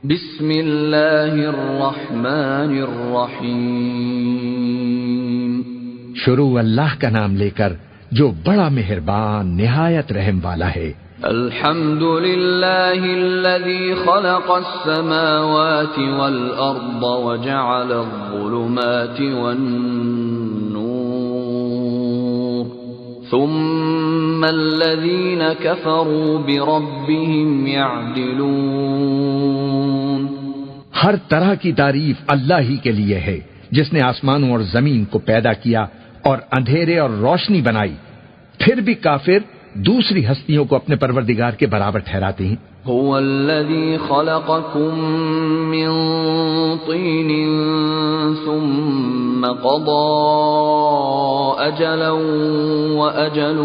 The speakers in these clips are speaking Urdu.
بسم اللہ الرحمن الرحیم، شروع اللہ کا نام لے کر جو بڑا مہربان نہایت رحم والا ہے۔ الحمد للہ الذی خلق السماوات والارض وجعل الظلمات والنور ثم الذین کفروا بربهم يعدلون۔ ہر طرح کی تعریف اللہ ہی کے لیے ہے، جس نے آسمانوں اور زمین کو پیدا کیا اور اندھیرے اور روشنی بنائی، پھر بھی کافر دوسری ہستیوں کو اپنے پروردگار کے برابر ٹھہراتے ہیں۔ هو الذی خلقکم من طین ثم قضى اجلا واجل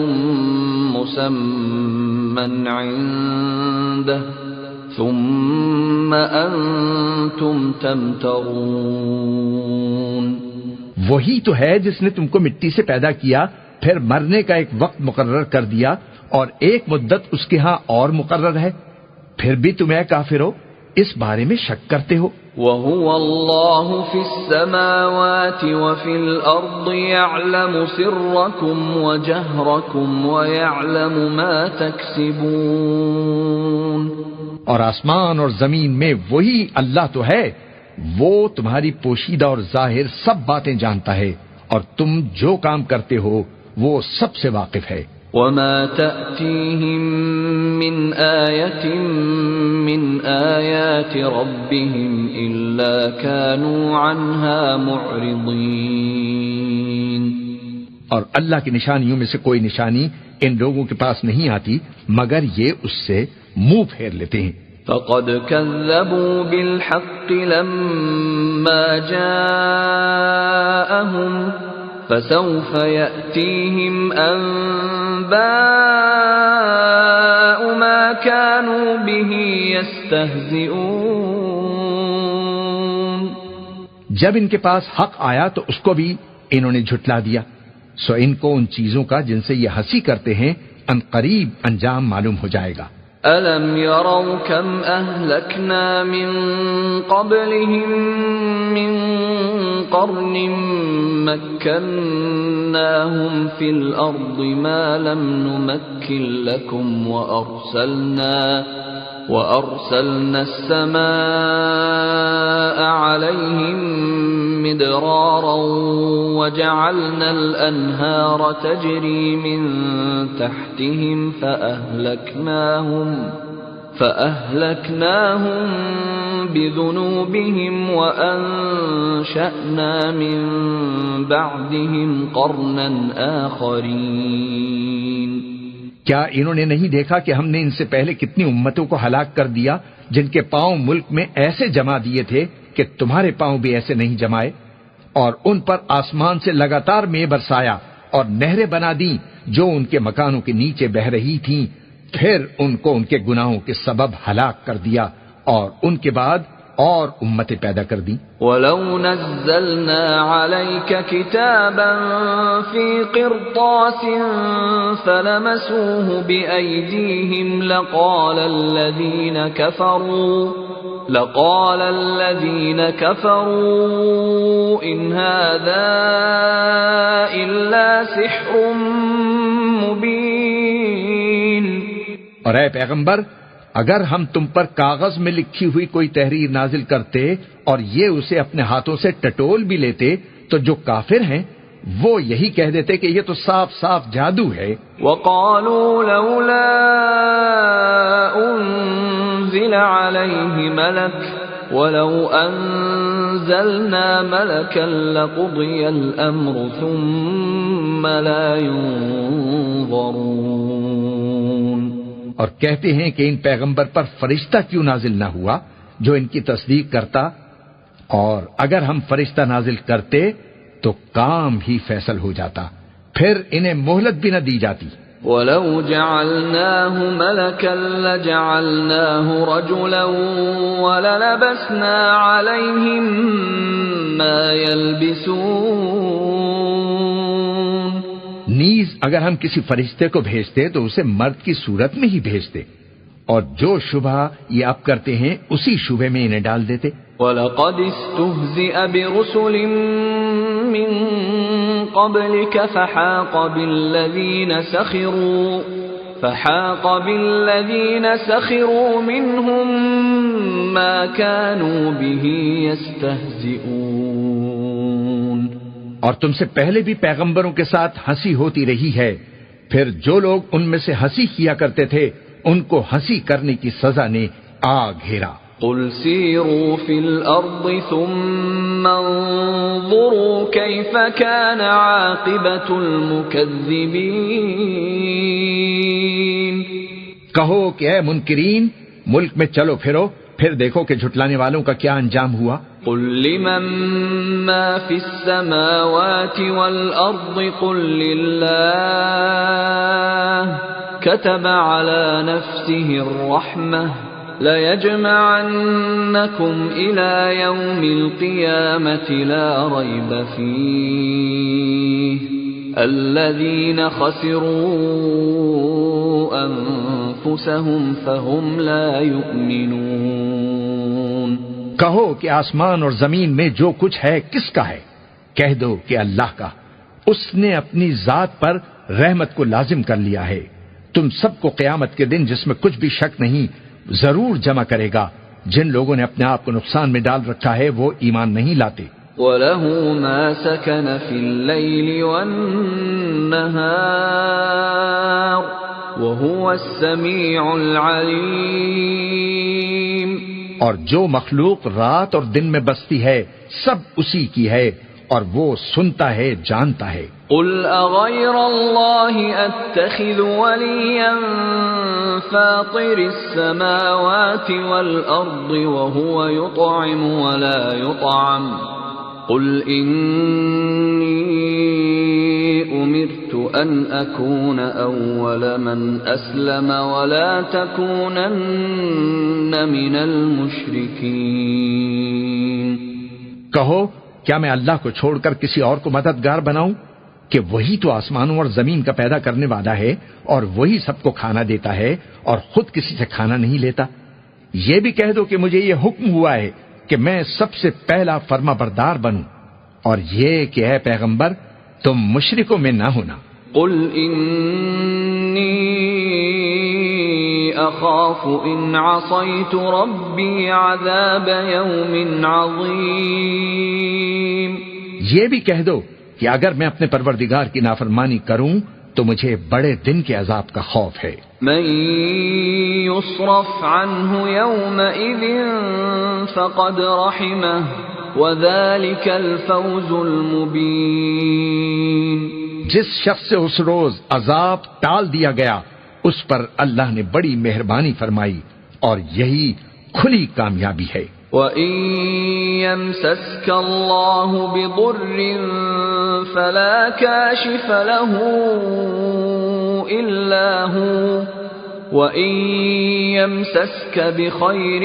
مسمى عنده ثم انتم تمترون۔ وہی تو ہے جس نے تم کو مٹی سے پیدا کیا، پھر مرنے کا ایک وقت مقرر کر دیا اور ایک مدت اس کے ہاں اور مقرر ہے، پھر بھی تم اے کافرو اس بارے میں شک کرتے ہو۔ وَهُوَ اللَّهُ فِي السَّمَاوَاتِ وَفِي الْأَرْضِ يَعْلَمُ سِرَّكُمْ وَجَهْرَكُمْ وَيَعْلَمُ مَا تَكْسِبُونَ۔ اور آسمان اور زمین میں وہی اللہ تو ہے، وہ تمہاری پوشیدہ اور ظاہر سب باتیں جانتا ہے، اور تم جو کام کرتے ہو وہ سب سے واقف ہے۔ وَمَا تَأْتِيهِم مِّنْ آيَةٍ مِّنْ آيَاتِ رَبِّهِمْ إِلَّا كَانُوا عَنْهَا مُعْرِضِينَ۔ اور اللہ کی نشانیوں میں سے کوئی نشانی ان لوگوں کے پاس نہیں آتی مگر یہ اس سے منہ پھیر لیتے ہیں۔ فَقَدْ كَذَّبُوا بِالْحَقِّ لَمَّا جَاءَهُمْ فَسَوْفَ يَأْتِيهِمْ أَنبَاءُ مَا كَانُوا بِهِ يَسْتَهْزِئُونَ۔ جب ان کے پاس حق آیا تو اس کو بھی انہوں نے جھٹلا دیا، سو ان کو ان چیزوں کا جن سے یہ ہنسی کرتے ہیں ان قریب انجام معلوم ہو جائے گا۔ أَلَمْ يَرَوْا كَمْ أَهْلَكْنَا مِنْ قَبْلِهِمْ مِنْ قَرْنٍ مَكَّنَّاهُمْ فِي الْأَرْضِ مَا لَمْ نُمَكِّنْ لَكُمْ وَأَرْسَلْنَا السَّمَاءَ عَلَيْهِمْ مِدْرَارًا وَجَعَلْنَا الْأَنْهَارَ تَجْرِي مِنْ تَحْتِهِمْ فَأَهْلَكْنَاهُمْ بِذُنُوبِهِمْ وَأَنشَأْنَا مِنْ بَعْدِهِمْ قَرْنًا آخَرِينَ۔ کیا انہوں نے نہیں دیکھا کہ ہم نے ان سے پہلے کتنی امتوں کو ہلاک کر دیا جن کے پاؤں ملک میں ایسے جما دیے تھے کہ تمہارے پاؤں بھی ایسے نہیں جمائے، اور ان پر آسمان سے لگاتار مے برسایا اور نہریں بنا دیں جو ان کے مکانوں کے نیچے بہ رہی تھیں، پھر ان کو ان کے گناہوں کے سبب ہلاک کر دیا اور ان کے بعد اور امتیں پیدا کر دیں۔ وَلَوْ نَزَّلْنَا عَلَيْكَ كِتَابًا فِي قِرْطَاسٍ فَلَمَسُوهُ بِأَيْدِيهِمْ لَقَالَ الَّذِينَ كَفَرُوا إِنْ هَذَا إِلَّا سِحْرٌ مُبِينٌ۔ اور اے پیغمبر، اگر ہم تم پر کاغذ میں لکھی ہوئی کوئی تحریر نازل کرتے اور یہ اسے اپنے ہاتھوں سے ٹٹول بھی لیتے تو جو کافر ہیں وہ یہی کہہ دیتے کہ یہ تو صاف صاف جادو ہے۔ وَقَالُوا لَوْلَا أُنزِلَ عَلَيْهِ مَلَكٌ وَلَوْ أَنزَلْنَا مَلَكًا لَقُضِيَ الْأَمْرُ ثُمَّ لَا يُنظَرُونَ۔ اور کہتے ہیں کہ ان پیغمبر پر فرشتہ کیوں نازل نہ ہوا جو ان کی تصدیق کرتا، اور اگر ہم فرشتہ نازل کرتے تو کام ہی فیصل ہو جاتا، پھر انہیں مہلت بھی نہ دی جاتی۔ وَلَوْ جَعَلْنَاهُ مَلَكًا لَجَعَلْنَاهُ رَجُلًا وَلَلَبَسْنَا عَلَيْهِمْ مَا يَلْبِسُونَ۔ نیز اگر ہم کسی فرشتے کو بھیجتے تو اسے مرد کی صورت میں ہی بھیجتے، اور جو شبہ یہ اب کرتے ہیں اسی شبہ میں انہیں ڈال دیتے۔ وَلَقَدِ اسْتُهْزِئَ بِرُسُلٍ مِّن قَبْلِكَ فحاق بالذين سخروا منهم ما كانوا به يستهزئون۔ اور تم سے پہلے بھی پیغمبروں کے ساتھ ہنسی ہوتی رہی ہے، پھر جو لوگ ان میں سے ہنسی کیا کرتے تھے ان کو ہنسی کرنے کی سزا نے آ گھیرا۔ قل سیروا فی الارض ثم انظروا کیف کان عاقبۃ المکذبین۔ کہو کہ اے منکرین ملک میں چلو پھرو، پھر دیکھو کہ جھٹلانے والوں کا کیا انجام ہوا۔ قل لمن ما فی السماوات والارض قل للہ كتب على نفسه الرحمة ليجمعنكم إلى يوم القيامة لا ريب فيه الذين خسروا أنفسهم فهم لا يؤمنون۔ کہو کہ آسمان اور زمین میں جو کچھ ہے کس کا ہے؟ کہہ دو کہ اللہ کا، اس نے اپنی ذات پر رحمت کو لازم کر لیا ہے۔ تم سب کو قیامت کے دن جس میں کچھ بھی شک نہیں ضرور جمع کرے گا۔ جن لوگوں نے اپنے آپ کو نقصان میں ڈال رکھا ہے وہ ایمان نہیں لاتے۔ وَلَهُ مَا سَكَنَ فِي اللَّيْلِ وَالنَّهَارِ وَهُوَ السَّمِيعُ الْعَلِيمُ۔ اور جو مخلوق رات اور دن میں بستی ہے سب اسی کی ہے اور وہ سنتا ہے جانتا ہے۔ قل اغیر اللہ اتخذ ولیا فاطر السماوات والارض وهو يطعم ولا يطعم قل انی امرت ان اکون اول من اسلم ولا تکونن من المشرکین۔ کہو کیا میں اللہ کو چھوڑ کر کسی اور کو مددگار بناؤں کہ وہی تو آسمانوں اور زمین کا پیدا کرنے والا ہے اور وہی سب کو کھانا دیتا ہے اور خود کسی سے کھانا نہیں لیتا۔ یہ بھی کہہ دو کہ مجھے یہ حکم ہوا ہے کہ میں سب سے پہلا فرما بردار بنوں، اور یہ کہ اے پیغمبر تم مشرکوں میں نہ ہونا۔ قل انی اخاف ان عصیت ربی عذاب یوم عظیم۔ یہ بھی کہہ دو کہ اگر میں اپنے پروردگار کی نافرمانی کروں تو مجھے بڑے دن کے عذاب کا خوف ہے۔ من یصرف عنہ یومئذ فقد رحمہ وذلک الفوز المبین۔ جس شخص سے اس روز عذاب ٹال دیا گیا اس پر اللہ نے بڑی مہربانی فرمائی اور یہی کھلی کامیابی ہے۔ وَإِن يَمْسَسْكَ اللَّهُ بِضُرٍّ فَلَا كَاشِفَ لَهُ إِلَّا هُوَ وَإِن يَمْسَسْكَ بِخَيْرٍ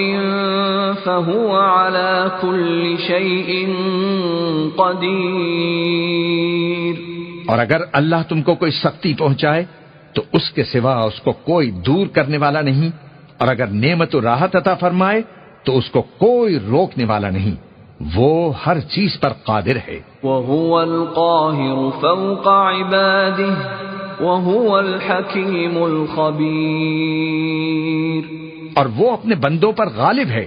فَهُوَ عَلَى كُلِّ شَيْءٍ قَدِيرٌ۔ اور اگر اللہ تم کو کوئی سختی پہنچائے تو اس کے سوا اس کو کوئی دور کرنے والا نہیں، اور اگر نعمت و راحت عطا فرمائے تو اس کو کوئی روکنے والا نہیں، وہ ہر چیز پر قادر ہے۔ وَهُوَ الْقَاهِرُ فَوْقَ عِبَادِهِ وَهُوَ الْحَكِيمُ الْخَبِيرُ۔ اور وہ اپنے بندوں پر غالب ہے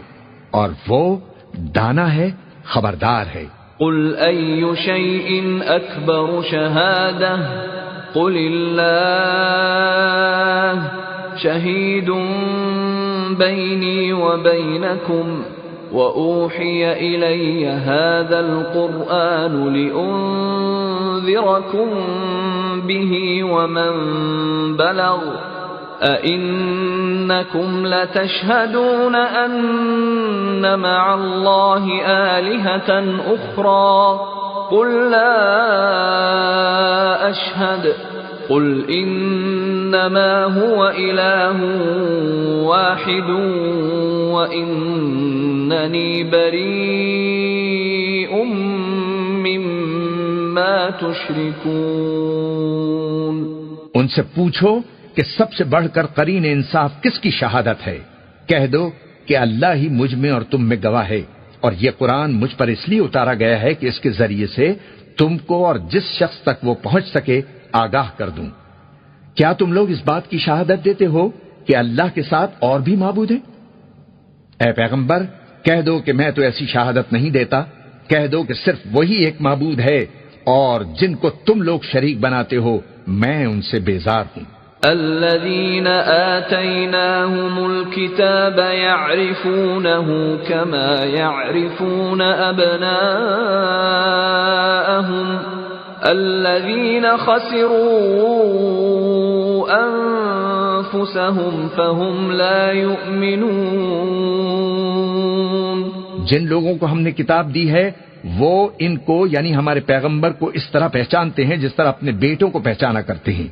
اور وہ دانا ہے، خبردار ہے۔ قُلْ أَيُّ شَيْءٍ أَكْبَرُ شَهَادَةً قُلِ اللَّهُ شَهِيدٌ بَيْنِي وَبَيْنَكُمْ وَأُوحِيَ إِلَيَّ هَذَا الْقُرْآنُ لِأُنذِرَكُم بِهِ وَمَن بَلَغَ أَئِنَّكُمْ لَتَشْهَدُونَ أَنَّ مَعَ اللَّهِ آلِهَةً أُخْرَى قُل لَّا أَشْهَدُ قُلْ إِنَّمَا هُوَ إِلَٰهٌ وَاحِدٌ وَإِنَّنِي بَرِيءٌ مِّمَّا تُشْرِكُونَ۔ ان سے پوچھو کہ سب سے بڑھ کر قرین انصاف کس کی شہادت ہے؟ کہہ دو کہ اللہ ہی مجھ میں اور تم میں گواہ ہے، اور یہ قرآن مجھ پر اس لیے اتارا گیا ہے کہ اس کے ذریعے سے تم کو اور جس شخص تک وہ پہنچ سکے آگاہ کر دوں۔ کیا تم لوگ اس بات کی شہادت دیتے ہو کہ اللہ کے ساتھ اور بھی معبود ہیں؟ اے پیغمبر، کہہ دو کہ میں تو ایسی شہادت نہیں دیتا، کہہ دو کہ صرف وہی ایک معبود ہے، اور جن کو تم لوگ شریک بناتے ہو میں ان سے بیزار ہوں۔ الذين آتيناهم الكتاب يعرفونه كما يعرفون أبناءهم الذين خسروا أنفسهم فهم لا يؤمنون۔ جن لوگوں کو ہم نے کتاب دی ہے وہ ان کو یعنی ہمارے پیغمبر کو اس طرح پہچانتے ہیں جس طرح اپنے بیٹوں کو پہچانا کرتے ہیں۔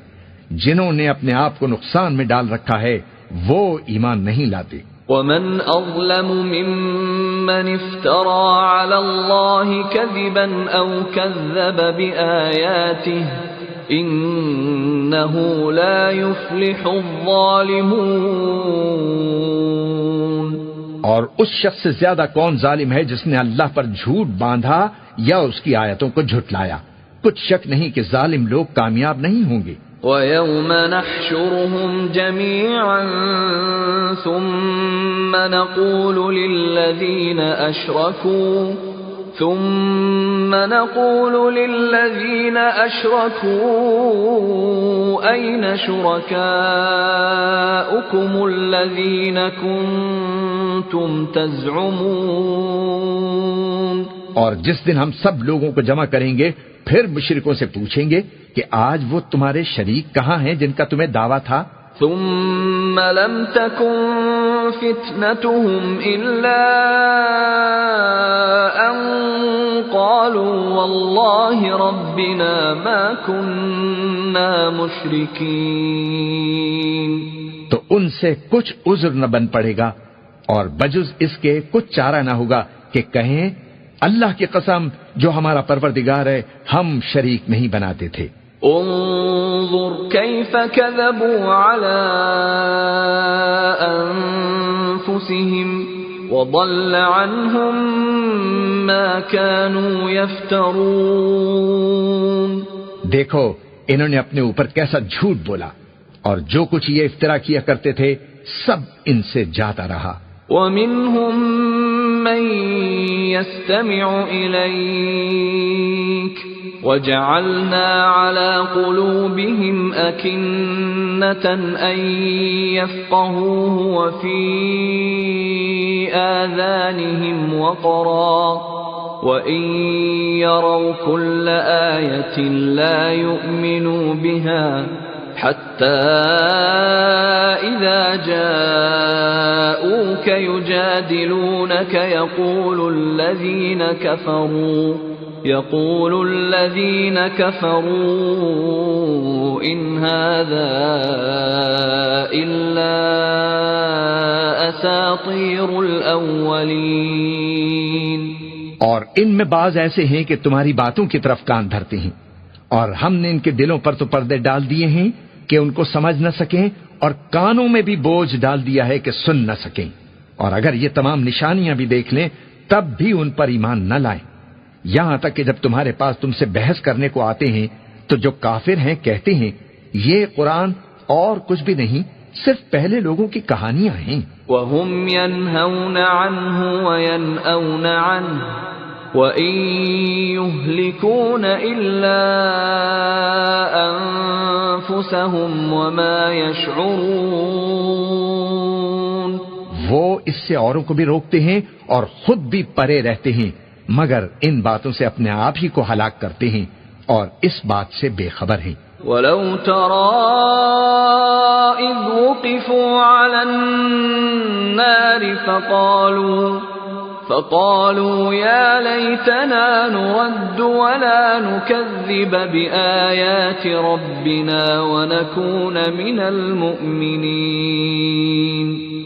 جنہوں نے اپنے آپ کو نقصان میں ڈال رکھا ہے وہ ایمان نہیں لاتے۔ ومن أظلم ممن افترى على الله كذبا أو كذب بآياته إنه لا يفلح الظالمون۔ اور اس شخص سے زیادہ کون ظالم ہے جس نے اللہ پر جھوٹ باندھا یا اس کی آیتوں کو جھٹلایا؟ کچھ شک نہیں کہ ظالم لوگ کامیاب نہیں ہوں گے۔ وَيَوْمَ نَحْشُرُهُمْ جَمِيعًا ثُمَّ نَقُولُ لِلَّذِينَ أَشْرَكُوا أَيْنَ شُرَكَاؤُكُمُ الَّذِينَ كُنتُمْ تَزْعُمُونَ۔ اور جس دن ہم سب لوگوں کو جمع کریں گے پھر مشرکوں سے پوچھیں گے کہ آج وہ تمہارے شریک کہاں ہیں جن کا تمہیں دعویٰ تھا؟ ثم لم تكن فتنتهم إلا أن قالوا والله ربنا ما كنا مشركين۔ تو ان سے کچھ عذر نہ بن پڑے گا اور بجز اس کے کچھ چارہ نہ ہوگا کہ کہیں اللہ کی قسم جو ہمارا پروردگار ہے ہم شریک نہیں بناتے تھے۔ انظر كيف كذبوا على أنفسهم وضل عنهم ما كانوا يفترون۔ دیکھو انہوں نے اپنے اوپر کیسا جھوٹ بولا اور جو کچھ یہ افترا کیا کرتے تھے سب ان سے جاتا رہا۔ ومنهم من يستمع إليك وجعلنا على قلوبهم أكنة أن يفقهوه وفي آذانهم وقرا وإن يروا كل آية لا يؤمنوا بها حتى إذا جاءوك يجادلونك يقول الذين كفروا إن هذا إلا أساطير الأولين۔ اور ان میں بعض ایسے ہیں کہ تمہاری باتوں کی طرف کان دھرتے ہیں اور ہم نے ان کے دلوں پر تو پردے ڈال دیے ہیں کہ ان کو سمجھ نہ سکیں اور کانوں میں بھی بوجھ ڈال دیا ہے کہ سن نہ سکیں، اور اگر یہ تمام نشانیاں بھی دیکھ لیں تب بھی ان پر ایمان نہ لائیں، یہاں تک کہ جب تمہارے پاس تم سے بحث کرنے کو آتے ہیں تو جو کافر ہیں کہتے ہیں یہ قرآن اور کچھ بھی نہیں صرف پہلے لوگوں کی کہانیاں ہیں۔ وَهُمْ يَنْهَوْنَ عَنْهُ وَيَنْأَوْنَ عَنْهُ وَإِن يُهْلِكُونَ إِلَّا أَنفُسَهُمْ وَمَا يَشْعُرُونَ۔ وہ اس سے اوروں کو بھی روکتے ہیں اور خود بھی پرے رہتے ہیں مگر ان باتوں سے اپنے آپ ہی کو ہلاک کرتے ہیں اور اس بات سے بے خبر ہیں۔ وَلَوْ تَرَىٰ إِذْ وُقِفُوا عَلَى النَّارِ فَقَالُوا يَا لَيْتَنَا نُرَدُّ وَلَا نُكَذِّبَ بِآيَاتِ رَبِّنَا وَنَكُونَ مِنَ الْمُؤْمِنِينَ۔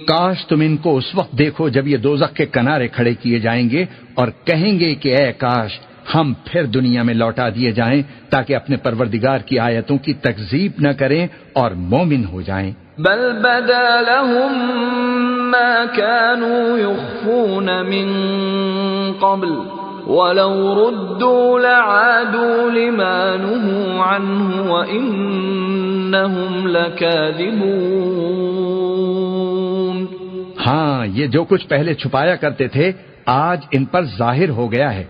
کاش تم ان کو اس وقت دیکھو جب یہ دوزخ کے کنارے کھڑے کیے جائیں گے اور کہیں گے کہ اے کاش ہم پھر دنیا میں لوٹا دیے جائیں تاکہ اپنے پروردگار کی آیتوں کی تکذیب نہ کریں اور مومن ہو جائیں۔ بل بدا لهم ما كانوا يخفون من قبل ولو ردوا لعادوا لما نهوا عنه وإنهم لكاذبون۔ ہاں، یہ جو کچھ پہلے چھپایا کرتے تھے آج ان پر ظاہر ہو گیا ہے،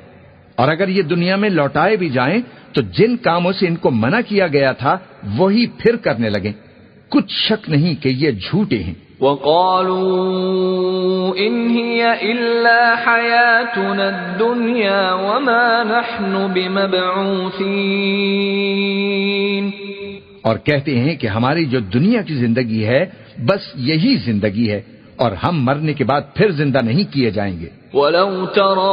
اور اگر یہ دنیا میں لوٹائے بھی جائیں تو جن کاموں سے ان کو منع کیا گیا تھا وہی پھر کرنے لگیں۔ کچھ شک نہیں کہ یہ جھوٹے ہیں۔ وَقَالُوا إِنْ هِيَ إِلَّا حَيَاتُنَا الدُّنْيَا وَمَا نَحْنُ بِمَبْعُوثِينَ، اور کہتے ہیں کہ ہماری جو دنیا کی زندگی ہے بس یہی زندگی ہے اور ہم مرنے کے بعد پھر زندہ نہیں کیے جائیں گے۔ وَلَوْ تَرَىٰ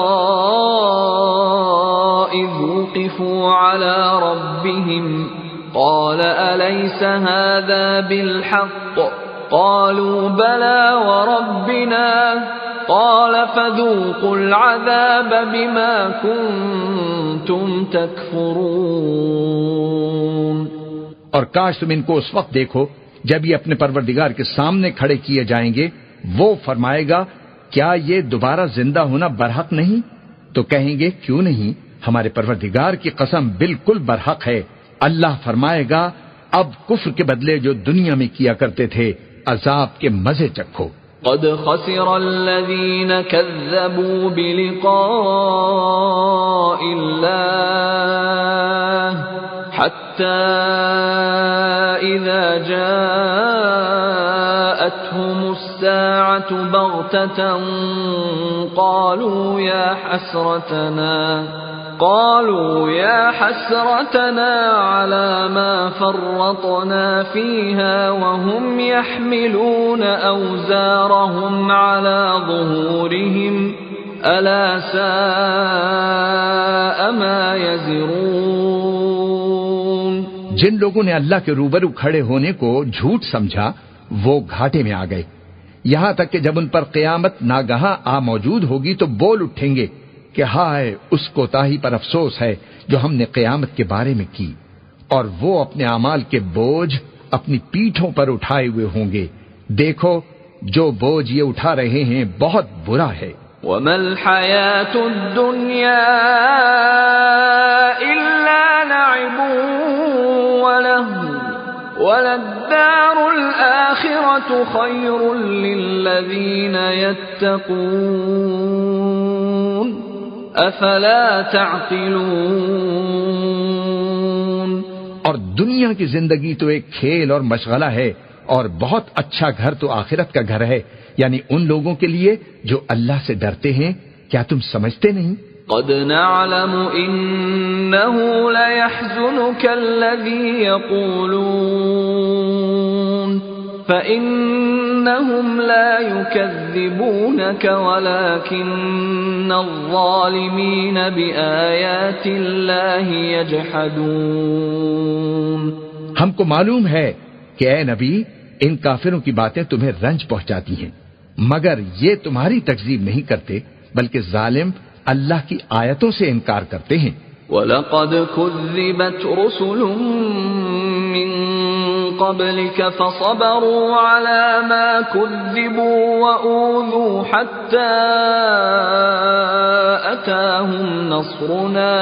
إِذْ وُقِفُوا عَلَىٰ رَبِّهِمْ قَالَ أَلَيْسَ هَٰذَا بِالْحَقِّ قَالُوا بَلَىٰ وَرَبِّنَا قَالَ فَذُوقُوا الْعَذَابَ بِمَا كُنتُمْ تَكْفُرُونَ۔ اور کاش تم ان کو اس وقت دیکھو جب یہ اپنے پروردگار کے سامنے کھڑے کیے جائیں گے، وہ فرمائے گا کیا یہ دوبارہ زندہ ہونا برحق نہیں؟ تو کہیں گے کیوں نہیں، ہمارے پروردگار کی قسم بالکل برحق ہے۔ اللہ فرمائے گا اب کفر کے بدلے جو دنیا میں کیا کرتے تھے عذاب کے مزے چکھو۔ قد خسر الذين كذبوا بلقاء الله حتى إذا جاءتهم الساعة بغتة قالوا يا حسرتنا على ما فرطنا فيها وهم يحملون أوزارهم على ظهورهم ألا ساء ما يزرون۔ جن لوگوں نے اللہ کے روبرو کھڑے ہونے کو جھوٹ سمجھا وہ گھاٹے میں آ گئے، یہاں تک کہ جب ان پر قیامت ناگہاں آ موجود ہوگی تو بول اٹھیں گے کہ ہائے اس کوتاہی پر افسوس ہے جو ہم نے قیامت کے بارے میں کی، اور وہ اپنے اعمال کے بوجھ اپنی پیٹھوں پر اٹھائے ہوئے ہوں گے۔ دیکھو جو بوجھ یہ اٹھا رہے ہیں بہت برا ہے۔ وَمَا الْحَيَاةُ الدُّنْيَا إِلَّا لَعِبٌ وَلَهْوٌ وَلَلدَّارُ الْآخِرَةُ خَيْرٌ لِّلَّذِينَ يَتَّقُونَ افلا تعقلون۔ اور دنیا کی زندگی تو ایک کھیل اور مشغلہ ہے، اور بہت اچھا گھر تو آخرت کا گھر ہے، یعنی ان لوگوں کے لیے جو اللہ سے ڈرتے ہیں۔ کیا تم سمجھتے نہیں؟ قد نعلم انه ليحزنك الذي يقولون فإنهم لا يكذبونك ولكن الظالمين بآيات الله يجحدون۔ ہم کو معلوم ہے کہ اے نبی ان کافروں کی باتیں تمہیں رنج پہنچاتی ہیں، مگر یہ تمہاری تکذیب نہیں کرتے بلکہ ظالم اللہ کی آیتوں سے انکار کرتے ہیں۔ وَلَقَدْ كُذِّبَتْ رُسُلٌ مِّن قَبْلِكَ فَصَبَرُوا عَلَى مَا كُذِّبُوا وَأُوذُوا حَتَّى أَتَاهُمْ نَصْرُنَا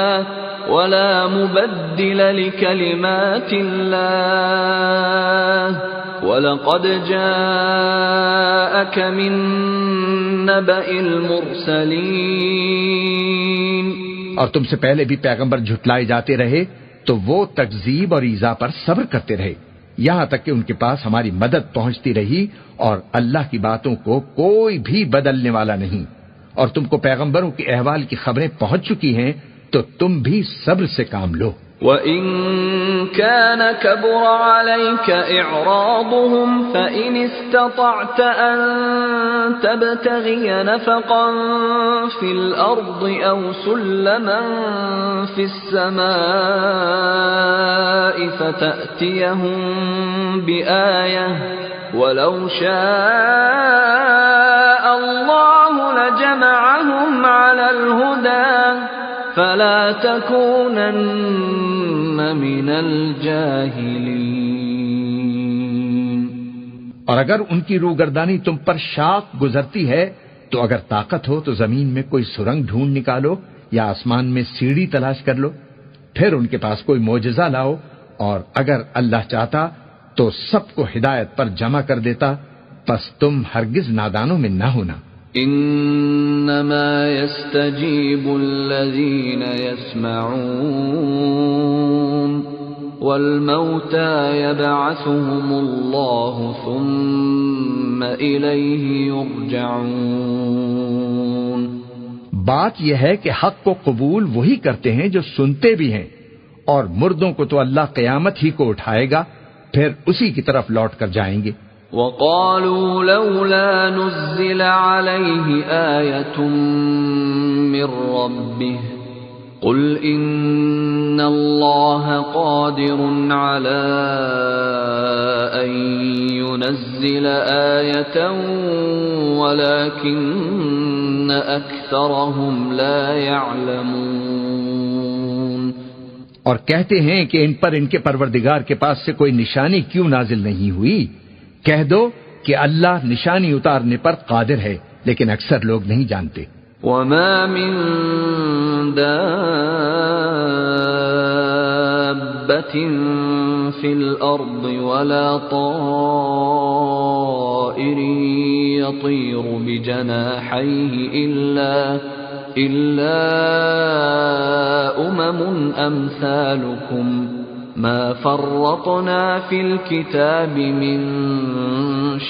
وَلَا مُبَدِّلَ لِكَلِمَاتِ اللَّهِ وَلَقَدْ جَاءَكَ مِن نَّبَإِ الْمُرْسَلِينَ۔ اور تم سے پہلے بھی پیغمبر جھٹلائے جاتے رہے تو وہ تکذیب اور ایذا پر صبر کرتے رہے، یہاں تک کہ ان کے پاس ہماری مدد پہنچتی رہی، اور اللہ کی باتوں کو کوئی بھی بدلنے والا نہیں، اور تم کو پیغمبروں کے احوال کی خبریں پہنچ چکی ہیں تو تم بھی صبر سے کام لو۔ وَإِن كَانَ كَبُرَ عَلَيْكَ إِعْرَاضُهُمْ فَإِنِ اسْتَطَعْتَ أَن تَبْتَغِيَ نَفَقًا فِي الْأَرْضِ أَوْ سُلَّمًا فِي السَّمَاءِ فَتَأْتِيَهُم بِآيَةٍ وَلَوْ شَاءَ اللَّهُ لَجَمَعَهُمْ عَلَى الْهُدَى فلا تكونن من الجاهلين۔ اور اگر ان کی روگردانی تم پر شاق گزرتی ہے تو اگر طاقت ہو تو زمین میں کوئی سرنگ ڈھونڈ نکالو یا آسمان میں سیڑھی تلاش کر لو، پھر ان کے پاس کوئی معجزہ لاؤ، اور اگر اللہ چاہتا تو سب کو ہدایت پر جمع کر دیتا، پس تم ہرگز نادانوں میں نہ ہونا۔ انما يستجيب الذين يسمعون والموتى يبعثهم الله ثم إليه يرجعون۔ بات یہ ہے کہ حق کو قبول وہی کرتے ہیں جو سنتے بھی ہیں، اور مردوں کو تو اللہ قیامت ہی کو اٹھائے گا، پھر اسی کی طرف لوٹ کر جائیں گے۔ وقالوا لولا نزل عليه آية من ربه قل إن الله قادر على أن ينزل آية ولكن أكثرهم لا يعلمون۔ اور کہتے ہیں کہ ان پر ان کے پروردگار کے پاس سے کوئی نشانی کیوں نازل نہیں ہوئی؟ کہہ دو کہ اللہ نشانی اتارنے پر قادر ہے، لیکن اکثر لوگ نہیں جانتے۔ وما من دابة في الأرض ولا طائر يطير بجناحيه إلا أمثالكم ما فرطنا في الكتاب من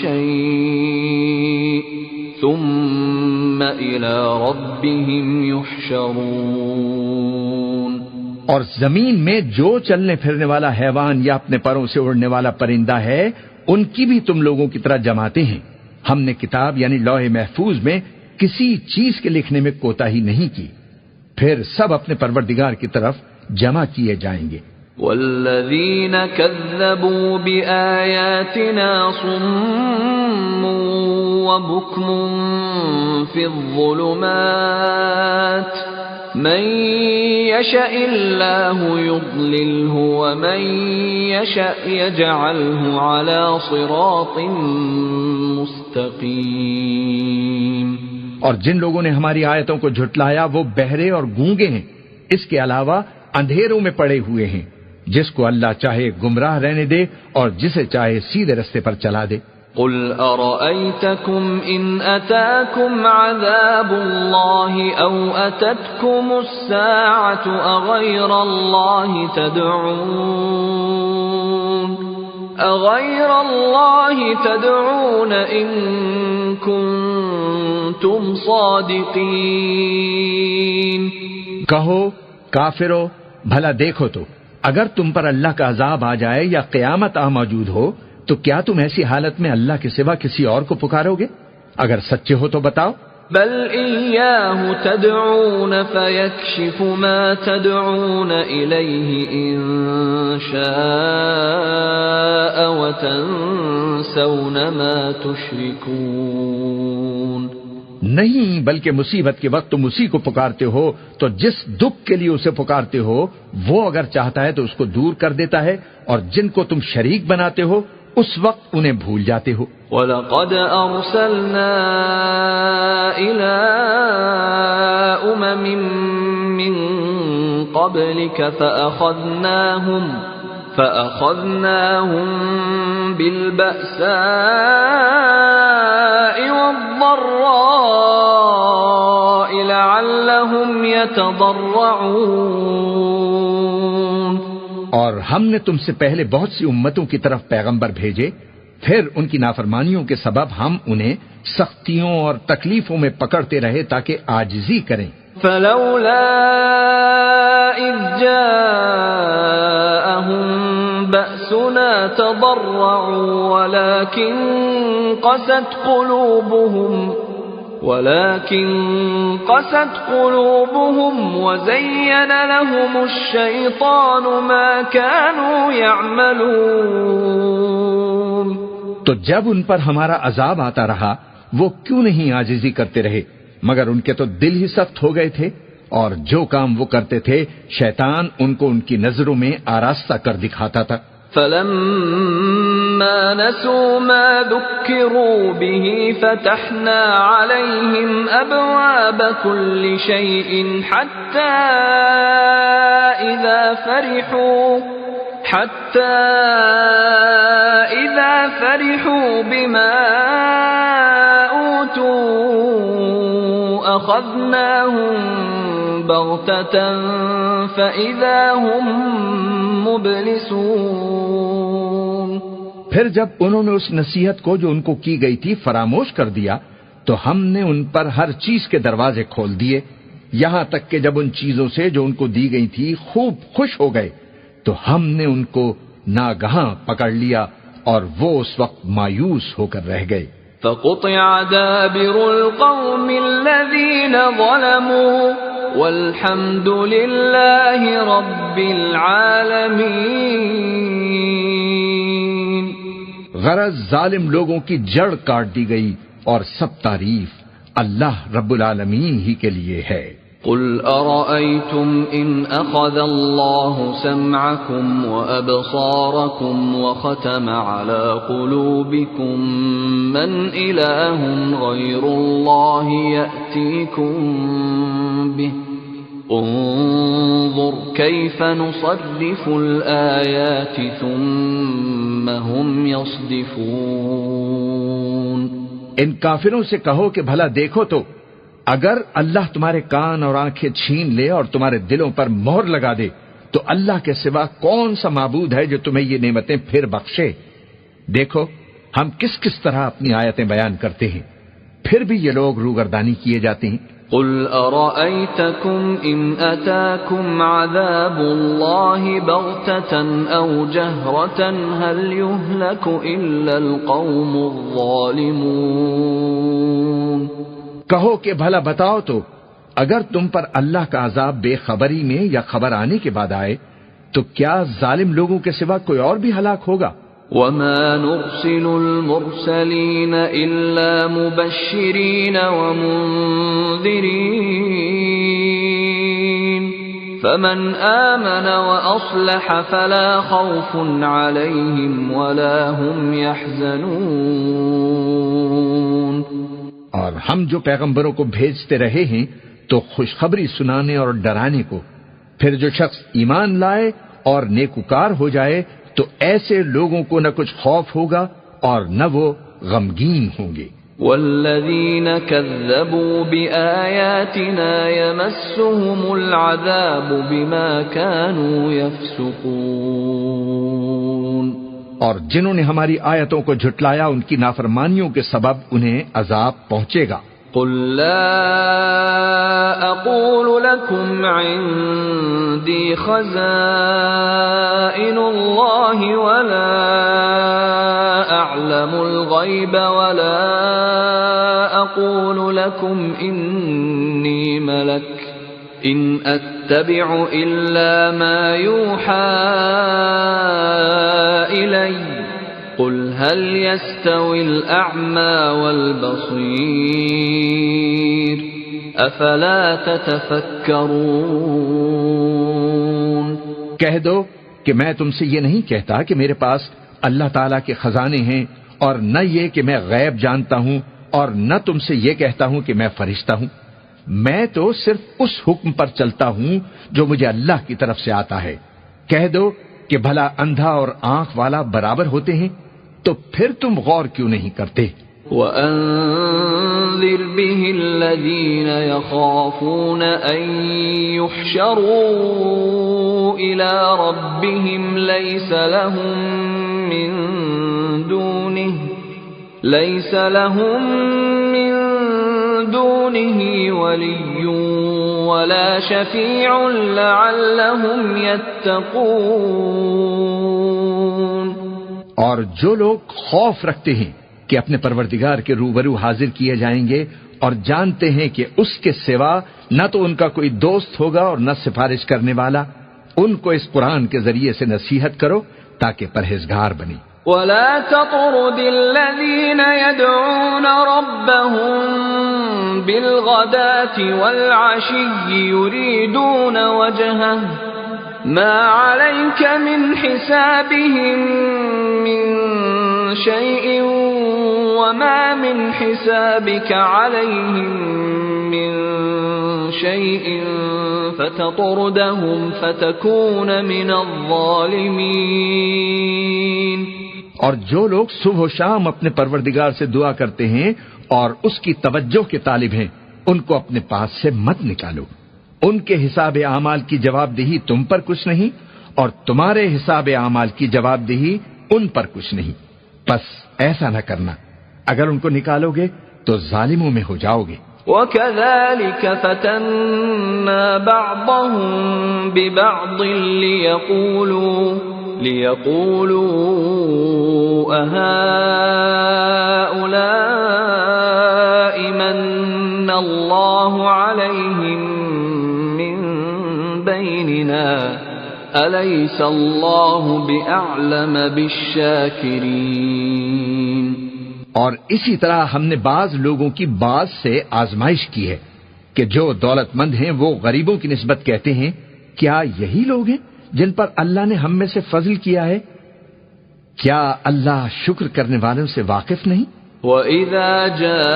شيء ثم إلى ربهم يحشرون۔ اور زمین میں جو چلنے پھرنے والا حیوان یا اپنے پروں سے اڑنے والا پرندہ ہے، ان کی بھی تم لوگوں کی طرح جماتے ہیں۔ ہم نے کتاب یعنی لوح محفوظ میں کسی چیز کے لکھنے میں کوتاہی نہیں کی، پھر سب اپنے پروردگار کی طرف جمع کیے جائیں گے۔ والذین کذبوا بآیاتنا صم وبکم فی الظلمات من یشاء اللہ یضللہ ومن یشاء یجعلہ علی صراط مستقیم۔ اور جن لوگوں نے ہماری آیتوں کو جھٹلایا وہ بہرے اور گونگے ہیں، اس کے علاوہ اندھیروں میں پڑے ہوئے ہیں۔ جس کو اللہ چاہے گمراہ رہنے دے اور جسے چاہے سیدھے رستے پر چلا دے۔ قل ارأيتكم ان اتاكم عذاب الله او اتتكم الساعة اغير الله تدعون ان كنتم صادقين۔ کہو کافرو، بھلا دیکھو تو اگر تم پر اللہ کا عذاب آ جائے یا قیامت آ موجود ہو تو کیا تم ایسی حالت میں اللہ کے سوا کسی اور کو پکارو گے؟ اگر سچے ہو تو بتاؤ۔ بل إياه تدعون فيكشف ما تدعون إليه إن شاء وتنسون ما تشركون۔ نہیں، بلکہ مصیبت کے وقت تم اسی کو پکارتے ہو، تو جس دکھ کے لیے اسے پکارتے ہو وہ اگر چاہتا ہے تو اس کو دور کر دیتا ہے، اور جن کو تم شریک بناتے ہو اس وقت انہیں بھول جاتے ہو۔ وَلَقَدْ أَرْسَلْنَا إِلَىٰ أُمَمٍ مِّن قَبْلِكَ فَأَخَذْنَاهُمْ بِالْبَأْسَاءِ وَالضَّرَّاءِ لَعَلَّهُمْ يَتَضَرَّعُونَ۔ اور ہم نے تم سے پہلے بہت سی امتوں کی طرف پیغمبر بھیجے، پھر ان کی نافرمانیوں کے سبب ہم انہیں سختیوں اور تکلیفوں میں پکڑتے رہے تاکہ عاجزی کریں۔ فلولا اذ جاءهم بأسنا تضرعوا ولكن قست قلوبهم وزين لهم الشيطان ما كانوا يعملون۔ تو جب ان پر ہمارا عذاب آتا رہا وہ کیوں نہیں عاجزی کرتے رہے، مگر ان کے تو دل ہی سخت ہو گئے تھے، اور جو کام وہ کرتے تھے شیطان ان کو ان کی نظروں میں آراستہ کر دکھاتا تھا۔ فلما نسوا ما ذكروا به فتحنا عليهم أبواب كل شيء حتى إذا فرحوا بما أوتوا أخذناهم بغتة فإذا هم مبلسون۔ پھر جب انہوں نے اس نصیحت کو جو ان کو کی گئی تھی فراموش کر دیا تو ہم نے ان پر ہر چیز کے دروازے کھول دیے، یہاں تک کہ جب ان چیزوں سے جو ان کو دی گئی تھی خوب خوش ہو گئے تو ہم نے ان کو ناگہاں پکڑ لیا اور وہ اس وقت مایوس ہو کر رہ گئے۔ فقطع دابر القوم الذين ظلموا والحمد لله رب العالمين۔ غرض ظالم لوگوں کی جڑ کاٹ دی گئی اور سب تعریف اللہ رب العالمین ہی کے لیے ہے۔ قل أرأيتم إن أخذ الله سمعكم وأبصاركم وختم على قلوبكم من إله غير الله يأتيكم به انظر كيف نصرف الآيات ثم هم يصدفون۔ ان کافروں سے کہو کہ بھلا دیکھو تو اگر اللہ تمہارے کان اور آنکھیں چھین لے اور تمہارے دلوں پر مہر لگا دے تو اللہ کے سوا کون سا معبود ہے جو تمہیں یہ نعمتیں پھر بخشے؟ دیکھو ہم کس کس طرح اپنی آیتیں بیان کرتے ہیں، پھر بھی یہ لوگ روگردانی کیے جاتے ہیں۔ قل أرأيتكم إن أتاكم عذاب الله بغتة أو جهرة هل يهلك إلا القوم الظالمون۔ کہو کہ بھلا بتاؤ تو اگر تم پر اللہ کا عذاب بے خبری میں یا خبر آنے کے بعد آئے تو کیا ظالم لوگوں کے سوا کوئی اور بھی ہلاک ہوگا؟ وَمَا نُرْسِلُ الْمُرْسَلِينَ إِلَّا مُبَشِّرِينَ وَمُنذِرِينَ فَمَنْ آمَنَ وَأَصْلَحَ فَلَا خَوْفٌ عَلَيْهِمْ وَلَا هُمْ يَحْزَنُونَ۔ اور ہم جو پیغمبروں کو بھیجتے رہے ہیں تو خوشخبری سنانے اور ڈرانے کو، پھر جو شخص ایمان لائے اور نیکوکار ہو جائے تو ایسے لوگوں کو نہ کچھ خوف ہوگا اور نہ وہ غمگین ہوں گے۔ والذین کذبوا بآیاتنا یمسهم العذاب بما كانوا یفسقون۔ اور جنہوں نے ہماری آیتوں کو جھٹلایا ان کی نافرمانیوں کے سبب انہیں عذاب پہنچے گا۔ قل لا اقول لكم عندي خزائن الله ولا اعلم الغيب ولا اقول لكم اني ملك ان اتبع الا ما يوحى الي قل هل يستوي الأعمى والبصير أفلا تتفكرون۔ کہہ دو کہ میں تم سے یہ نہیں کہتا کہ میرے پاس اللہ تعالیٰ کے خزانے ہیں، اور نہ یہ کہ میں غیب جانتا ہوں، اور نہ تم سے یہ کہتا ہوں کہ میں فرشتہ ہوں۔ میں تو صرف اس حکم پر چلتا ہوں جو مجھے اللہ کی طرف سے آتا ہے۔ کہہ دو کہ بھلا اندھا اور آنکھ والا برابر ہوتے ہیں؟ تو پھر تم غور کیوں نہیں کرتے؟ وَأَنذِرْ بِهِ الَّذِينَ يَخَافُونَ أَن يُحْشَرُوا إِلَى رَبِّهِمْ لَيْسَ لَهُم مِّن دُونِهِ وَلِيٌّ وَلَا شَفِيعٌ لَعَلَّهُمْ يَتَّقُونَ۔ اور جو لوگ خوف رکھتے ہیں کہ اپنے پروردگار کے روبرو حاضر کیے جائیں گے اور جانتے ہیں کہ اس کے سوا نہ تو ان کا کوئی دوست ہوگا اور نہ سفارش کرنے والا، ان کو اس قرآن کے ذریعے سے نصیحت کرو تاکہ پرہیزگار بنیں۔ ولا تطرد الذين يدعون ربهم بالغداة والعشي يريدون وجهه ما عليك من حسابهم من شيء وما من حسابك عليهم من شيء فتطردهم فتكون من الظالمين. اور جو لوگ صبح و شام اپنے پروردگار سے دعا کرتے ہیں اور اس کی توجہ کے طالب ہیں، ان کو اپنے پاس سے مت نکالو. ان کے حساب اعمال کی جواب دہی تم پر کچھ نہیں، اور تمہارے حساب اعمال کی جواب دہی ان پر کچھ نہیں. بس ایسا نہ کرنا، اگر ان کو نکالو گے تو ظالموں میں ہو جاؤ گے. وَكَذَلِكَ فَتَنَّا بَعْضَهُم بِبَعْضٍ لِيَقُولُوا أَهَٰؤُلَاءِ مَنَّ اللَّهُ عَلَيْهِم مِّن بَيْنِنَا أَلَيْسَ اللَّهُ بِأَعْلَمَ بِالشَّاكِرِينَ. اور اسی طرح ہم نے بعض لوگوں کی بعض سے آزمائش کی ہے کہ جو دولت مند ہیں وہ غریبوں کی نسبت کہتے ہیں کیا یہی لوگ ہیں جن پر اللہ نے ہم میں سے فضل کیا ہے؟ کیا اللہ شکر کرنے والوں سے واقف نہیں؟ وَإِذَا جَاءَكَ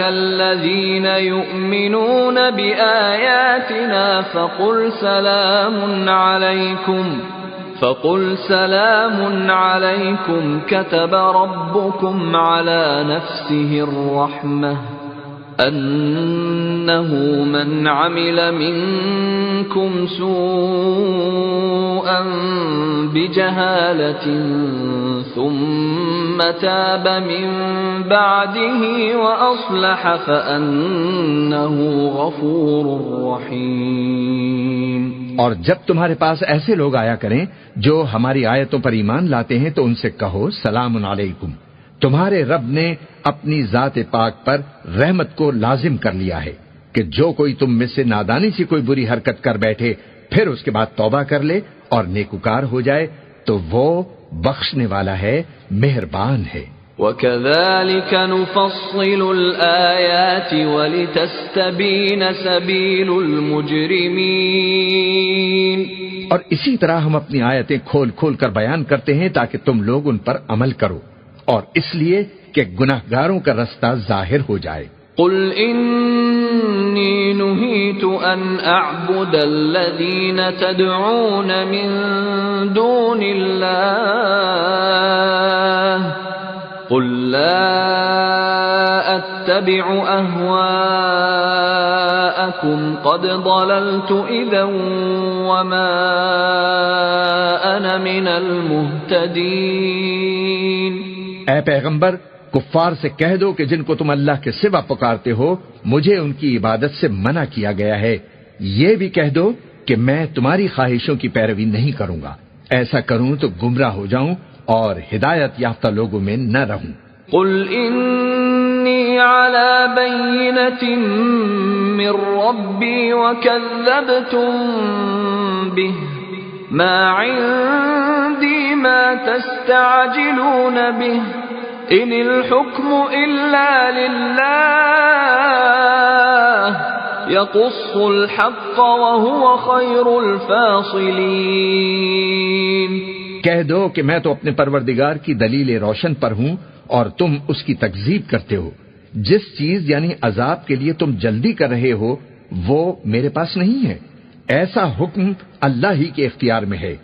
الَّذِينَ يُؤْمِنُونَ بِآيَاتِنَا فَقُلْ سَلَامٌ عَلَيْكُمْ كَتَبَ رَبُّكُمْ عَلَى نَفْسِهِ الرَّحْمَةَ أَنَّهُ مَنْ عَمِلَ مِنْكُمْ سُوءًا بِجَهَالَةٍ ثُمَّ تَابَ مِنْ بَعْدِهِ وَأَصْلَحَ فَأَنَّهُ غَفُورٌ رَحِيمٌ. اور جب تمہارے پاس ایسے لوگ آیا کریں جو ہماری آیتوں پر ایمان لاتے ہیں تو ان سے کہو سلام علیکم، تمہارے رب نے اپنی ذات پاک پر رحمت کو لازم کر لیا ہے کہ جو کوئی تم میں سے نادانی سے کوئی بری حرکت کر بیٹھے پھر اس کے بعد توبہ کر لے اور نیکوکار ہو جائے تو وہ بخشنے والا ہے، مہربان ہے. وَكَذَلِكَ نُفَصِّلُ الْآيَاتِ وَلِتَسْتَبِينَ سَبِيلُ الْمُجْرِمِينَ. اور اسی طرح ہم اپنی آیتیں کھول کھول کر بیان کرتے ہیں تاکہ تم لوگ ان پر عمل کرو، اور اس لیے کہ گناہگاروں کا رستہ ظاہر ہو جائے. قُلْ إِنِّي نُهِيتُ أَنْ أَعْبُدَ الَّذِينَ تَدْعُونَ مِن دُونِ اللَّهِ قُلْ لَا أَتَّبِعُ أَهْوَاءَكُمْ قَدْ ضَلَلْتُ إِذًا وَمَا أَنَا مِنَ الْمُهْتَدِينَ. اے پیغمبر، کفار سے کہہ دو کہ جن کو تم اللہ کے سوا پکارتے ہو مجھے ان کی عبادت سے منع کیا گیا ہے. یہ بھی کہہ دو کہ میں تمہاری خواہشوں کی پیروی نہیں کروں گا. ایسا کروں تو گمراہ ہو جاؤں اور ہدایت یافتہ لوگوں میں نہ رہوں. قل انی علی بینۃ من ربی وکذبتم به ما عندی ما تستعجلون به ان الحکم الا للہ یقص الحق وهو خیر الفاصلین. کہہ دو کہ میں تو اپنے پروردگار کی دلیل روشن پر ہوں اور تم اس کی تکذیب کرتے ہو. جس چیز یعنی عذاب کے لیے تم جلدی کر رہے ہو وہ میرے پاس نہیں ہے. ایسا حکم اللہ ہی کے اختیار میں ہے.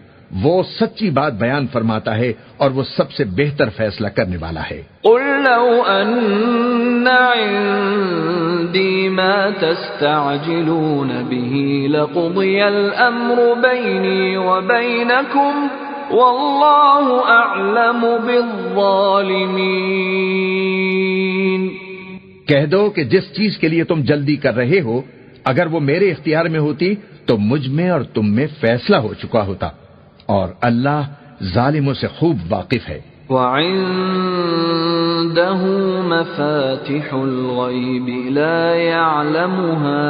وہ سچی بات بیان فرماتا ہے اور وہ سب سے بہتر فیصلہ کرنے والا ہے. قل لو ان عندي ما تستعجلون به لقضي الامر بيني وبينكم واللہ اعلم بالظالمین. کہہ دو کہ جس چیز کے لیے تم جلدی کر رہے ہو اگر وہ میرے اختیار میں ہوتی تو مجھ میں اور تم میں فیصلہ ہو چکا ہوتا، اور اللہ ظالموں سے خوب واقف ہے. وعنده مفاتح الغیب لا يعلمها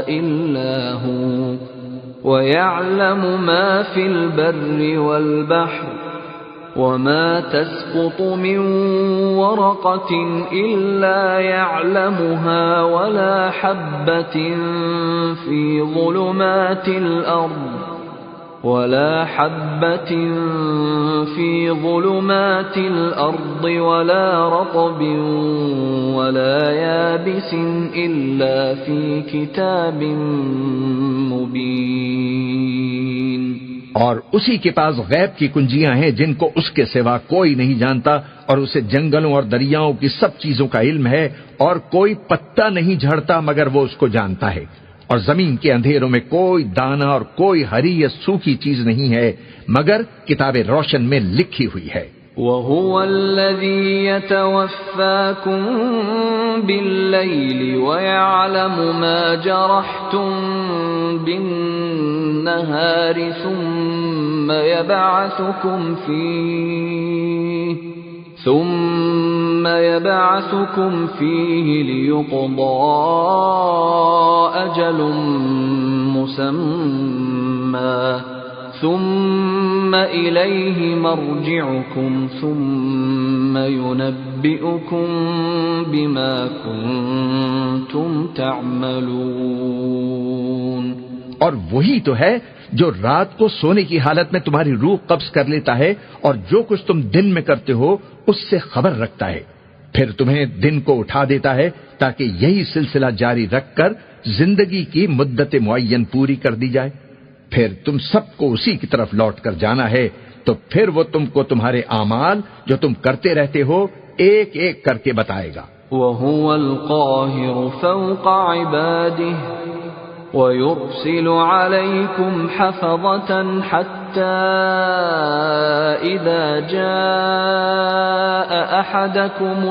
الا هو وَيَعْلَمُ مَا فِي الْبَرِّ وَالْبَحْرِ وَمَا تَسْقُطُ مِنْ وَرَقَةٍ إِلَّا يَعْلَمُهَا وَلَا حَبَّةٍ فِي ظُلُمَاتِ الْأَرْضِ وَلَا رَطْبٍ وَلَا يَابِسٍ إِلَّا فِي كِتَابٍ مُبِينٍ۔ اور اسی کے پاس غیب کی کنجیاں ہیں جن کو اس کے سوا کوئی نہیں جانتا، اور اسے جنگلوں اور دریاؤں کی سب چیزوں کا علم ہے، اور کوئی پتا نہیں جھڑتا مگر وہ اس کو جانتا ہے، اور زمین کے اندھیروں میں کوئی دانہ اور کوئی ہری یا سوکھی چیز نہیں ہے مگر کتاب روشن میں لکھی ہوئی ہے۔ وَهُوَ الَّذِي يَتَوَفَّاكُم بِاللَّيْلِ وَيَعْلَمُ مَا جَرَحْتُم بِالنَّهَارِ ثُمَّ يَبْعَثُكُمْ فِيهِ لِيُقْضَىٰ أَجَلٌ مُّسَمًّى ثُمَّ إِلَيْهِ مَرْجِعُكُمْ ثُمَّ يُنَبِّئُكُم بِمَا كُنتُمْ تَعْمَلُونَ۔ اور وہی تو ہے جو رات کو سونے کی حالت میں تمہاری روح قبض کر لیتا ہے، اور جو کچھ تم دن میں کرتے ہو اس سے خبر رکھتا ہے، پھر تمہیں دن کو اٹھا دیتا ہے تاکہ یہی سلسلہ جاری رکھ کر زندگی کی مدت معین پوری کر دی جائے، پھر تم سب کو اسی کی طرف لوٹ کر جانا ہے، تو پھر وہ تم کو تمہارے اعمال جو تم کرتے رہتے ہو ایک ایک کر کے بتائے گا۔ وَهُوَ الْقَاهِرُ فَوْقَ عِبَادِهِ وَيُرْسِلُ عَلَيْكُمْ حَفَظَةً حَتَّى إِذَا جَاءَ أَحَدَكُمُ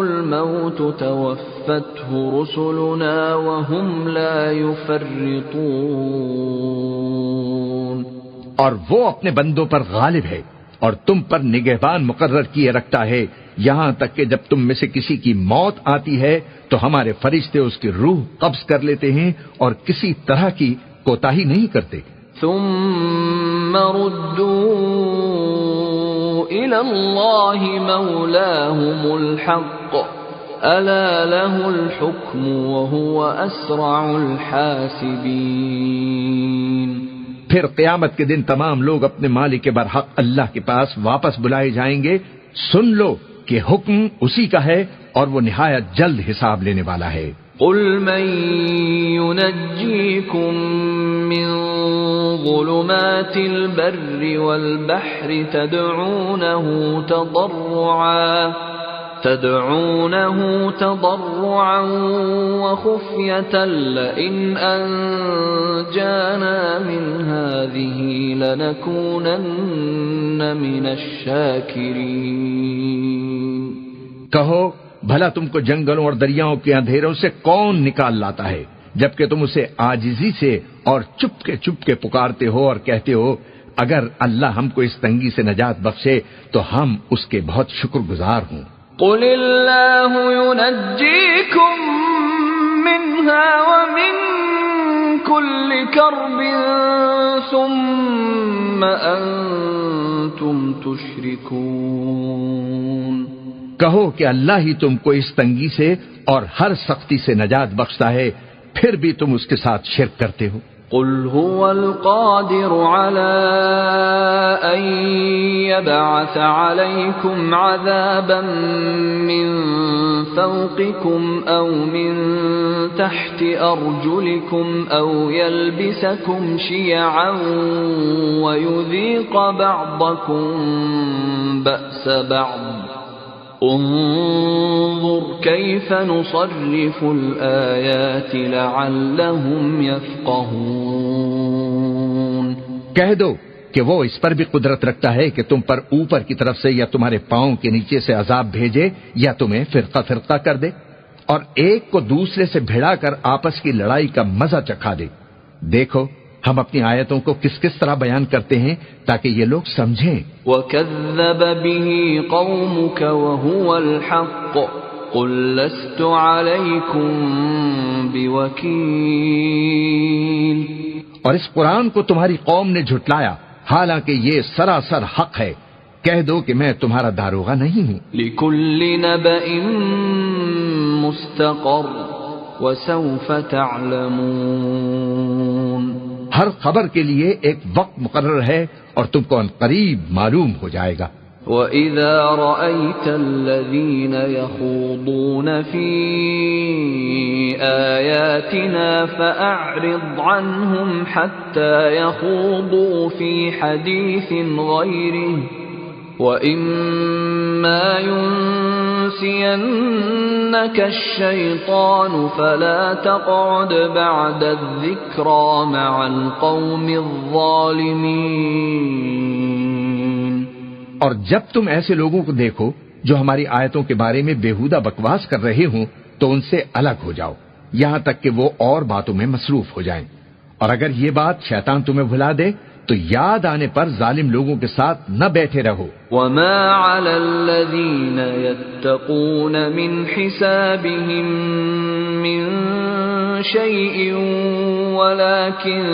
الْمَوْتُ توفته رسلنا وهم لا يفرطون۔ اور وہ اپنے بندوں پر غالب ہے اور تم پر نگہبان مقرر کیے رکھتا ہے، یہاں تک کہ جب تم میں سے کسی کی موت آتی ہے تو ہمارے فرشتے اس کی روح قبض کر لیتے ہیں اور کسی طرح کی کوتاہی نہیں کرتے۔ ثم ردوا إلى الله مولاهم الحق ألا له الحكم وهو أسرع الحاسبين۔ پھر قیامت کے دن تمام لوگ اپنے مالک برحق اللہ کے پاس واپس بلائے جائیں گے۔ سن لو کہ حکم اسی کا ہے اور وہ نہایت جلد حساب لینے والا ہے۔ قل من ينجيكم من ظلمات البر والبحر تدعونه تضرعا وخفية لئن أنجانا من هذه لنكونن من الشاكرين۔ کہو بھلا تم کو جنگلوں اور دریاؤں کے اندھیروں سے کون نکال لاتا ہے جبکہ تم اسے عاجزی سے اور چپ کے پکارتے ہو اور کہتے ہو اگر اللہ ہم کو اس تنگی سے نجات بخشے تو ہم اس کے بہت شکر گزار ہوں۔ قل اللہ ينجيكم منها ومن كل كرب ثم أنتم تشركون۔ کہو کہ اللہ ہی تم کو اس تنگی سے اور ہر سختی سے نجات بخشتا ہے، پھر بھی تم اس کے ساتھ شرک کرتے ہو۔ قل هو القادر على أن يبعث عليكم عذابا من فوقكم أو من تحت أرجلكم أو يلبسكم شيعا ويذيق بعضكم بأس بعض انظر كيف نصرف الآيات لعلهم يفقهون۔ کہہ دو کہ وہ اس پر بھی قدرت رکھتا ہے کہ تم پر اوپر کی طرف سے یا تمہارے پاؤں کے نیچے سے عذاب بھیجے یا تمہیں فرقہ فرقہ کر دے اور ایک کو دوسرے سے بھڑا کر آپس کی لڑائی کا مزہ چکھا دے۔ دیکھو ہم اپنی آیتوں کو کس کس طرح بیان کرتے ہیں تاکہ یہ لوگ سمجھیں. وَكَذَّبَ بِهِ قَوْمُكَ وَهُوَ الْحَقُّ قُلْ لَسْتُ عَلَيْكُمْ بِوَكِيلٍ. اور اس قرآن کو تمہاری قوم نے جھٹلایا حالانکہ یہ سراسر حق ہے. کہہ دو کہ میں تمہارا داروغہ نہیں ہوں. لِكُلِّ نَبَإٍ مُسْتَقَرٌّ وَسَوْفَ تَعْلَمُونَ. ہر خبر کے لیے ایک وقت مقرر ہے اور تم کو عنقریب معلوم ہو جائے گا. وَإِذَا رَأَيْتَ الَّذِينَ يَخُوضُونَ فِي آيَاتِنَا فَأَعْرِضْ عَنْهُمْ حَتَّى يَخُوضُوا فِي حَدِيثٍ غَيْرِهِ وَإِمَّا يُنْسِيَنَّكَ الشَّيْطَانُ فَلَا تَقْعُدْ بَعْدَ الذِّكْرَى مَعَ الْقَوْمِ الظَّالِمِينَ. اور جب تم ایسے لوگوں کو دیکھو جو ہماری آیتوں کے بارے میں بیہودہ بکواس کر رہے ہوں تو ان سے الگ ہو جاؤ یہاں تک کہ وہ اور باتوں میں مصروف ہو جائیں. اور اگر یہ بات شیطان تمہیں بھلا دے تو یاد آنے پر ظالم لوگوں کے ساتھ نہ بیٹھے رہو. وَمَا عَلَى الَّذِينَ يَتَّقُونَ مِنْ حِسَابِهِمْ مِنْ شَيْءٍ وَلَكِنْ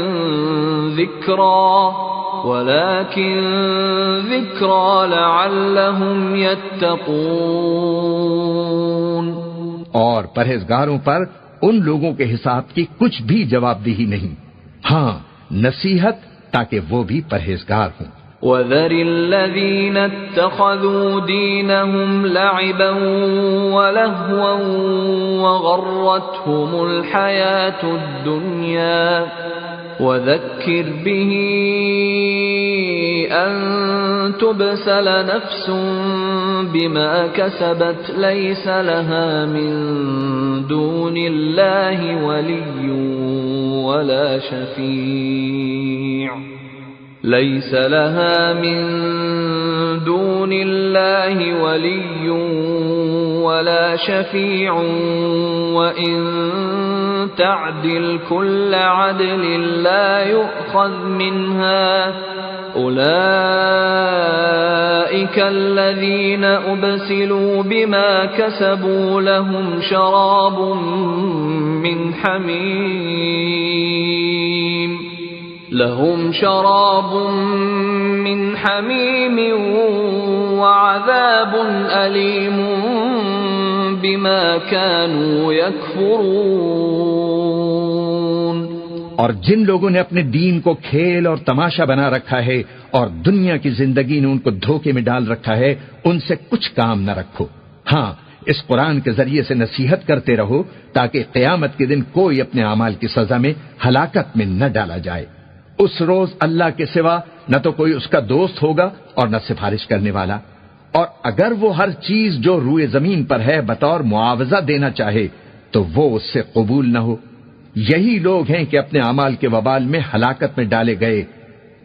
ذِكْرَى لَعَلَّهُمْ يَتَّقُونَ. اور پرہیزگاروں پر ان لوگوں کے حساب کی کچھ بھی جواب دہی نہیں، ہاں نصیحت تاکہ وہ بھی پرہیزگار ہوں. وَذَرِ الَّذِينَ اتَّخَذُوا دِينَهُمْ لَعِبًا وَلَهْوًا وَغَرَّتْهُمُ الْحَيَاةُ الدُّنْيَا وَذَكِّرْ بِهِ أَن تُبْسَلَ نَفْسٌ بِمَا كَسَبَتْ لَيْسَ لَهَا مِن دُونِ اللَّهِ وَلِيٌّ وَلَا شَفِيعٌ لَيْسَ لَهَا مِن دُونِ اللَّهِ وَلِيٌّ وَلَا شَفِيعٌ وَإِن تَعْدِلْ كُلَّ عَدْلٍ لَّا يُؤْخَذْ مِنْهَا أُولَئِكَ الَّذِينَ أُبْسِلُوا بِمَا كَسَبُوا لَهُمْ شَرَابٌ مِّنْ حَمِيمٍ وَعَذَابٌ أَلِيمٌ بِمَا كَانُوا يَكْفُرُونَ. اور جن لوگوں نے اپنے دین کو کھیل اور تماشا بنا رکھا ہے اور دنیا کی زندگی نے ان کو دھوکے میں ڈال رکھا ہے ان سے کچھ کام نہ رکھو. ہاں اس قرآن کے ذریعے سے نصیحت کرتے رہو تاکہ قیامت کے دن کوئی اپنے اعمال کی سزا میں ہلاکت میں نہ ڈالا جائے. اس روز اللہ کے سوا نہ تو کوئی اس کا دوست ہوگا اور نہ سفارش کرنے والا. اور اگر وہ ہر چیز جو روئے زمین پر ہے بطور معاوضہ دینا چاہے تو وہ اس سے قبول نہ ہو. یہی لوگ ہیں کہ اپنے اعمال کے وبال میں ہلاکت میں ڈالے گئے.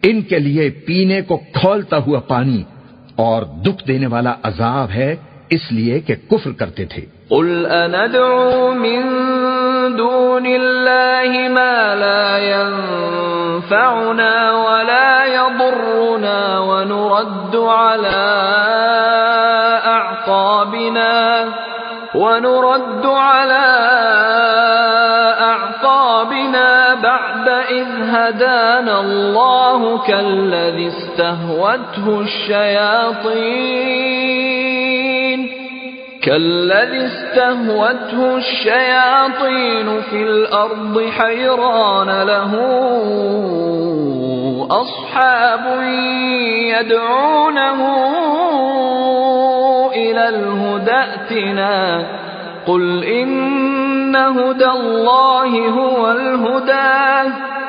ان کے لیے پینے کو کھولتا ہوا پانی اور دکھ دینے والا عذاب ہے اس لیے کہ کفر کرتے تھے. قُلْ أَنَدْعُو مِن دُونِ اللَّهِ مَا لَا يَنفَعُنَا وَلَا يَضُرُّنَا وَنُرَدُّ عَلَىٰ أَعْقَابِنَا بَعْدَ إِذْ هَدَانَا اللَّهُ كَالَّذِي اسْتَهْوَتْهُ الشَّيَاطِينُ فِي الْأَرْضِ حَيْرَانَ لَهُ أَصْحَابٌ يَدْعُونَهُ إِلَى الْهُدَى ائْتِنَا قُلْ إِنَّ هُدَى اللَّهِ هُوَ الْهُدَى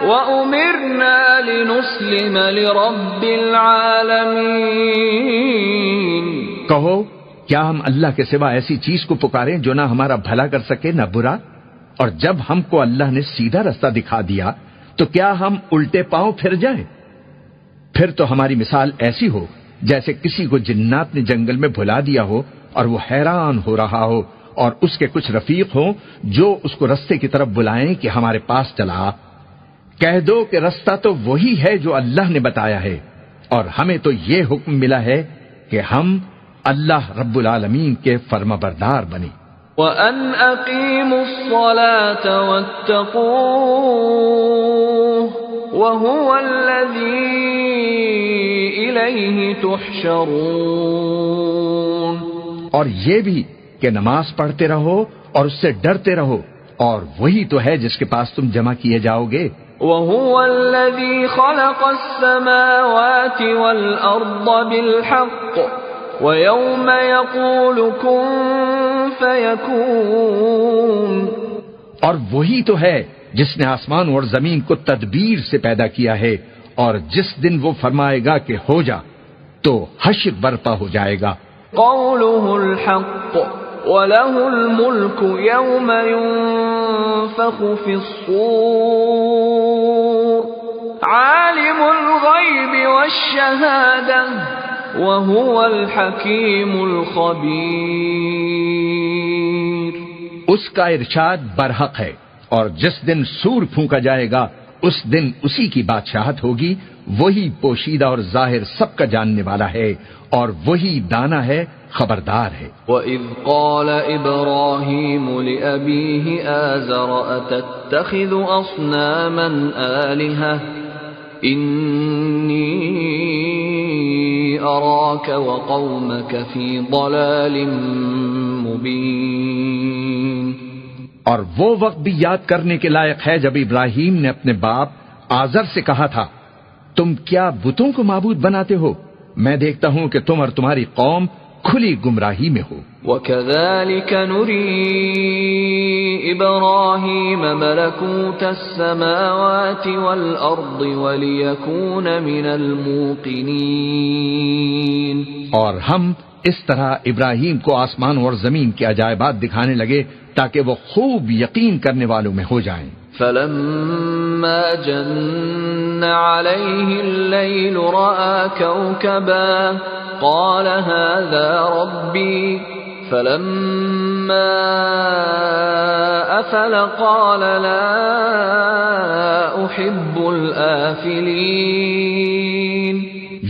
وَأُمِرْنَا لِنُسْلِمَ لِرَبِّ الْعَالَمِينَ. کہو کیا ہم اللہ کے سوا ایسی چیز کو پکاریں جو نہ ہمارا بھلا کر سکے نہ برا؟ اور جب ہم کو اللہ نے سیدھا رستہ دکھا دیا تو کیا ہم الٹے پاؤں پھر جائیں؟ پھر تو ہماری مثال ایسی ہو جیسے کسی کو جنات نے جنگل میں بھلا دیا ہو اور وہ حیران ہو رہا ہو اور اس کے کچھ رفیق ہوں جو اس کو رستے کی طرف بلائیں کہ ہمارے پاس چلا. کہہ دو کہ رستہ تو وہی ہے جو اللہ نے بتایا ہے، اور ہمیں تو یہ حکم ملا ہے کہ ہم اللہ رب العالمین کے فرمانبردار بنیں۔ وَأَنْ أَقِيمُوا الصَّلَاةَ وَاتَّقُوهُ وَهُوَ الَّذِي إِلَيْهِ تُحْشَرُونَ، اور یہ بھی کہ نماز پڑھتے رہو اور اس سے ڈرتے رہو، اور وہی تو ہے جس کے پاس تم جمع کیے جاؤ گے۔ وَهُوَ الَّذِي خَلَقَ السَّمَاوَاتِ وَالْأَرْضَ بِالْحَقِّ وَيَوْمَ يَقُولُ كُن فَيَكُونُ، اور وہی تو ہے جس نے آسمان اور زمین کو تدبیر سے پیدا کیا ہے، اور جس دن وہ فرمائے گا کہ ہو جا تو حشر برپا ہو جائے گا۔ قَوْلُهُ الْحَقُّ وَلَهُ الْمُلْكُ يَوْمَ يُنفَخُ فِي الصُّورِ عَالِمُ الْغَيْبِ وَالشَّهَادَةِ وَهُوَ الْحَكِيمُ الْخَبِيرُ۔ اس کا ارشاد برحق ہے، اور جس دن سور پھونکا جائے گا اس دن اسی کی بادشاہت ہوگی، وہی پوشیدہ اور ظاہر سب کا جاننے والا ہے، اور وہی دانا ہے، خبردار ہے۔ وَإِذْ قَالَ إِبْرَاهِيمُ لِأَبِيهِ آزَرَ أَتَتَّخِذُ أَصْنَامًا آلِهَةً إِنِّي أَرَاكَ وَقَوْمَكَ فِي ضَلَالٍ مُبِينٍ۔ اور وہ وقت بھی یاد کرنے کے لائق ہے جب ابراہیم نے اپنے باپ آزر سے کہا تھا، تم کیا بتوں کو معبود بناتے ہو؟ میں دیکھتا ہوں کہ تم اور تمہاری قوم کھلی گمراہی میں ہو۔ وَكَذَلِكَ نُرِي إِبْرَاهِيمَ مَلَكُوتَ السَّمَاوَاتِ وَالْأَرْضِ وَلِيَكُونَ مِنَ الْمُوقِنِينَ، اور ہم اس طرح ابراہیم کو آسمان اور زمین کے عجائبات دکھانے لگے تاکہ وہ خوب یقین کرنے والوں میں ہو جائیں۔ فَلَمَّا جَنَّ عَلَيْهِ اللَّيْلُ رَأَى كَوْكَبًا قَالَ هَذَا رَبِّي فَلَمَّا أَفَلَ قَالَ لَا أُحِبُّ الْآفِلِينَ،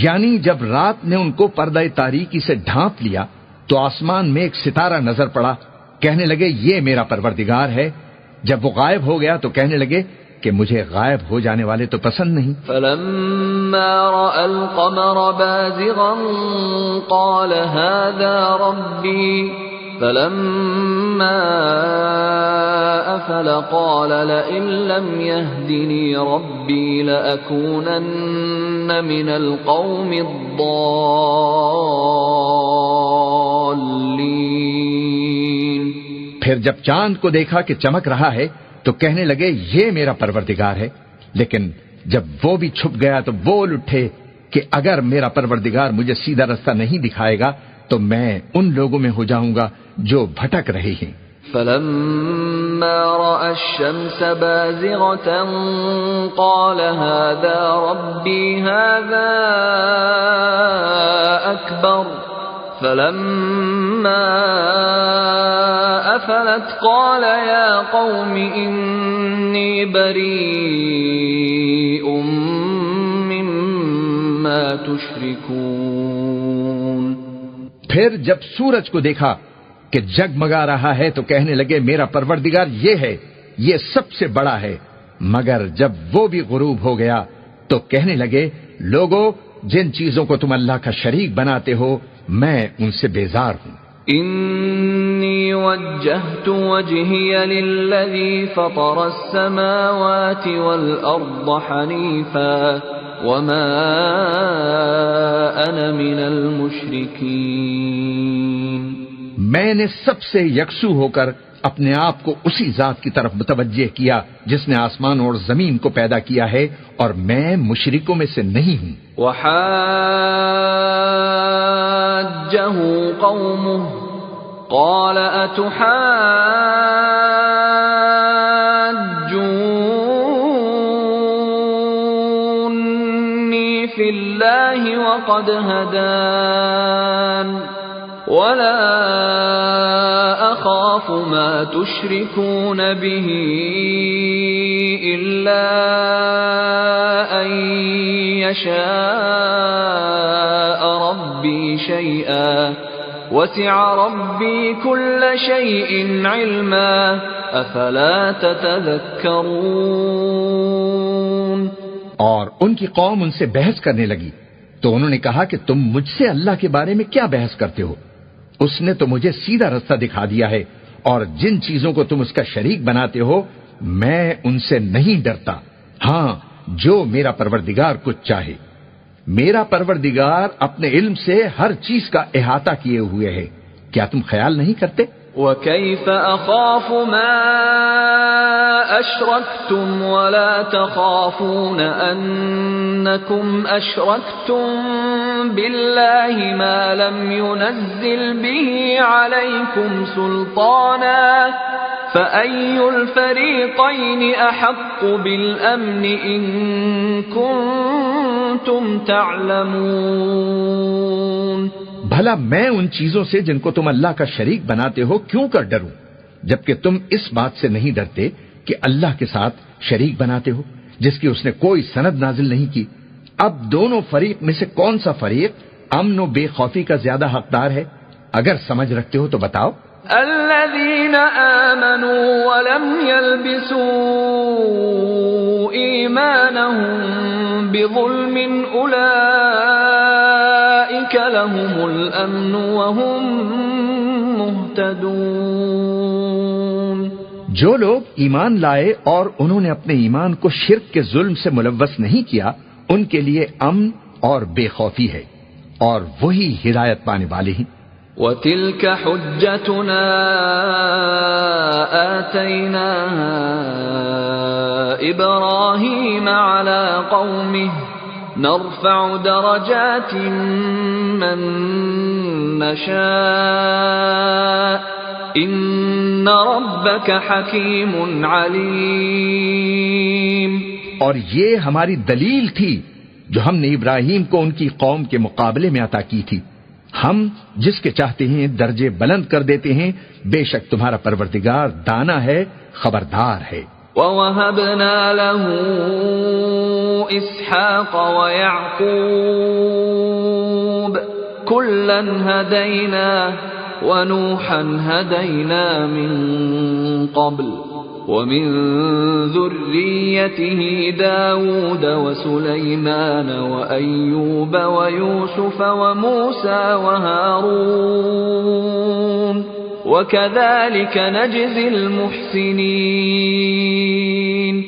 یعنی جب رات نے ان کو پردہ تاریکی سے ڈھانپ لیا تو آسمان میں ایک ستارہ نظر پڑا، کہنے لگے یہ میرا پروردگار ہے۔ جب وہ غائب ہو گیا تو کہنے لگے کہ مجھے غائب ہو جانے والے تو پسند نہیں۔ فَلَمَّا رَأَى الْقَمَرَ بَازِغًا قَالَ هَذَا رَبِّي فَلَمَّا أَفَلَ قَالَ لَئِن لَّمْ يَهْدِنِي رَبِّي لَأَكُونَنَّ مِنَ الْقَوْمِ الضَّالِّينَ۔ پھر جب چاند کو دیکھا کہ چمک رہا ہے تو کہنے لگے یہ میرا پروردگار ہے، لیکن جب وہ بھی چھپ گیا تو بول اٹھے کہ اگر میرا پروردگار مجھے سیدھا رستہ نہیں دکھائے گا تو میں ان لوگوں میں ہو جاؤں گا جو بھٹک رہے ہیں۔ فَلَمَّا رَأَى الشَّمْسَ بَازِغَةً قَالَ هَذَا رَبِّي هَذَا أَكْبَرُ فَلَمَّا أَفَلَتْ قَالَ يَا قَوْمِ إِنِّي بَرِيءٌ مِّمَّا تُشْرِكُونَ۔ پھر جب سورج کو دیکھا کہ جگمگا رہا ہے تو کہنے لگے میرا پروردگار یہ ہے، یہ سب سے بڑا ہے، مگر جب وہ بھی غروب ہو گیا تو کہنے لگے لوگو جن چیزوں کو تم اللہ کا شریک بناتے ہو میں ان سے بیزار ہوں۔ انی وجہت وجہی للذی فطر السماوات والارض حنیفا وما انا من المشرکین۔ میں نے سب سے یکسو ہو کر اپنے آپ کو اسی ذات کی طرف متوجہ کیا جس نے آسمان اور زمین کو پیدا کیا ہے، اور میں مشرکوں میں سے نہیں ہوں۔ وحاجہ قومہ قال اتحاجونی فی اللہ وقد ہدان ولا أخاف ما تشركون به إلا أن يشاء ربي شيئا وسع ربي كل شيء علما أفلا تتذكرون۔ اور ان کی قوم ان سے بحث کرنے لگی تو انہوں نے کہا کہ تم مجھ سے اللہ کے بارے میں کیا بحث کرتے ہو؟ اس نے تو مجھے سیدھا رستہ دکھا دیا ہے، اور جن چیزوں کو تم اس کا شریک بناتے ہو میں ان سے نہیں ڈرتا، ہاں جو میرا پروردگار کچھ چاہے۔ میرا پروردگار اپنے علم سے ہر چیز کا احاطہ کیے ہوئے ہے، کیا تم خیال نہیں کرتے؟ وَكَيْفَ أَخَافُ مَا أَشْرَكْتُمْ وَلَا تَخَافُونَ أَنَّكُمْ أَشْرَكْتُمْ بِاللَّهِ مَا لَمْ يُنَزِّلْ بِهِ عَلَيْكُمْ سُلْطَانًا فَأَيُّ الْفَرِيقَيْنِ أَحَقُّ بِالْأَمْنِ إِن كُنتُمْ تَعْلَمُونَ۔ بھلا میں ان چیزوں سے جن کو تم اللہ کا شریک بناتے ہو کیوں کر ڈروں، جبکہ تم اس بات سے نہیں ڈرتے کہ اللہ کے ساتھ شریک بناتے ہو جس کی اس نے کوئی سند نازل نہیں کی۔ اب دونوں فریق میں سے کون سا فریق امن و بے خوفی کا زیادہ حقدار ہے؟ اگر سمجھ رکھتے ہو تو بتاؤ۔ الذين آمنوا ولم يلبسوا إيمانهم بظلم أولئك لهم الأمن وهم مهتدون۔ جو لوگ ایمان لائے اور انہوں نے اپنے ایمان کو شرک کے ظلم سے ملوث نہیں کیا ان کے لیے امن اور بے خوفی ہے، اور وہی ہدایت پانے والے ہیں۔ وَتِلْكَ حُجَّتُنَا آتَيْنَاهَا إِبْرَاهِيمَ عَلَى قَوْمِهِ نَرْفَعُ دَرَجَاتٍ مَّن نَّشَاءُ إِنَّ رَبَّكَ حَكِيمٌ عَلِيمٌ۔ اور یہ ہماری دلیل تھی جو ہم نے ابراہیم کو ان کی قوم کے مقابلے میں عطا کی تھی، ہم جس کے چاہتے ہیں درجے بلند کر دیتے ہیں، بے شک تمہارا پروردگار دانا ہے، خبردار ہے۔ وَوَهَبْنَا لَهُ إِسْحَاقَ وَيَعْقُوبَ كُلًّا هَدَيْنَا وَنُوحًا هَدَيْنَا مِن قَبْلُ وَمِن ذُرِّيَّتِهِ دَاوُودَ وَسُلَيْمَانَ وَأَيُّوبَ وَيُوسُفَ وَمُوسَى وَهَارُونَ وَكَذَلِكَ نَجْزِي الْمُحْسِنِينَ۔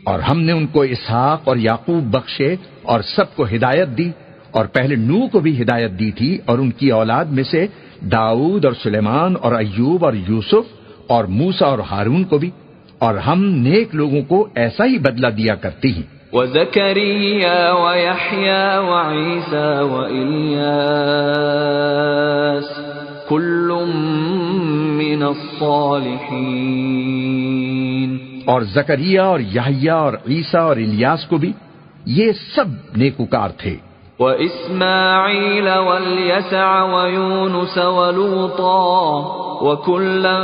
اور ہم نے ان کو اسحاق اور یعقوب بخشے اور سب کو ہدایت دی، اور پہلے نوح کو بھی ہدایت دی تھی، اور ان کی اولاد میں سے داؤد اور سلیمان اور ایوب اور یوسف اور موسیٰ اور ہارون کو بھی، اور ہم نیک لوگوں کو ایسا ہی بدلہ دیا کرتے ہیں۔ وَزَكَرِيَّا وَيَحْيَا وَعِيسَى وَإِلْيَاسَ كُلٌّ مِّنَ الصَّالِحِينَ۔ اور زکریا اور یحییٰ اور عیسیٰ اور الیاس کو بھی، یہ سب نیکوکار تھے۔ وَإِسْمَاعِيلَ وَالْيَسَعَ وَيُونُسَ وَلُوطًا وَكُلًّا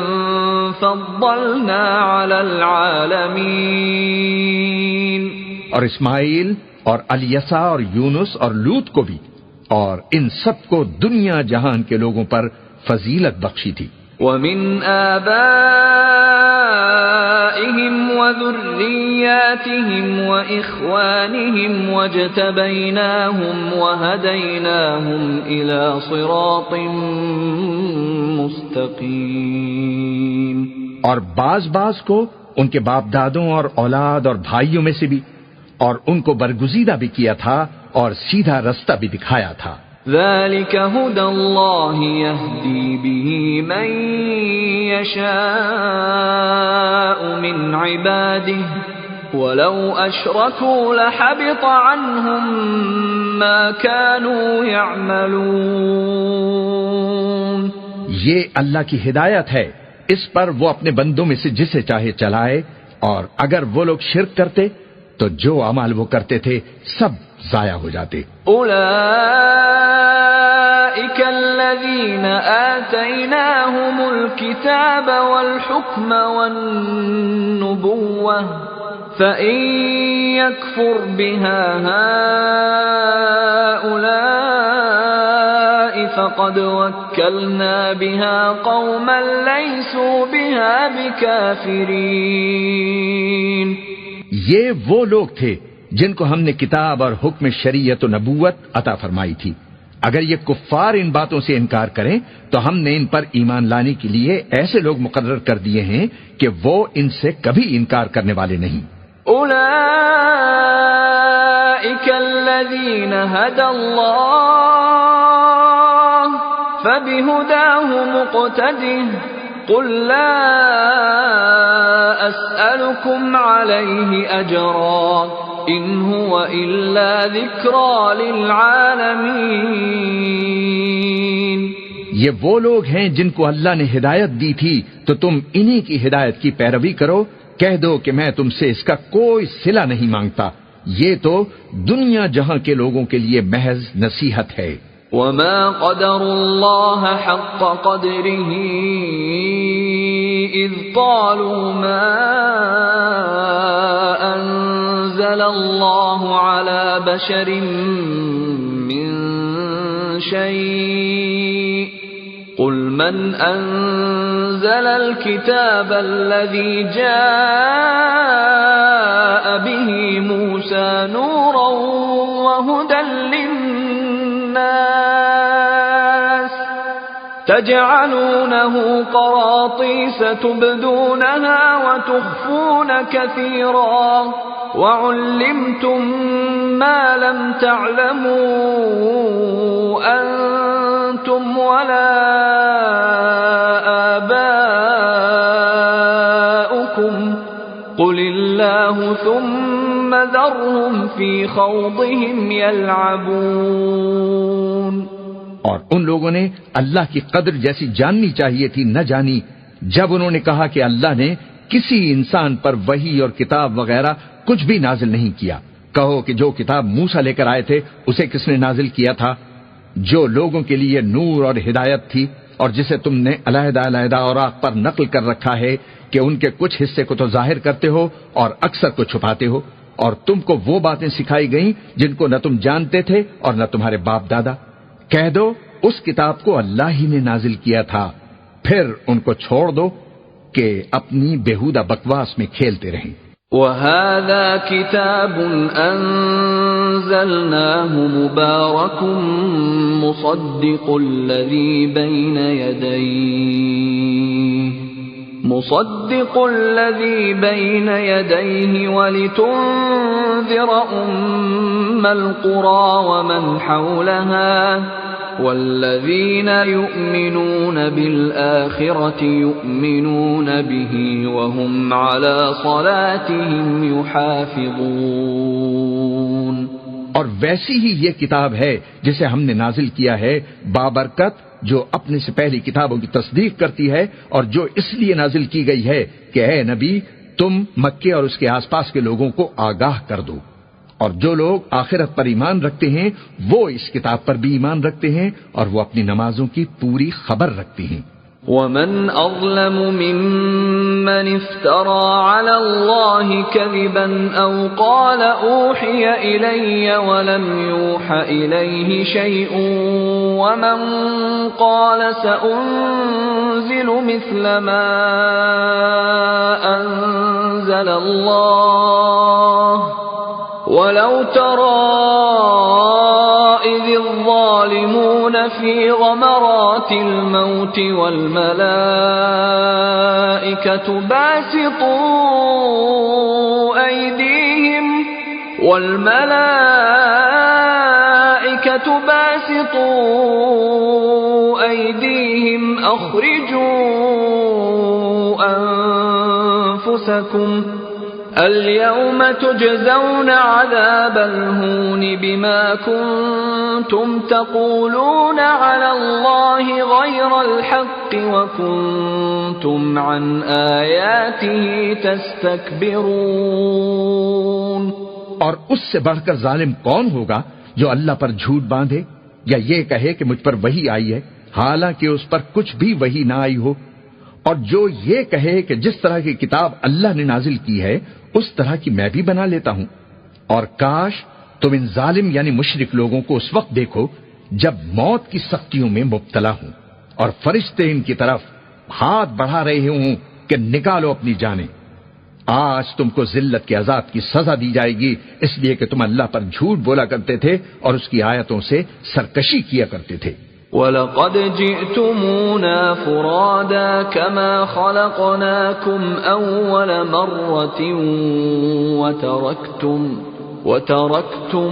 فَضَّلْنَا عَلَى الْعَالَمِينَ۔ اور اسماعیل اور الیسع اور یونس اور لوط کو بھی، اور ان سب کو دنیا جہان کے لوگوں پر فضیلت بخشی تھی۔ وَمِنْ آبَائِهِمْ وَذُرِّيَّاتِهِمْ وَإِخْوَانِهِمْ وَاجْتَبَيْنَاهُمْ وَهَدَيْنَاهُمْ إِلَى صِرَاطٍ مُسْتَقِيمٍ۔ اور بعض کو ان کے باپ دادوں اور اولاد اور بھائیوں میں سے بھی، اور ان کو برگزیدہ بھی کیا تھا اور سیدھا رستہ بھی دکھایا تھا۔ ذَلِكَ هُدَى اللَّهِ يَهْدِي بِهِ مَن يَشَاءُ مِنْ عِبَادِهِ وَلَوْ أَشْرَكُوا لَحَبِطَ عَنْهُمْ مَا كَانُوا يَعْمَلُونَ۔ یہ اللہ کی ہدایت ہے، اس پر وہ اپنے بندوں میں سے جسے چاہے چلائے، اور اگر وہ لوگ شرک کرتے تو جو اعمال وہ کرتے تھے سب ضائع ہو جاتے۔ الذين آتيناهم الكتاب والحكم والنبوة فإن يكفر بها هؤلاء فقد وكلنا بها قوما ليسوا بها بكافرين. یہ وہ لوگ تھے جن کو ہم نے کتاب اور حکم شریعت و نبوت عطا فرمائی تھی. اگر یہ کفار ان باتوں سے انکار کریں تو ہم نے ان پر ایمان لانے کے لیے ایسے لوگ مقرر کر دیے ہیں کہ وہ ان سے کبھی انکار کرنے والے نہیں. اولئک الذین ھدی اللہ فبہداہ مقتدہ قل لا اسألکم علیہ اجرا ان هو الا ذکری للعالمین. یہ وہ لوگ ہیں جن کو اللہ نے ہدایت دی تھی تو تم انہی کی ہدایت کی پیروی کرو. کہہ دو کہ میں تم سے اس کا کوئی صلہ نہیں مانگتا، یہ تو دنیا جہاں کے لوگوں کے لیے محض نصیحت ہے. وما قدر اللہ حق قدره اذ قالوا ما انزل اللہ على بشر من شيء قل من انزل الكتاب الذي جاء به موسى نورا وهدى للناس تجعلونه قراطيس تبدونها وتخفون كثيرا وعلمتم ما لم تعلموا أنتم ولا آباؤكم قل الله ثم ذرهم في خوضهم يلعبون. اور ان لوگوں نے اللہ کی قدر جیسی جاننی چاہیے تھی نہ جانی جب انہوں نے کہا کہ اللہ نے کسی انسان پر وحی اور کتاب وغیرہ کچھ بھی نازل نہیں کیا. کہو کہ جو کتاب موسیٰ لے کر آئے تھے اسے کس نے نازل کیا تھا؟ جو لوگوں کے لیے نور اور ہدایت تھی اور جسے تم نے علیحدہ علیحدہ اوراق پر نقل کر رکھا ہے کہ ان کے کچھ حصے کو تو ظاہر کرتے ہو اور اکثر کو چھپاتے ہو. اور تم کو وہ باتیں سکھائی گئیں جن کو نہ تم جانتے تھے اور نہ تمہارے باپ دادا. کہہ دو اس کتاب کو اللہ ہی نے نازل کیا تھا، پھر ان کو چھوڑ دو کہ اپنی بیہودہ بکواس میں کھیلتے رہیں. وَهَذَا كِتَابٌ أَنزَلْنَاهُ مُبَارَكٌ مُصَدِّقُ الَّذِي بَيْنَ يَدَيْهِ وَلِتُنذِرَ أُمَّ الْقُرَى وَمَنْ حَوْلَهَا وَالَّذِينَ يُؤْمِنُونَ بِالْآخِرَةِ يُؤْمِنُونَ بِهِ وَهُمْ عَلَى صَلَاتِهِمْ يُحَافِظُونَ. اور ویسی ہی یہ کتاب ہے جسے ہم نے نازل کیا ہے بابرکت، جو اپنے سے پہلی کتابوں کی تصدیق کرتی ہے اور جو اس لیے نازل کی گئی ہے کہ اے نبی تم مکے اور اس کے آس پاس کے لوگوں کو آگاہ کر دو. اور جو لوگ آخرت پر ایمان رکھتے ہیں وہ اس کتاب پر بھی ایمان رکھتے ہیں اور وہ اپنی نمازوں کی پوری خبر رکھتے ہیں. وَمَنْ أَظْلَمُ مِمَّنِ افْتَرَى عَلَى اللَّهِ كَذِبًا أَوْ قَالَ أُوحِيَ إِلَيَّ وَلَمْ يُوحَ إِلَيْهِ شَيْءٌ وَمَنْ قَالَ سَأُنْزِلُ مِثْلَ مَا أَنزَلَ اللَّهُ وَلَوْ تَرَى إِذِ الظَّالِمُونَ فِي غَمَرَاتِ الْمَوْتِ وَالْمَلَائِكَةُ باسطوا أيديهم أخرجوا أنفسكم اليوم تجزون عذاب الهون بما كنتم تقولون على الله غير الحق وكنتم عن آياته تستكبرون. اور اس سے بڑھ کر ظالم کون ہوگا جو اللہ پر جھوٹ باندھے؟ یا یہ کہے کہ مجھ پر وحی آئی ہے حالانکہ اس پر کچھ بھی وحی نہ آئی ہو، اور جو یہ کہے کہ جس طرح کی کتاب اللہ نے نازل کی ہے اس طرح کی میں بھی بنا لیتا ہوں۔ اور کاش تم ان ظالم یعنی مشرک لوگوں کو اس وقت دیکھو جب موت کی سختیوں میں مبتلا ہوں اور فرشتے ان کی طرف ہاتھ بڑھا رہے ہوں کہ نکالو اپنی جانیں۔ آج تم کو ذلت کے عذاب کی سزا دی جائے گی اس لیے کہ تم اللہ پر جھوٹ بولا کرتے تھے اور اس کی آیتوں سے سرکشی کیا کرتے تھے۔ وَلَقَدْ جِئْتُمُونَا فُرَادَى كَمَا خَلَقْنَاكُمْ أَوَّلَ مَرَّةٍ وَتَرَكْتُمْ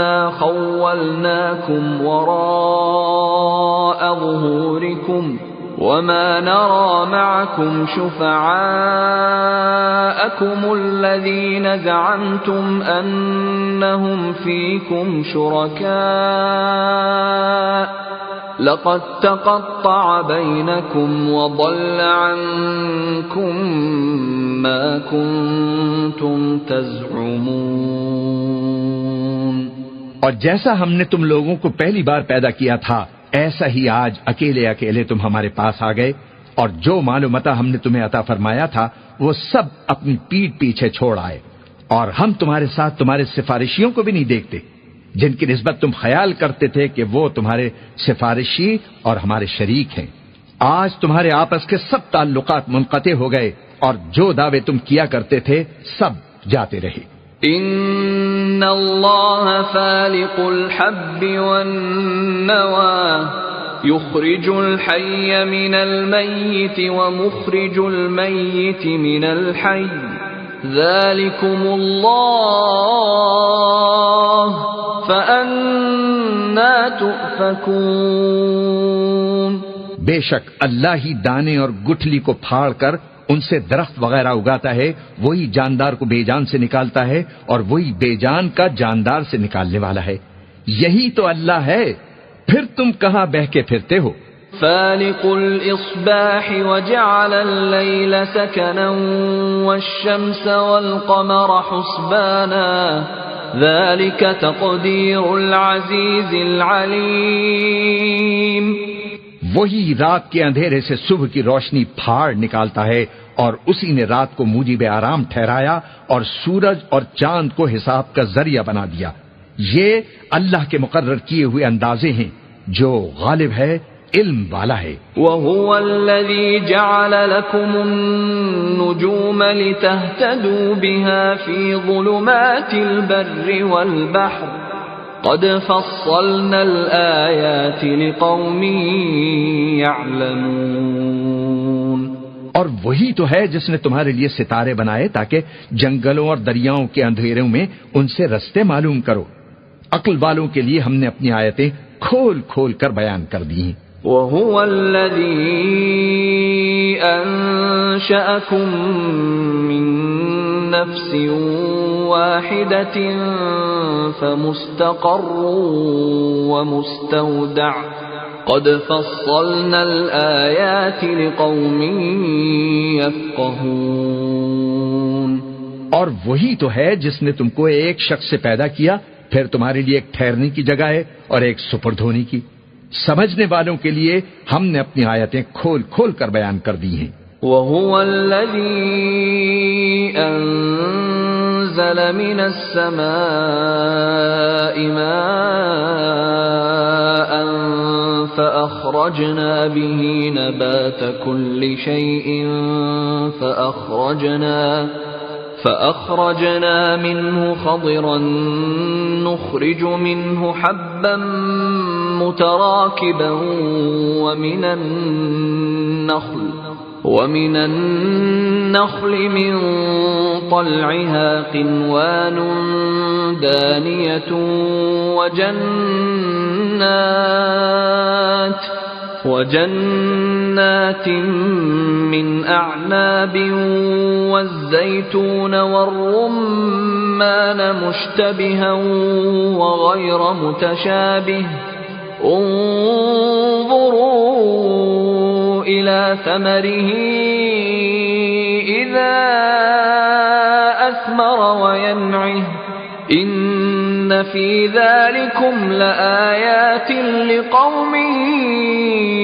مَا خَوَّلْنَاكُمْ وَرَاءَ ظُهُورِكُمْ وَمَا نَرَى مَعَكُمْ شُفَعَاءَكُمُ الَّذِينَ زَعَمْتُمْ أَنَّهُمْ فِيكُمْ شُرَكَاءُ لَقَدْ تَقَطَّعَ بَيْنَكُمْ وَضَلَّ عَنكُمْ مَا كُنتُمْ تَزْعُمُونَ۔ اور جیسا ہم نے تم لوگوں کو پہلی بار پیدا کیا تھا ایسا ہی آج اکیلے اکیلے تم ہمارے پاس آ گئے، اور جو مال و متاع ہم نے تمہیں عطا فرمایا تھا وہ سب اپنی پیٹھ پیچھے چھوڑ آئے، اور ہم تمہارے ساتھ تمہارے سفارشیوں کو بھی نہیں دیکھتے جن کی نسبت تم خیال کرتے تھے کہ وہ تمہارے سفارشی اور ہمارے شریک ہیں۔ آج تمہارے آپس کے سب تعلقات منقطع ہو گئے اور جو دعوے تم کیا کرتے تھے سب جاتے رہے۔ ان اللہ فالق الحب والنوى يخرج الحي من الميت ومخرج الميت من الحي ذلكم الله فأنا تؤفكون۔ بے شک اللہ ہی دانے اور گٹھلی کو پھاڑ کر ان سے درخت وغیرہ اگاتا ہے، وہی جاندار کو بے جان سے نکالتا ہے اور وہی بے جان کا جاندار سے نکالنے والا ہے، یہی تو اللہ ہے، پھر تم کہاں بہہ کے پھرتے ہو؟ فالق الإصباح وجعل الليل سكنا والشمس والقمر حسبانا ذلك تقدير العزيز العليم۔ وہی رات کے اندھیرے سے صبح کی روشنی پھاڑ نکالتا ہے اور اسی نے رات کو موجب آرام ٹھہرایا اور سورج اور چاند کو حساب کا ذریعہ بنا دیا۔ یہ اللہ کے مقرر کیے ہوئے اندازے ہیں، جو غالب ہے، علم والا ہے۔ وَهُوَ الَّذِي جَعَلَ لَكُمُ النُّجُومَ لِتَهْتَدُوا بِهَا فِي ظُلُمَاتِ الْبَرِّ وَالْبَحْرِ قَدْ فَصَّلْنَا الْآيَاتِ لِقَوْمٍ يَعْلَمُونَ۔ اور وہی تو ہے جس نے تمہارے لیے ستارے بنائے تاکہ جنگلوں اور دریاؤں کے اندھیروں میں ان سے رستے معلوم کرو۔ عقل والوں کے لیے ہم نے اپنی آیتیں کھول کھول کر بیان کر دی ہیں۔ وَهُوَ الَّذِي أَنشَأَكُم مِّن نَّفْسٍ وَاحِدَةٍ فَمُسْتَقَرٌّ وَمُسْتَوْدَعٌ قَدْ فَصَّلْنَا الْآيَاتِ لِقَوْمٍ يَفْقَهُونَ۔ اور وہی تو ہے جس نے تم کو ایک شخص سے پیدا کیا، پھر تمہارے لیے ایک ٹھہرنے کی جگہ ہے اور ایک سپرد ہونے کی۔ سمجھنے والوں کے لیے ہم نے اپنی آیتیں کھول کھول کر بیان کر دی ہیں۔ وَهُوَ الَّذِي أَنزَلَ مِنَ السَّمَاءِ مَاءً فَأَخْرَجْنَا بِهِ نَبَاتَ كُلِّ شَيْءٍ فأخرجنا منه خضرا نخرج منه حبا متراكبا ومن النخل من طلعها قنوان دانية وجنات من أعناب والزيتون والرمان مشتبها وغير متشابه انظروا إلى ثمره إذا أثمر وينعه إن فِي ذَلِكُمْ لَآيَاتٍ لِقَوْمٍ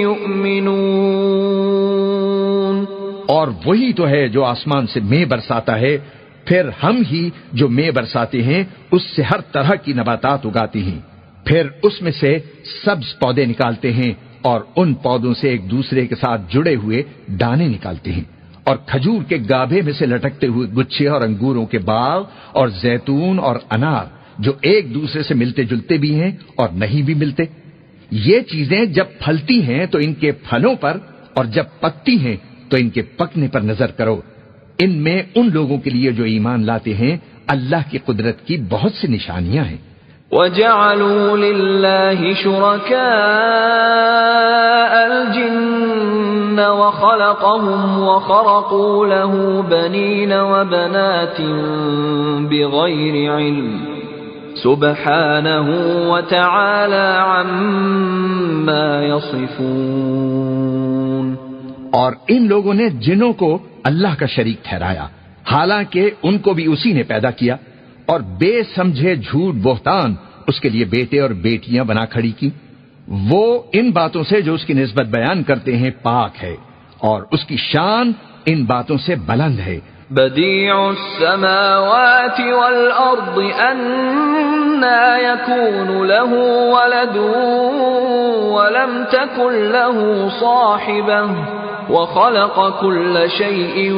يُؤْمِنُونَ۔ اور وہی تو ہے جو آسمان سے مے برساتا ہے، پھر ہم ہی جو مے برساتے ہیں اس سے ہر طرح کی نباتات اگاتے ہیں، پھر اس میں سے سبز پودے نکالتے ہیں اور ان پودوں سے ایک دوسرے کے ساتھ جڑے ہوئے دانے نکالتے ہیں، اور کھجور کے گابھے میں سے لٹکتے ہوئے گچھے اور انگوروں کے باغ اور زیتون اور انار جو ایک دوسرے سے ملتے جلتے بھی ہیں اور نہیں بھی ملتے۔ یہ چیزیں جب پھلتی ہیں تو ان کے پھلوں پر، اور جب پکتی ہیں تو ان کے پکنے پر نظر کرو۔ ان میں ان لوگوں کے لیے جو ایمان لاتے ہیں اللہ کی قدرت کی بہت سی نشانیاں ہیں۔ وَجَعَلُوا لِلَّهِ شُرَكَاءَ الْجِنَّ وَخَلَقَهُمْ وَخَرَقُوا لَهُ بَنِينَ وَبَنَاتٍ بِغَيْرِ عِلْمٍ سُبْحَانَهُ وَتَعَالَى عَمَّا يَصِفُونَ۔ اور ان لوگوں نے جنوں کو اللہ کا شریک ٹھہرایا، حالانکہ ان کو بھی اسی نے پیدا کیا، اور بے سمجھے جھوٹ بہتان اس کے لیے بیٹے اور بیٹیاں بنا کھڑی کی۔ وہ ان باتوں سے جو اس کی نسبت بیان کرتے ہیں پاک ہے، اور اس کی شان ان باتوں سے بلند ہے۔ بديع السماوات والأرض أنى يكون له ولد ولم تكن له صاحبة وخلق كل شيء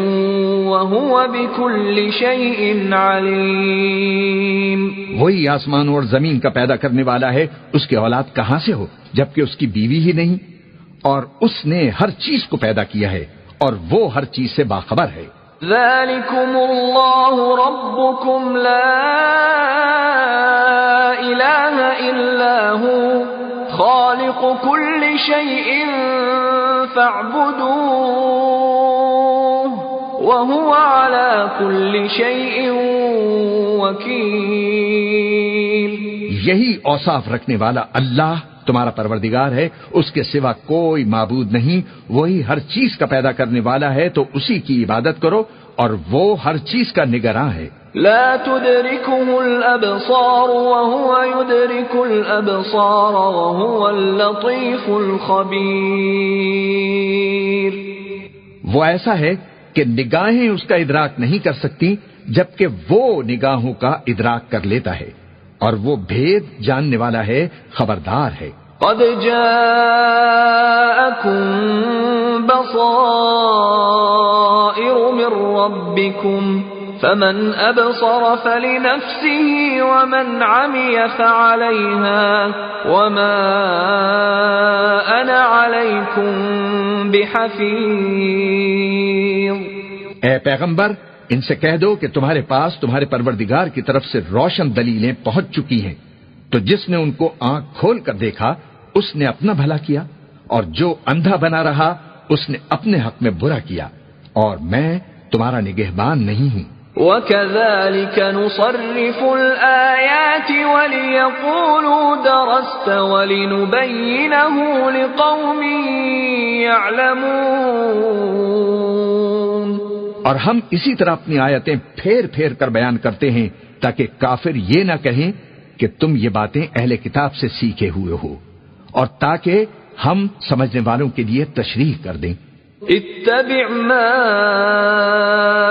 وهو بكل شيء عليم۔ وہی آسمانوں اور زمین کا پیدا کرنے والا ہے، اس کی اولاد کہاں سے ہو جبکہ اس کی بیوی ہی نہیں، اور اس نے ہر چیز کو پیدا کیا ہے اور وہ ہر چیز سے باخبر ہے۔ ذَلِكُمُ اللَّهُ رَبُّكُمْ لَا إِلَٰهَ إِلَّا هُوَ خَالِقُ كُلِّ شَيْءٍ فَاعْبُدُوهُ وَهُوَ عَلَىٰ كُلِّ شَيْءٍ وَكِيلٌ۔ یہی اوصاف رکھنے والا اللہ تمہارا پروردگار ہے، اس کے سوا کوئی معبود نہیں، وہی ہر چیز کا پیدا کرنے والا ہے، تو اسی کی عبادت کرو، اور وہ ہر چیز کا نگراں ہے۔ لا تدركه الأبصار وهو يدرك الأبصار وهو اللطيف الخبير۔ وہ ایسا ہے کہ نگاہیں اس کا ادراک نہیں کر سکتی، جبکہ وہ نگاہوں کا ادراک کر لیتا ہے، اور وہ بھید جاننے والا ہے، خبردار ہے۔ قد جاءكم بصائر من ربكم فمن أبصر فلنفسه ومن عمي فعليها وما أنا عليكم بحفيظ۔ اے پیغمبر، ان سے کہہ دو کہ تمہارے پاس تمہارے پروردگار کی طرف سے روشن دلیلیں پہنچ چکی ہیں، تو جس نے ان کو آنکھ کھول کر دیکھا اس نے اپنا بھلا کیا، اور جو اندھا بنا رہا اس نے اپنے حق میں برا کیا، اور میں تمہارا نگہبان نہیں ہوں۔ وَكَذَلِكَ نُصَرِّفُ الْآيَاتِ وَلِيَقُولُوا دَرَسْتَ وَلِنُبَيِّنَهُ لِقَوْمٍ يَعْلَمُونَ۔ اور ہم اسی طرح اپنی آیتیں پھیر پھیر کر بیان کرتے ہیں تاکہ کافر یہ نہ کہیں کہ تم یہ باتیں اہل کتاب سے سیکھے ہوئے ہو، اور تاکہ ہم سمجھنے والوں کے لیے تشریح کر دیں۔ اتبع ما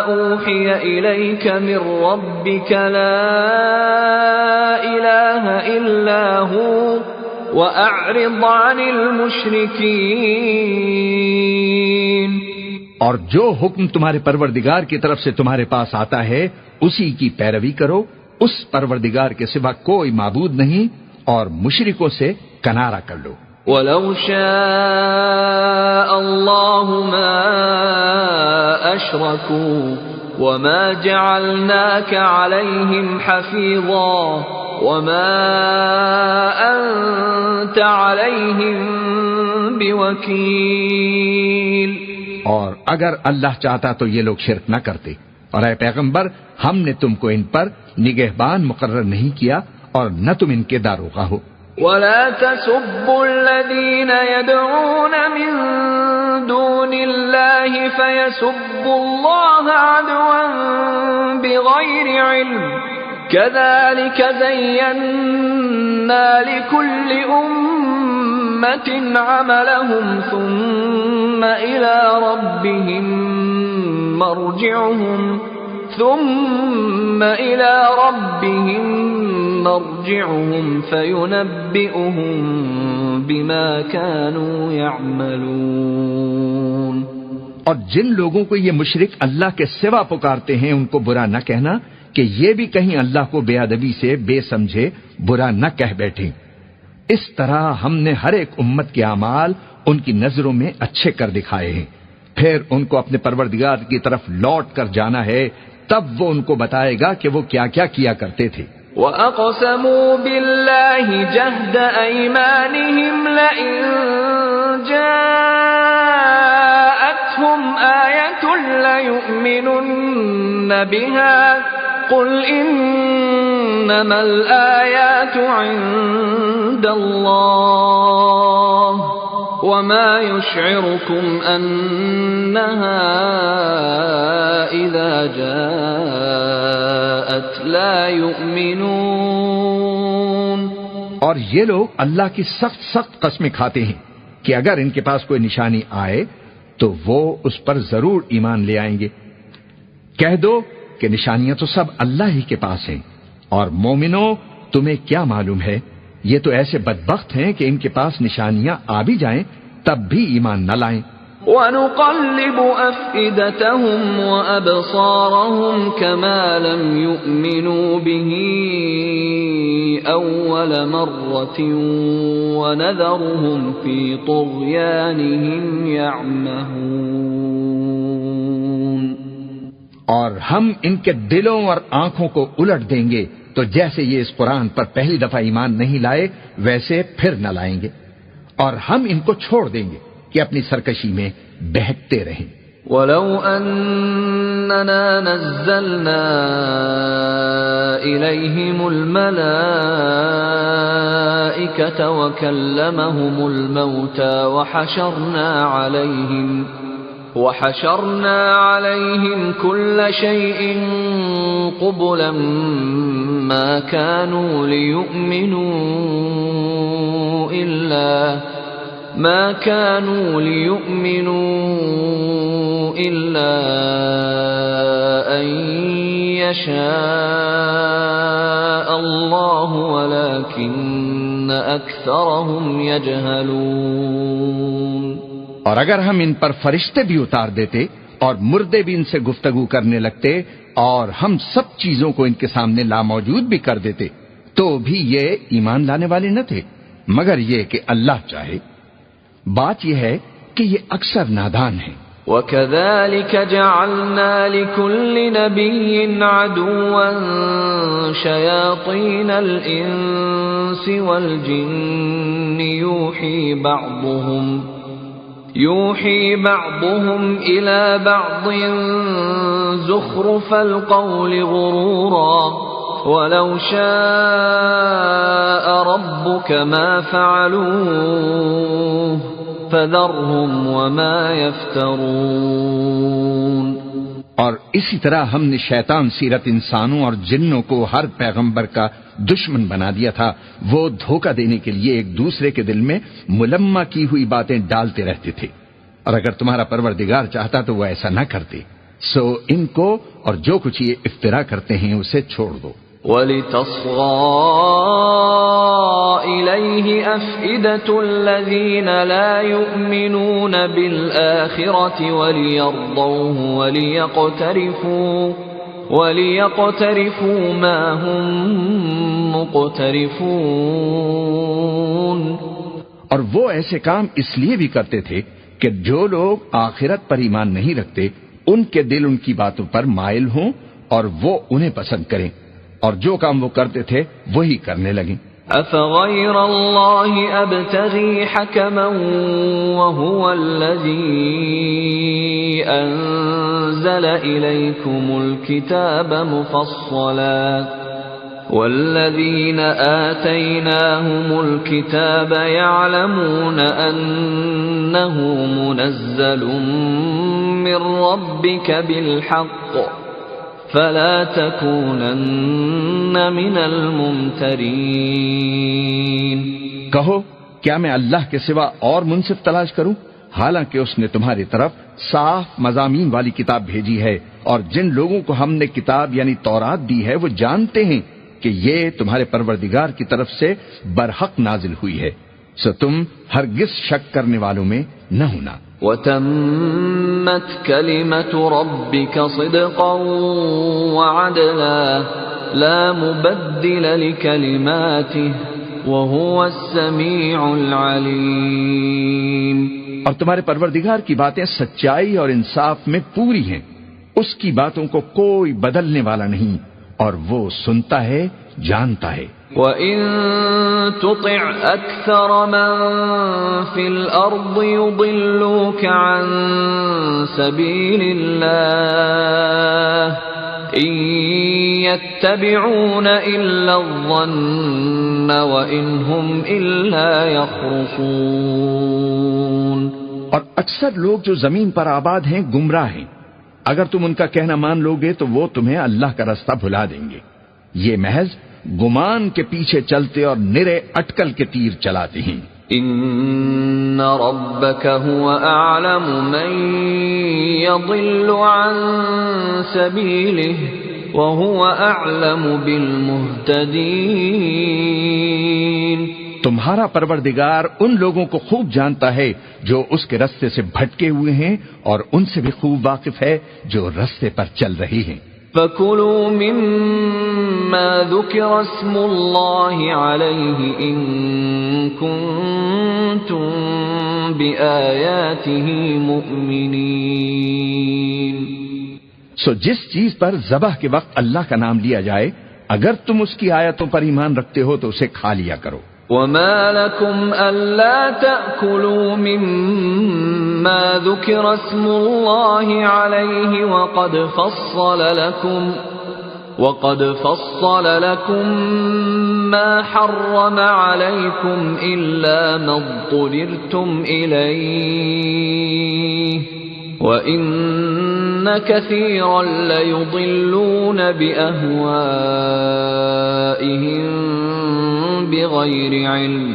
اوحی الیک من ربک لا الہ الا ہو واعرض عن المشرکین۔ اور جو حکم تمہارے پروردگار کی طرف سے تمہارے پاس آتا ہے اسی کی پیروی کرو، اس پروردگار کے سوا کوئی معبود نہیں، اور مشرکوں سے کنارہ کر لو۔ وَلَوْ شَاءَ اللَّهُ مَا أَشْرَكُوا وَمَا جَعَلْنَاكَ عَلَيْهِمْ حَفِيظًا وَمَا أَنْتَ عَلَيْهِمْ بِوَكِيلٍ۔ اور اگر اللہ چاہتا تو یہ لوگ شرک نہ کرتے، اور اے پیغمبر ہم نے تم کو ان پر نگہبان مقرر نہیں کیا، اور نہ تم ان کے داروغہ ہو۔ وَلَا تَسُبُّوا الَّذِينَ يَدْعُونَ مِن دُونِ اللَّهِ فَيَسُبُّوا اللَّهَ عَدْوًا بِغَيْرِ عِلْمٍ كذلك زينا لكل أمة عملهم ثم إلى ربهم مرجعهم فينبئهم بما كانوا يعملون۔ اور جن لوگوں کو یہ مشرک اللہ کے سوا پکارتے ہیں ان کو برا نہ کہنا کہ یہ بھی کہیں اللہ کو بے ادبی سے بے سمجھے برا نہ کہہ بیٹھے۔ اس طرح ہم نے ہر ایک امت کے اعمال ان کی نظروں میں اچھے کر دکھائے ہیں، پھر ان کو اپنے پروردگار کی طرف لوٹ کر جانا ہے، تب وہ ان کو بتائے گا کہ وہ کیا کیا کیا کرتے تھے۔ وَأَقْسَمُوا بِاللَّهِ جَهْدَ أَيْمَانِهِمْ لَئِن جَاءَتْهُمْ آيَةٌ لَّيُؤْمِنُنَّ بِهَا قُلْ إِنَّمَا الْآيَاتُ عِندَ اللَّهِ وَمَا يُشْعِرُكُمْ أَنَّهَا إِذَا جَاءَتْ لَا يُؤْمِنُونَ۔ اور یہ لوگ اللہ کی سخت سخت قسمیں کھاتے ہیں کہ اگر ان کے پاس کوئی نشانی آئے تو وہ اس پر ضرور ایمان لے آئیں گے۔ کہہ دو کہ نشانیاں تو سب اللہ ہی کے پاس ہیں، اور مومنوں تمہیں کیا معلوم ہے، یہ تو ایسے بدبخت ہیں کہ ان کے پاس نشانیاں آ بھی جائیں تب بھی ایمان نہ لائیں۔ وَنُقَلِّبُ أَفْئِدَتَهُمْ وَأَبْصَارَهُمْ كَمَا لَمْ يُؤْمِنُوا بِهِ أَوَّلَ مَرَّةٍ وَنَذَرُهُمْ فِي طُغْيَانِهِمْ يَعْمَهُونَ۔ اور ہم ان کے دلوں اور آنکھوں کو الٹ دیں گے تو جیسے یہ اس قرآن پر پہلی دفعہ ایمان نہیں لائے ویسے پھر نہ لائیں گے، اور ہم ان کو چھوڑ دیں گے کہ اپنی سرکشی میں بہکتے رہیں۔ وَلَوْ أَنَّنَا نَزَّلْنَا إِلَيْهِمُ الْمَلَائِكَةَ وَكَلَّمَهُمُ الْمَوْتَى وَحَشَرْنَا عَلَيْهِمْ كُلَّ شَيْءٍ قُبُلًا مَا كَانُوا لِيُؤْمِنُوا إِلَّا أَن يَشَاءَ اللَّهُ وَلَكِنَّ أَكْثَرَهُمْ يَجْهَلُونَ۔ اور اگر ہم ان پر فرشتے بھی اتار دیتے اور مردے بھی ان سے گفتگو کرنے لگتے اور ہم سب چیزوں کو ان کے سامنے لاموجود بھی کر دیتے تو بھی یہ ایمان لانے والے نہ تھے، مگر یہ کہ اللہ چاہے۔ بات یہ ہے کہ یہ اکثر نادان ہیں۔ وَكَذَلِكَ جَعَلْنَا لِكُلِّ نَبِيٍّ عَدُوًّا شَيَاطِينَ الْإِنسِ وَالْجِنِّ يُوحِي بَعْضُهُمْ إِلَى بَعْضٍ زُخْرُفَ الْقَوْلِ غُرُورًا وَلَوْ شَاءَ رَبُّكَ مَا فَعَلُوهُ فَذَرْهُمْ وَمَا يَفْتَرُونَ۔ اور اسی طرح ہم نے شیطان سیرت انسانوں اور جنوں کو ہر پیغمبر کا دشمن بنا دیا تھا۔ وہ دھوکہ دینے کے لیے ایک دوسرے کے دل میں ملمہ کی ہوئی باتیں ڈالتے رہتے تھے، اور اگر تمہارا پروردگار چاہتا تو وہ ایسا نہ کرتے۔ سو ان کو اور جو کچھ یہ افترا کرتے ہیں اسے چھوڑ دو۔ وَلِتَصْغَىٰ إِلَيْهِ أَفْئِدَةُ الَّذِينَ لَا يُؤْمِنُونَ بِالْآخِرَةِ وَلِيَرْضَوْهُ وَلِيَقْتَرِفُوا مَا هُمْ مُقْتَرِفُونَ۔ اور وہ ایسے کام اس لیے بھی کرتے تھے کہ جو لوگ آخرت پر ایمان نہیں رکھتے ان کے دل ان کی باتوں پر مائل ہوں اور وہ انہیں پسند کریں، اور جو کام وہ کرتے تھے وہی کرنے لگیں۔ أَفَغَيْرَ اللَّهِ أَبْتَغِي حَكَمًا وَهُوَ الَّذِي أَنزَلَ إِلَيْكُمُ الْكِتَابَ مُفَصَّلًا وَالَّذِينَ آتَيْنَاهُمُ الْكِتَابَ يَعْلَمُونَ أَنَّهُ مُنَزَّلٌ مِّن رَّبِّكَ بِالْحَقِّ فلا تكونن من الممترین. کہو کیا میں اللہ کے سوا اور منصف تلاش کروں؟ حالانکہ اس نے تمہاری طرف صاف مضامین والی کتاب بھیجی ہے، اور جن لوگوں کو ہم نے کتاب یعنی تورات دی ہے وہ جانتے ہیں کہ یہ تمہارے پروردگار کی طرف سے برحق نازل ہوئی ہے، سو تم ہرگز شک کرنے والوں میں نہ ہونا. وَتَمَّتْ كَلِمَةُ رَبِّكَ صِدْقًا وَعَدْلًا لَا مُبَدِّلَ لِكَلِمَاتِهِ وَهُوَ السَّمِيعُ الْعَلِيمُ. اور تمہارے پروردگار کی باتیں سچائی اور انصاف میں پوری ہیں، اس کی باتوں کو کوئی بدلنے والا نہیں، اور وہ سنتا ہے، جانتا ہے. وَإِن تُطِعْ أَكْثَرَ مَن فِي الْأَرْضِ يُضِلُّوكَ عَن سَبِيلِ اللَّهِ إِن يَتَّبِعُونَ إِلَّا الظَّنَّ وَإِنْ هُمْ إِلَّا يَخْرُصُونَ. اور اکثر لوگ جو زمین پر آباد ہیں گمراہ ہیں، اگر تم ان کا کہنا مان لوگے تو وہ تمہیں اللہ کا رستہ بھلا دیں گے. یہ محض گمان کے پیچھے چلتے اور نرے اٹکل کے تیر چلاتے ہیں. ان ربک هو اعلم من يضل عن سبیلہ وهو اعلم بالمہتدین. تمہارا پروردگار ان لوگوں کو خوب جانتا ہے جو اس کے رستے سے بھٹکے ہوئے ہیں، اور ان سے بھی خوب واقف ہے جو رستے پر چل رہے ہیں. فَكُلُوا مِمَّا ذُكِرَ اسْمُ اللَّهِ عَلَيْهِ إِن كُنتُم بِآيَاتِهِ مُؤْمِنِينَ. سو جس چیز پر ذبح کے وقت اللہ کا نام لیا جائے، اگر تم اس کی آیتوں پر ایمان رکھتے ہو تو اسے کھا لیا کرو. وَمَا لَكُمْ أَلَّا تَأْكُلُوا مِمَّا ذُكِرَ اسْمُ اللَّهِ عَلَيْهِ وَقَدْ فَصَّلَ لَكُم مَّا حَرَّمَ عَلَيْكُمْ إِلَّا مَا اضْطُرِرْتُمْ إِلَيْهِ وَإِنَّ كَثِيرًا لَّيُضِلُّونَ بِأَهْوَائِهِم بِغَيْرِ عِلْمٍ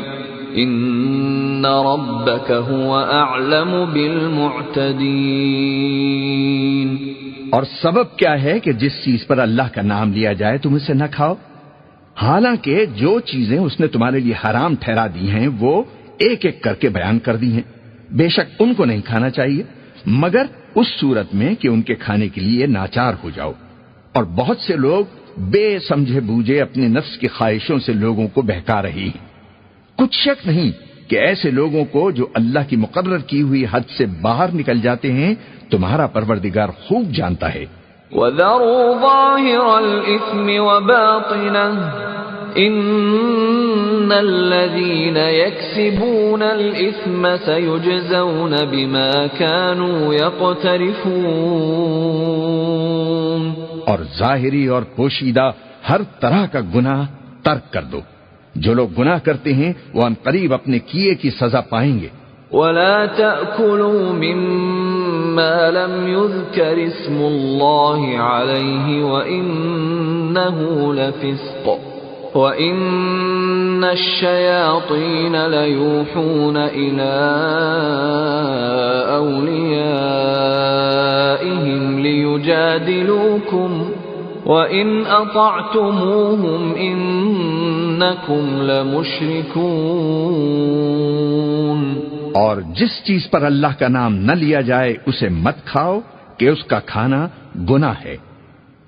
إِنَّ رَبَّكَ هُوَ أَعْلَمُ بِالْمُعْتَدِينَ. اور سبب کیا ہے کہ جس چیز پر اللہ کا نام لیا جائے تم اسے نہ کھاؤ، حالانکہ جو چیزیں اس نے تمہارے لیے حرام ٹھہرا دی ہیں وہ ایک ایک کر کے بیان کر دی ہیں. بے شک ان کو نہیں کھانا چاہیے مگر اس صورت میں کہ ان کے کھانے کے لیے ناچار ہو جاؤ. اور بہت سے لوگ بے سمجھے بوجھے اپنے نفس کی خواہشوں سے لوگوں کو بہکا رہی ہیں. کچھ شک نہیں کہ ایسے لوگوں کو جو اللہ کی مقرر کی ہوئی حد سے باہر نکل جاتے ہیں تمہارا پروردگار خوب جانتا ہے. وَذَرُوا ظَاهِرَ الْإِثْمِ وَبَاطِنَهُ إِنَّ الَّذِينَ يَكْسِبُونَ الْإِثْمَ سَيُجْزَوْنَ بِمَا كَانُوا يَقْتَرِفُونَ. اور ظاہری اور پوشیدہ ہر طرح کا گناہ ترک کر دو. جو لوگ گناہ کرتے ہیں وہ ان قریب اپنے کیے کی سزا پائیں گے. وَلَا تَأْكُلُوا مِمَّا لَمْ يُذْكَرِ اسْمُ اللَّهِ عَلَيْهِ وَإِنَّهُ لَفِسْقٌ وَإِنَّ الشَّيَاطِينَ لَيُوحُونَ إِلَىٰ أَوْلِيَائِهِمْ لِيُجَادِلُوكُمْ وَإِنْ أَطَعْتُمُوهُمْ إِنَّكُمْ لَمُشْرِكُونَ. اور جس چیز پر اللہ کا نام نہ لیا جائے اسے مت کھاؤ کہ اس کا کھانا گناہ ہے.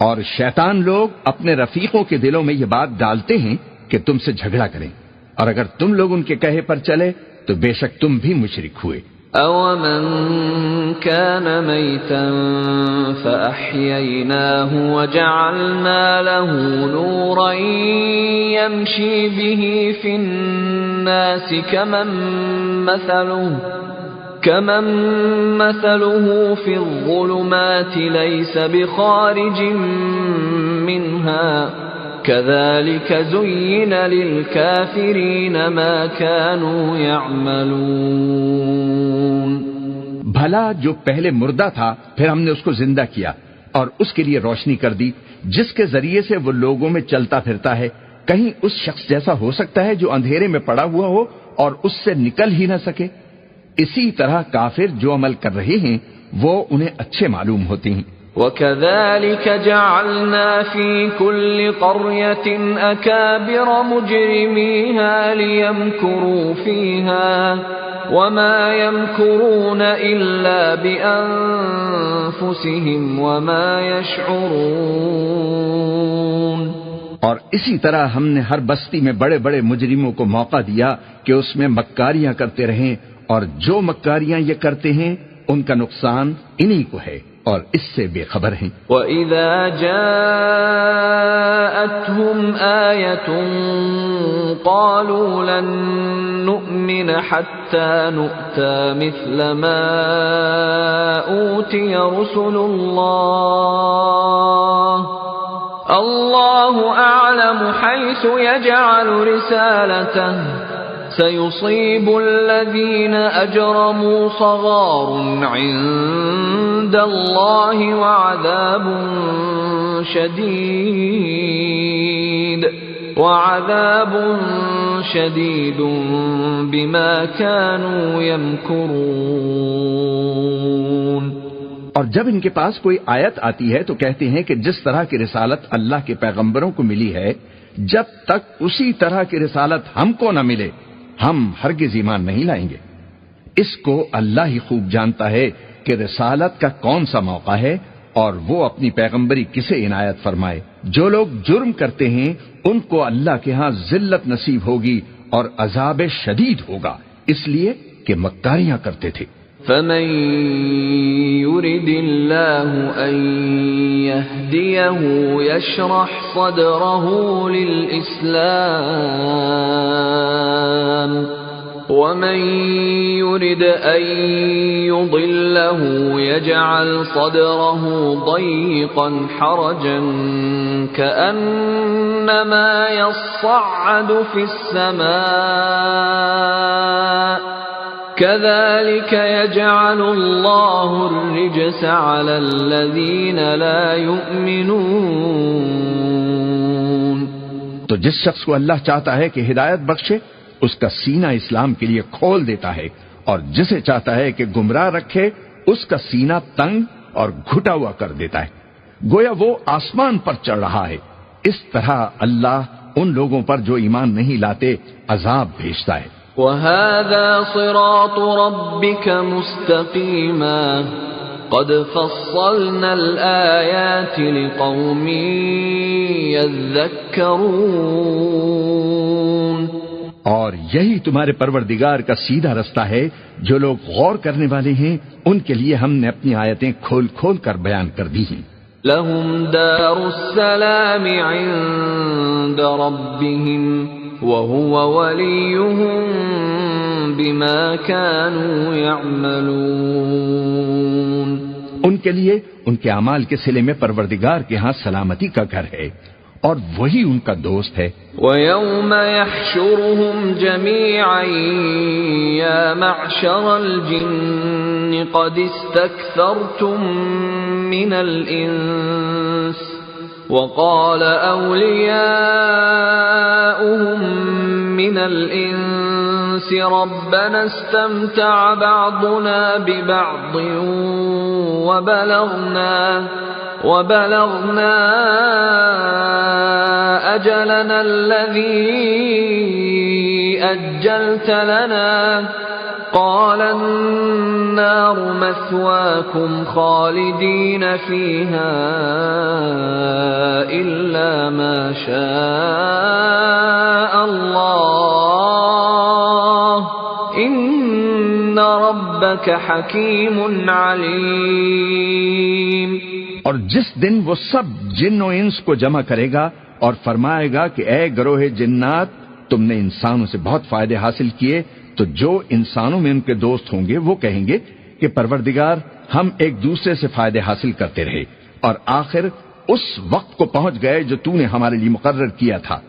اور شیطان لوگ اپنے رفیقوں کے دلوں میں یہ بات ڈالتے ہیں کہ تم سے جھگڑا کریں، اور اگر تم لوگ ان کے کہے پر چلے تو بے شک تم بھی مشرک ہوئے. أَوَمَنْ كَانَ مَيْتًا فَأَحْيَيْنَاهُ وَجَعَلْنَا لَهُ نُورًا يَمْشِي بِهِ فِي النَّاسِ كَمَنْ مَثَلُهُ فِي الظُّلُمَاتِ لَيْسَ بِخَارِجٍ مِّنْهَا كَذَلِكَ زُيِّنَ لِلْكَافِرِينَ مَا كَانُوا يَعْمَلُونَ. بھلا جو پہلے مردہ تھا پھر ہم نے اس کو زندہ کیا اور اس کے لیے روشنی کر دی جس کے ذریعے سے وہ لوگوں میں چلتا پھرتا ہے، کہیں اس شخص جیسا ہو سکتا ہے جو اندھیرے میں پڑا ہوا ہو اور اس سے نکل ہی نہ سکے؟ اسی طرح کافر جو عمل کر رہے ہیں وہ انہیں اچھے معلوم ہوتے ہیں۔ وَكَذَلِكَ جَعَلْنَا فِي كُلِّ قَرْيَةٍ أَكَابِرَ مُجْرِمِيهَا لِيَمْكُرُوا فِيهَا وَمَا يَمْكُرُونَ إِلَّا بِأَنفُسِهِمْ وَمَا يَشْعُرُونَ۔ اور اسی طرح ہم نے ہر بستی میں بڑے بڑے مجرموں کو موقع دیا کہ اس میں مکاریاں کرتے رہیں، اور جو مکاریاں یہ کرتے ہیں ان کا نقصان انہی کو ہے اور اس سے بے خبر ہیں۔ وَإِذَا جَاءَتْهُمْ آيَةٌ قَالُوا لَن نُّؤْمِنَ حَتَّى نُؤْتَى مِثْلَ مَا أُوتِيَ رُسُلُ اللَّهُ أَعْلَمُ حَيْثُ يَجْعَلُ رِسَالَتَهُ سَيُصِيبُ الَّذِينَ أَجْرَمُوا صَغَارٌ عِندَ اللَّهِ وَعَذَابٌ شَدِيدٌ بِمَا كَانُوا يَمْكُرُونَ۔ اور جب ان کے پاس کوئی آیت آتی ہے تو کہتے ہیں کہ جس طرح کی رسالت اللہ کے پیغمبروں کو ملی ہے، جب تک اسی طرح کی رسالت ہم کو نہ ملے ہم ہرگز ایمان نہیں لائیں گے۔ اس کو اللہ ہی خوب جانتا ہے کہ رسالت کا کون سا موقع ہے اور وہ اپنی پیغمبری کسے عنایت فرمائے۔ جو لوگ جرم کرتے ہیں ان کو اللہ کے ہاں ذلت نصیب ہوگی اور عذاب شدید ہوگا، اس لیے کہ مکاریاں کرتے تھے۔ فَمَن يُرِدِ اللَّهُ أَن يَهْدِيَهُ يَشْرَحْ صَدْرَهُ لِلْإِسْلَامِ وَمَن يُرِدْ أَن يُضِلَّهُ يَجْعَلْ صَدْرَهُ ضَيِّقًا حَرَجًا كَأَنَّمَا يَصَّعَّدُ فِي السَّمَاءِ كَذَلِكَ يَجْعَلُ اللَّهُ الرِّجْسَ عَلَى الَّذِينَ لَا يُؤْمِنُونَ۔ تو جس شخص کو اللہ چاہتا ہے کہ ہدایت بخشے اس کا سینہ اسلام کے لیے کھول دیتا ہے، اور جسے چاہتا ہے کہ گمراہ رکھے اس کا سینہ تنگ اور گھٹا ہوا کر دیتا ہے، گویا وہ آسمان پر چڑھ رہا ہے۔ اس طرح اللہ ان لوگوں پر جو ایمان نہیں لاتے عذاب بھیجتا ہے۔ وَهَذَا صِرَاطُ رَبِّكَ مُسْتَقِيمًا قَدْ فَصَّلْنَا الْآيَاتِ لِقَوْمٍ يَذَّكَّرُونَ۔ اور یہی تمہارے پروردگار کا سیدھا رستہ ہے، جو لوگ غور کرنے والے ہیں ان کے لیے ہم نے اپنی آیتیں کھول کھول کر بیان کر دی ہیں۔ لَهُمْ دَارُ السَّلَامِ عِندَ رَبِّهِمْ وَهُوَ وَلِيُّهُم بِمَا كَانُوا يَعْمَلُونَ۔ ان کے لیے ان کے اعمال کے صلے میں پروردگار کے ہاں سلامتی کا گھر ہے اور وہی ان کا دوست ہے۔ وَيَوْمَ يَحْشُرُهُمْ جَمِيعًا يَا مَعْشَرَ الْجِنِّ قَدِ اسْتَكْثَرْتُم مِّنَ الْإِنسِ وَقَالَ أَوْلِيَاؤُهُم مِّنَ الْإِنسِ رَبَّنَا اسْتَمْتَعَ بَعْضُنَا بِبَعْضٍ وَبَلَغْنَا أَجَلَنَا الَّذِي أَجَّلْتَ لَنَا قَالَ النَّارُ مَثْوَاكُمْ خَالِدِينَ فِيهَا إِلَّا مَا شَاءَ اللَّهُ إِنَّ رَبَّكَ حَكِيمٌ عَلِيمٌ۔ اور جس دن وہ سب جن و انس کو جمع کرے گا اور فرمائے گا کہ اے گروہ جنات، تم نے انسانوں سے بہت فائدے حاصل کیے، تو جو انسانوں میں ان کے دوست ہوں گے وہ کہیں گے کہ پروردگار ہم ایک دوسرے سے فائدے حاصل کرتے رہے اور آخر اس وقت کو پہنچ گئے جو تو نے ہمارے لیے مقرر کیا تھا۔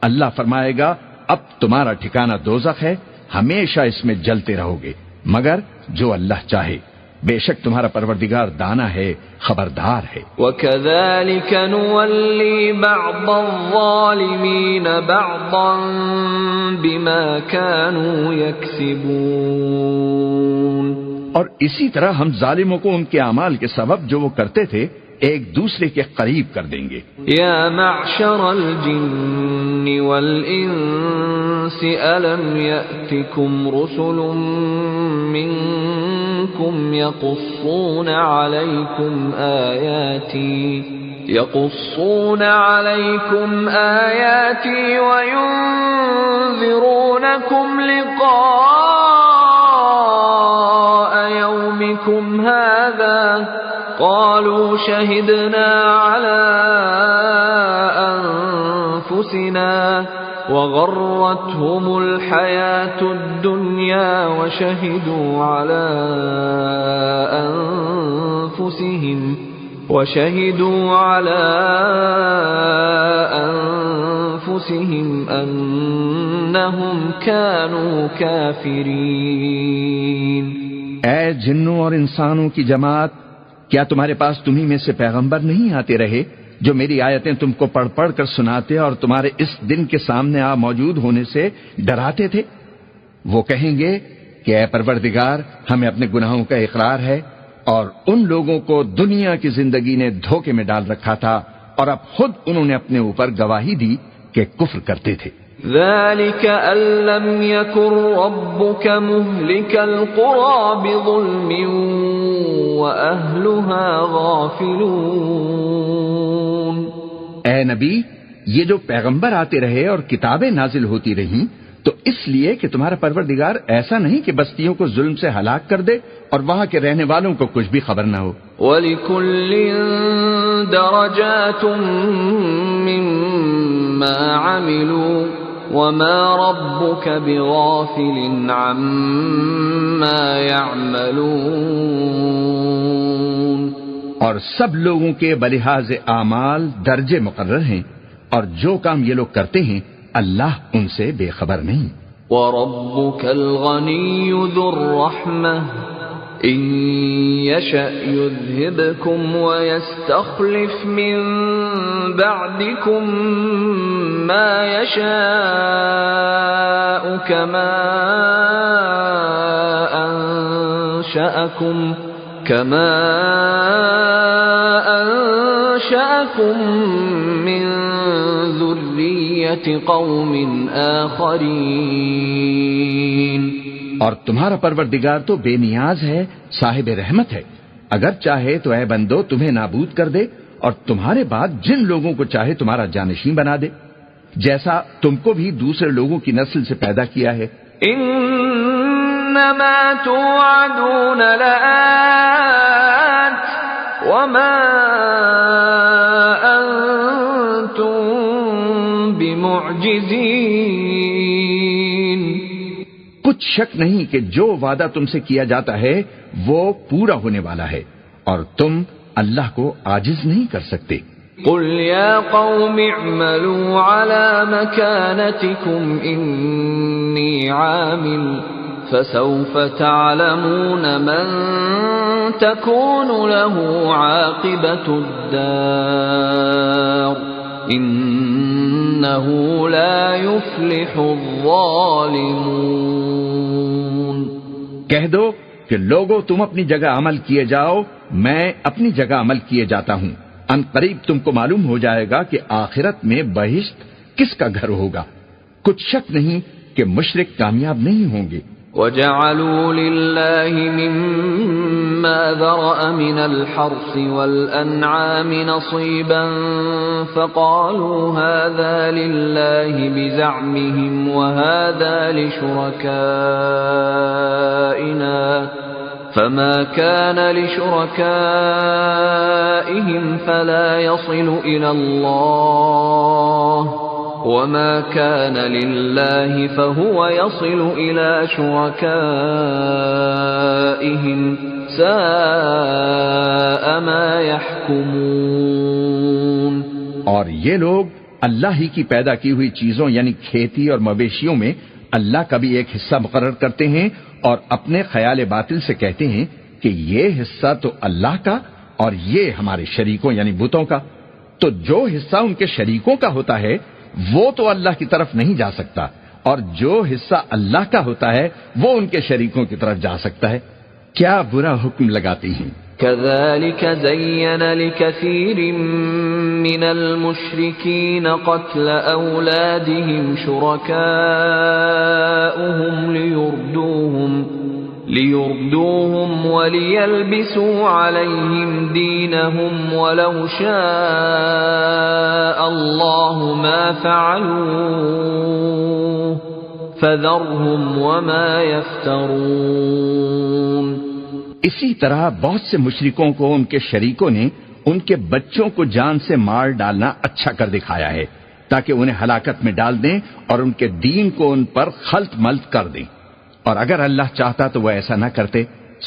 اللہ فرمائے گا اب تمہارا ٹھکانہ دوزخ ہے، ہمیشہ اس میں جلتے رہو گے مگر جو اللہ چاہے، بے شک تمہارا پروردگار دانا ہے، خبردار ہے۔ وَكَذَلِكَ نُوَلِّي بَعْضَ الظَّالِمِينَ بَعْضًا بِمَا كَانُوا يَكْسِبُونَ، اور اسی طرح ہم ظالموں کو ان کے اعمال کے سبب جو وہ کرتے تھے ایک دوسرے کے قریب کر دیں گے۔ یا معشر الجن والانس الم یأتکم رسل منکم یقصون علیکم آیاتی وینذرونکم لقاء یومکم هذا قالوا شهدنا على أنفسنا وغرتهم الحياة الدنيا وشهدوا على أنفسهم أنهم كانوا كافرين۔ اے جنوں اور انسانوں کی جماعت، کیا تمہارے پاس تمہیں میں سے پیغمبر نہیں آتے رہے جو میری آیتیں تم کو پڑھ پڑھ کر سناتے اور تمہارے اس دن کے سامنے موجود ہونے سے ڈراتے تھے؟ وہ کہیں گے کہ اے پروردگار، ہمیں اپنے گناہوں کا اقرار ہے اور ان لوگوں کو دنیا کی زندگی نے دھوکے میں ڈال رکھا تھا اور اب خود انہوں نے اپنے اوپر گواہی دی کہ کفر کرتے تھے۔ ذلك أن لم يكن ربك مهلك القرى بظلم وأهلها غافلون۔ اے نبی، یہ جو پیغمبر آتے رہے اور کتابیں نازل ہوتی رہیں تو اس لیے کہ تمہارا پروردگار ایسا نہیں کہ بستیوں کو ظلم سے ہلاک کر دے اور وہاں کے رہنے والوں کو کچھ بھی خبر نہ ہو۔ وَلِكُلٍّ دَرَجَاتٌ مِّمَّا عَمِلُوا وَمَا رَبُّكَ بِغَافِلٍ عَمَّا يَعْمَلُونَ۔ اور سب لوگوں کے بلحاظ اعمال درجے مقرر ہیں، اور جو کام یہ لوگ کرتے ہیں اللہ ان سے بے خبر نہیں۔ وَرَبُّكَ الْغَنِيُّ ذُو الرَّحْمَةِ إِن يَشَأْ يُذْهِبْكُمْ وَيَسْتَخْلِفْ مِن بَعْدِكُم مَّا يَشَاءُ كَمَا أَنشَأَكُم مِّن ذُرِّيَّةِ قَوْمٍ آخَرِينَ۔ اور تمہارا پروردگار تو بے نیاز ہے، صاحب رحمت ہے، اگر چاہے تو اے بندو تمہیں نابود کر دے اور تمہارے بعد جن لوگوں کو چاہے تمہارا جانشین بنا دے، جیسا تم کو بھی دوسرے لوگوں کی نسل سے پیدا کیا ہے۔ انما توعدون لآت وما انتم بمعجزین۔ کچھ شک نہیں کہ جو وعدہ تم سے کیا جاتا ہے وہ پورا ہونے والا ہے اور تم اللہ کو عاجز نہیں کر سکتے۔ قل یا قوم اعملوا على مكانتكم انی عامل فسوف تعلمون من تكون له عاقبة الدار انه لا يفلح الظالمون۔ کہہ دو کہ لوگو تم اپنی جگہ عمل کیے جاؤ، میں اپنی جگہ عمل کیے جاتا ہوں، ان قریب تم کو معلوم ہو جائے گا کہ آخرت میں بہشت کس کا گھر ہوگا۔ کچھ شک نہیں کہ مشرک کامیاب نہیں ہوں گے۔ وَجَعَلُوا لِلَّهِ مِمَّا ذَرَأَ مِنَ الْحَرْثِ وَالْأَنْعَامِ نَصِيبًا فَقَالُوا هَذَا لِلَّهِ بِزَعْمِهِمْ وَهَذَا لِشُرَكَائِنَا فَمَا كَانَ لِشُرَكَائِهِمْ فَلَا يَصِلُ إِلَى اللَّهِ وَمَا كَانَ لِلَّهِ فَهُوَ يَصِلُ إِلَى شُرَكَائِهِمْ سَاءَ مَا يَحْكُمُونَ۔ اور یہ لوگ اللہ ہی کی پیدا کی ہوئی چیزوں یعنی کھیتی اور مویشیوں میں اللہ کا بھی ایک حصہ مقرر کرتے ہیں اور اپنے خیال باطل سے کہتے ہیں کہ یہ حصہ تو اللہ کا اور یہ ہمارے شریکوں یعنی بتوں کا، تو جو حصہ ان کے شریکوں کا ہوتا ہے وہ تو اللہ کی طرف نہیں جا سکتا، اور جو حصہ اللہ کا ہوتا ہے وہ ان کے شریکوں کی طرف جا سکتا ہے۔ کیا برا حکم لگاتی ہیں۔ كذلك زين لكثير من المشركين قتل أولادهم شركاؤهم ليردوهم وليلبسوا عليهم دينهم ولو شاء الله ما فعلوه فذرهم وما يفترون۔ اسی طرح بہت سے مشرکوں کو ان کے شریکوں نے ان کے بچوں کو جان سے مار ڈالنا اچھا کر دکھایا ہے تاکہ انہیں ہلاکت میں ڈال دیں اور ان کے دین کو ان پر خلط ملط کر دیں، اور اگر اللہ چاہتا تو وہ ایسا نہ کرتے،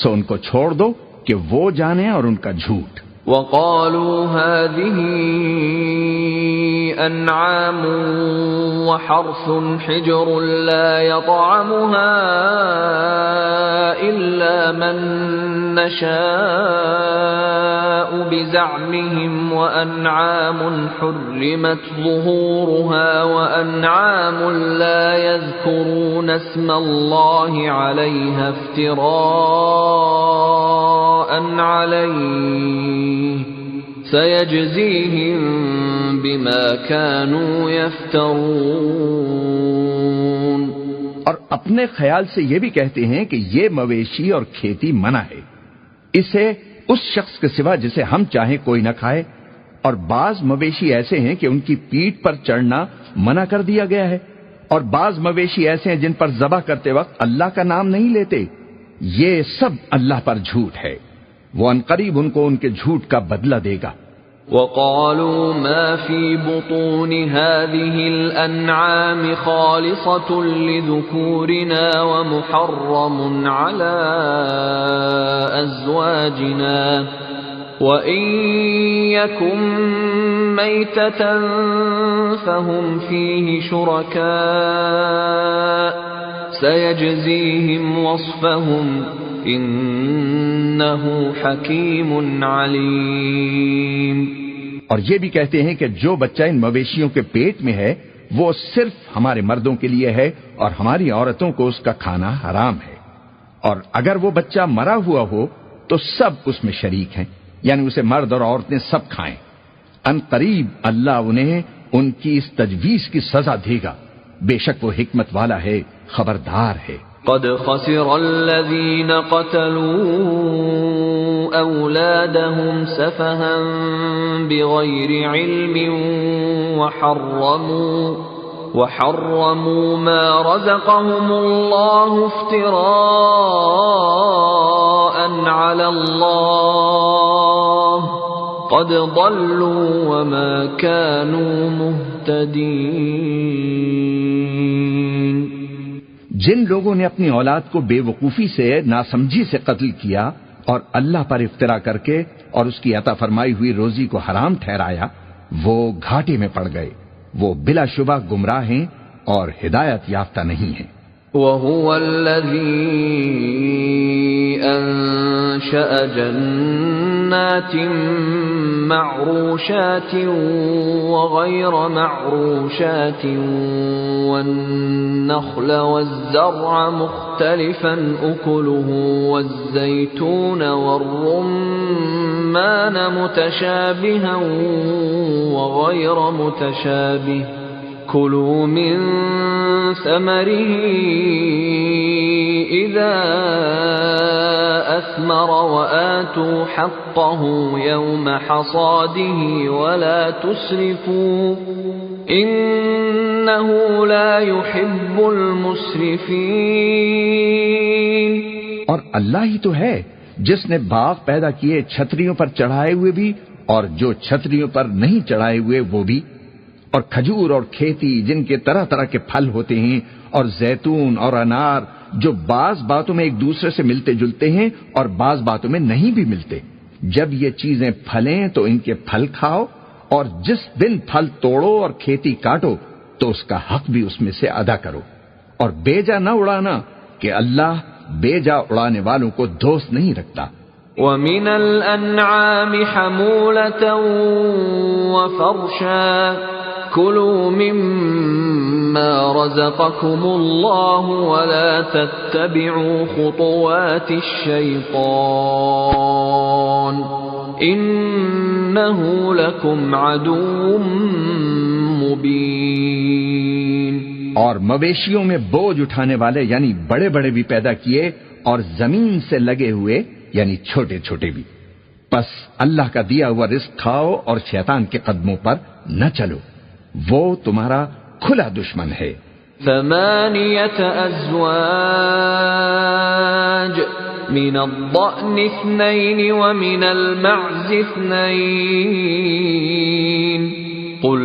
سو ان کو چھوڑ دو کہ وہ جانیں اور ان کا جھوٹ۔ وقالوا هذه أنعام وحرث حجر لا يطعمها إلا من نشاء بزعمهم وأنعام حرمت ظهورها وأنعام لا يذكرون اسم الله عليها افتراء عليه سيجزيهم بما كانوا يفترون۔ اور اپنے خیال سے یہ بھی کہتے ہیں کہ یہ مویشی اور کھیتی منع ہے، اسے اس شخص کے سوا جسے ہم چاہیں کوئی نہ کھائے، اور بعض مویشی ایسے ہیں کہ ان کی پیٹھ پر چڑھنا منع کر دیا گیا ہے، اور بعض مویشی ایسے ہیں جن پر ذبح کرتے وقت اللہ کا نام نہیں لیتے، یہ سب اللہ پر جھوٹ ہے، وہ عنقریب ان کو ان کے جھوٹ کا بدلہ دے گا۔ وقالوا ما في بطون هذه الأنعام خالصة لذكورنا ومحرم على أزواجنا وإن يكن ميتة فهم فيه شركاء سيجزيهم وصفهم إنه حكيم عليم۔ اور یہ بھی کہتے ہیں کہ جو بچہ ان مویشیوں کے پیٹ میں ہے وہ صرف ہمارے مردوں کے لیے ہے اور ہماری عورتوں کو اس کا کھانا حرام ہے، اور اگر وہ بچہ مرا ہوا ہو تو سب اس میں شریک ہیں، یعنی اسے مرد اور عورتیں سب کھائیں۔ ان قریب اللہ انہیں ان کی اس تجویز کی سزا دے گا، بے شک وہ حکمت والا ہے، خبردار ہے۔ قد خسر الذين قتلوا أولادهم سفها بغير علم وحرموا ما رزقهم الله افتراء على الله قد ضلوا وما كانوا مهتدين۔ جن لوگوں نے اپنی اولاد کو بے وقوفی سے ناسمجھی سے قتل کیا اور اللہ پر افترا کر کے اور اس کی عطا فرمائی ہوئی روزی کو حرام ٹھہرایا، وہ گھاٹے میں پڑ گئے، وہ بلا شبہ گمراہ ہیں اور ہدایت یافتہ نہیں ہیں۔ وَهُوَ الَّذِي أَنشَأَ جَنَّاتٍ مَّعْرُوشَاتٍ وَغَيْرَ مَعْرُوشَاتٍ وَالنَّخْلَ وَالزَّرْعَ مُخْتَلِفًا أُكُلُهُ وَالزَّيْتُونَ وَالرُّمَّانَ مُتَشَابِهًا وَغَيْرَ مُتَشَابِهٍ كُلُوا مِن ثَمَرِهِ إِذَا أَثْمَرَ وَآتُوا حَقَّهُ يَوْمَ حَصَادِهِ وَلَا تُسْرِفُوا إِنَّهُ لَا يُحِبُّ الْمُسْرِفِينَ۔ اور اللہ ہی تو ہے جس نے باغ پیدا کیے چھتریوں پر چڑھائے ہوئے بھی اور جو چھتریوں پر نہیں چڑھائے ہوئے وہ بھی، اور کھجور اور کھیتی جن کے طرح طرح کے پھل ہوتے ہیں، اور زیتون اور انار جو بعض باتوں میں ایک دوسرے سے ملتے جلتے ہیں اور بعض باتوں میں نہیں بھی ملتے۔ جب یہ چیزیں پھلیں تو ان کے پھل کھاؤ، اور جس دن پھل توڑو اور کھیتی کاٹو تو اس کا حق بھی اس میں سے ادا کرو، اور بیجا نہ اڑانا کہ اللہ بیجا اڑانے والوں کو دوست نہیں رکھتا۔ ومن الأنعام حمولة وفرشا كلوا مما رزقكم الله ولا تتبعوا خطوات الشيطان إنه لكم عدو مبين۔ اور مویشیوں میں بوجھ اٹھانے والے یعنی بڑے بڑے بھی پیدا کیے اور زمین سے لگے ہوئے یعنی چھوٹے چھوٹے بھی، پس اللہ کا دیا ہوا رزق کھاؤ اور شیطان کے قدموں پر نہ چلو، وہ تمہارا کھلا دشمن ہے۔ 8 أزواج من الضأن 2 ومن المعز 2 قل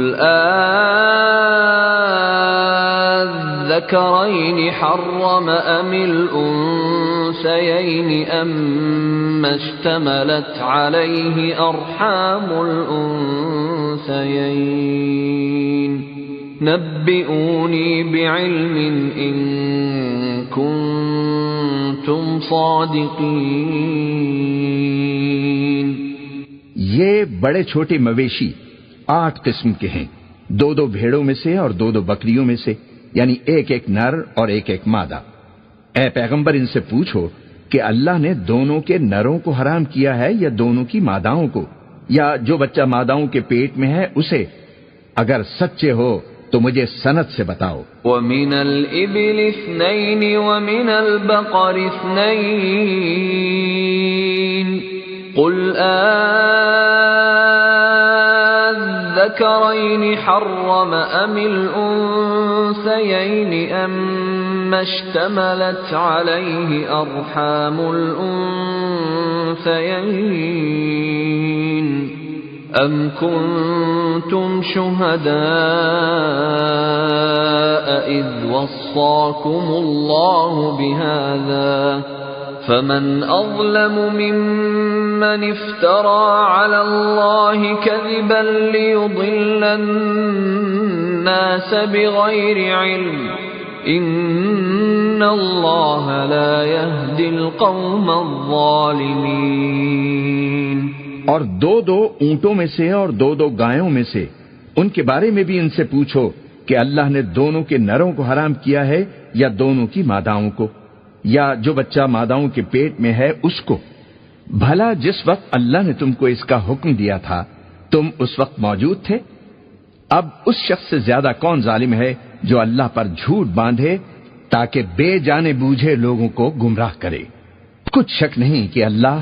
الذكرين حرم أم الأنثيين أما اشتملت عليه أرحام الأنثيين نبئوني بعلم إن كنتم صادقين۔ یہ بڑے چھوٹے مویشی 8 قسم کے ہیں، 2 بھیڑوں میں سے اور 2 بکریوں میں سے، یعنی ایک نر اور ایک مادہ۔ اے پیغمبر ان سے پوچھو کہ اللہ نے دونوں کے نروں کو حرام کیا ہے یا دونوں کی ماداؤں کو، یا جو بچہ ماداؤں کے پیٹ میں ہے اسے؟ اگر سچے ہو تو مجھے سند سے بتاؤ۔ وَمِنَ الْإِبِلِ 2 وَمِنَ الْبَقَرِ 2 قُلْ الذكرين حرم أم الأنثيين أما اشتملت عليه أرحام الأنثيين أم كنتم شهداء إذ وصاكم الله بهذا فمن أظلم ممن افترى على الله كذبا ليضل الناس بغير علم إن الله لا يهدي القوم الظالمين۔ اور 2 اونٹوں میں سے اور 2 گایوں میں سے ان کے بارے میں بھی ان سے پوچھو کہ اللہ نے دونوں کے نروں کو حرام کیا ہے یا دونوں کی ماداؤں کو، یا جو بچہ ماداؤں کے پیٹ میں ہے اس کو؟ بھلا جس وقت اللہ نے تم کو اس کا حکم دیا تھا تم اس وقت موجود تھے؟ اب اس شخص سے زیادہ کون ظالم ہے جو اللہ پر جھوٹ باندھے تاکہ بے جانے بوجھے لوگوں کو گمراہ کرے؟ کچھ شک نہیں کہ اللہ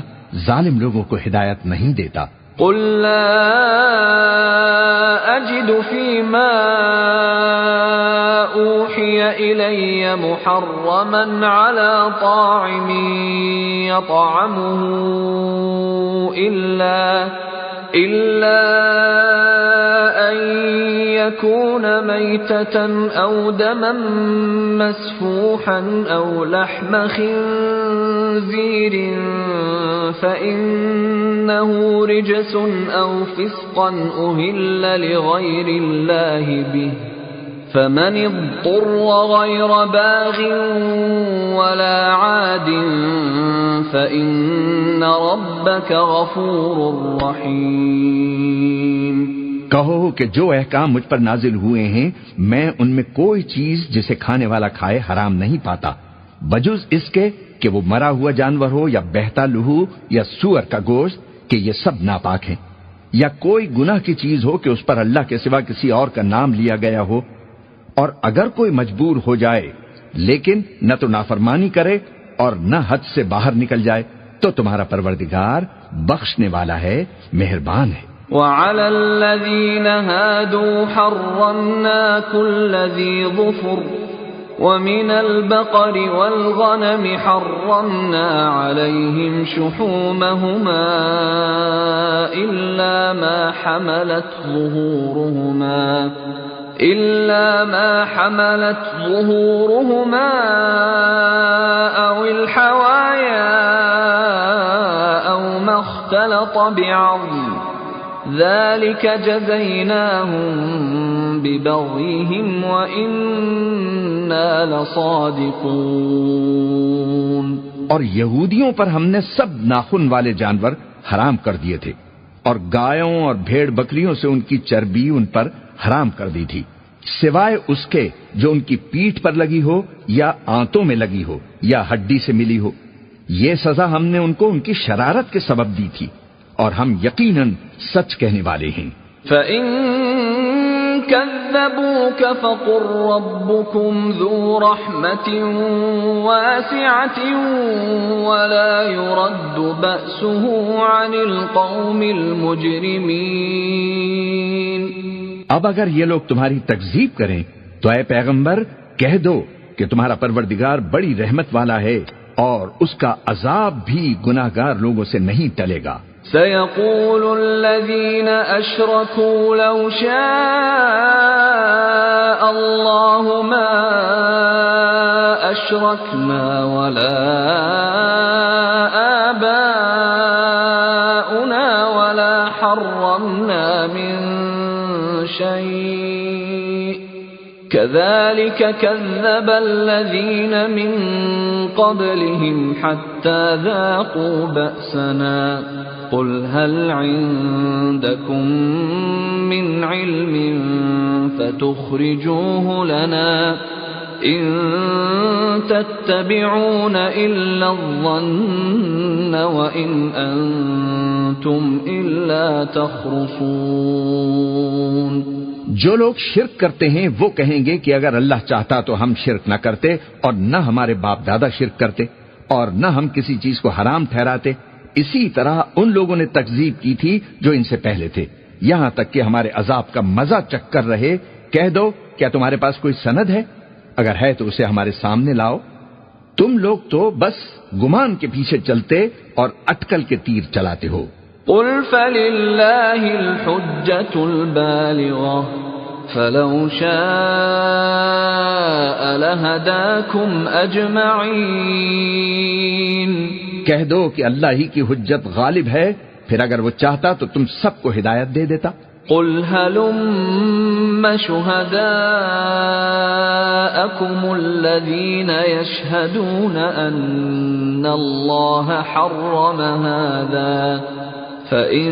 ظالم لوگوں کو ہدایت نہیں دیتا۔ قل لا أجد فيما أوحي إلي محرما على طاعم يطعمه إلا أن يكون ميتة أو دما مسفوحا أو لحم خنزير فإنه رجس أو فسقا أهل لغير الله به فمن اضطر غير باغ ولا عاد فإن ربك غفور رحيم۔ کہو کہ جو احکام مجھ پر نازل ہوئے ہیں میں ان میں کوئی چیز جسے کھانے والا کھائے حرام نہیں پاتا، بجز اس کے کہ وہ مرا ہوا جانور ہو یا بہتا لہو یا سور کا گوشت کہ یہ سب ناپاک ہیں، یا کوئی گناہ کی چیز ہو کہ اس پر اللہ کے سوا کسی اور کا نام لیا گیا ہو، اور اگر کوئی مجبور ہو جائے لیکن نہ تو نافرمانی کرے اور نہ حد سے باہر نکل جائے تو تمہارا پروردگار بخشنے والا ہے، مہربان ہے۔ وَعَلَى الَّذِينَ هَادُوا حَرَّمْنَا كُلَّ ذِي ظُفُرٍ وَمِنَ الْبَقَرِ وَالْغَنَمِ حَرَّمْنَا عَلَيْهِمْ شُحُومَهُمَا إِلَّا ما حملت ظهورهما أو الحوايا أو ما اختلط بعظم ذلك جزيناهم ببغيهم وإنا لصادقون۔ اور یہودیوں پر ہم نے سب ناخن والے جانور حرام کر دیے تھے، اور گایوں اور بھیڑ بکریوں سے ان کی چربی ان پر حرام کر دی تھی، سوائے اس کے جو ان کی پیٹھ پر لگی ہو یا آنتوں میں لگی ہو یا ہڈی سے ملی ہو۔ یہ سزا ہم نے ان کو ان کی شرارت کے سبب دی تھی، اور ہم یقیناً سچ کہنے والے ہیں۔ فَإِن كَذَّبُوكَ فَقُل رَّبُّكُمْ ذُو رَحْمَةٍ وَاسِعَةٍ وَلَا يُرَدُّ بَأْسُهُ عَنِ الْقَوْمِ الْمُجْرِمِينَ۔ اب اگر یہ لوگ تمہاری تکذیب کریں تو اے پیغمبر کہہ دو کہ تمہارا پروردگار بڑی رحمت والا ہے، اور اس کا عذاب بھی گناہگار لوگوں سے نہیں ٹلے گا۔ سيقول الذين أشركوا لو شاء الله ما أشركنا ولا آباؤنا ولا حرمنا من شيء كذلك كذب الذين من قبلهم حتى ذاقوا بأسنا قل هل عندكم من علم فتخرجوه لنا إن تتبعون إلا الظن وإن أنتم إلا تخرصون۔ جو لوگ شرک کرتے ہیں وہ کہیں گے کہ اگر اللہ چاہتا تو ہم شرک نہ کرتے، اور نہ ہمارے باپ دادا شرک کرتے، اور نہ ہم کسی چیز کو حرام ٹھہراتے۔ اسی طرح ان لوگوں نے تکذیب کی تھی جو ان سے پہلے تھے، یہاں تک کہ ہمارے عذاب کا مزہ چکھ کر رہے۔ کہہ دو کیا تمہارے پاس کوئی سند ہے؟ اگر ہے تو اسے ہمارے سامنے لاؤ۔ تم لوگ تو بس گمان کے پیچھے چلتے اور اٹکل کے تیر چلاتے ہو۔ قل فللہ الحجۃ البالغۃ فلو شاء لہداکم اجمعین۔ کہہ دو کہ اللہ ہی کی حجت غالب ہے، پھر اگر وہ چاہتا تو تم سب کو ہدایت دے دیتا۔ قل هلم شهداءكم الذين يشهدون أن الله حرم هذا فإن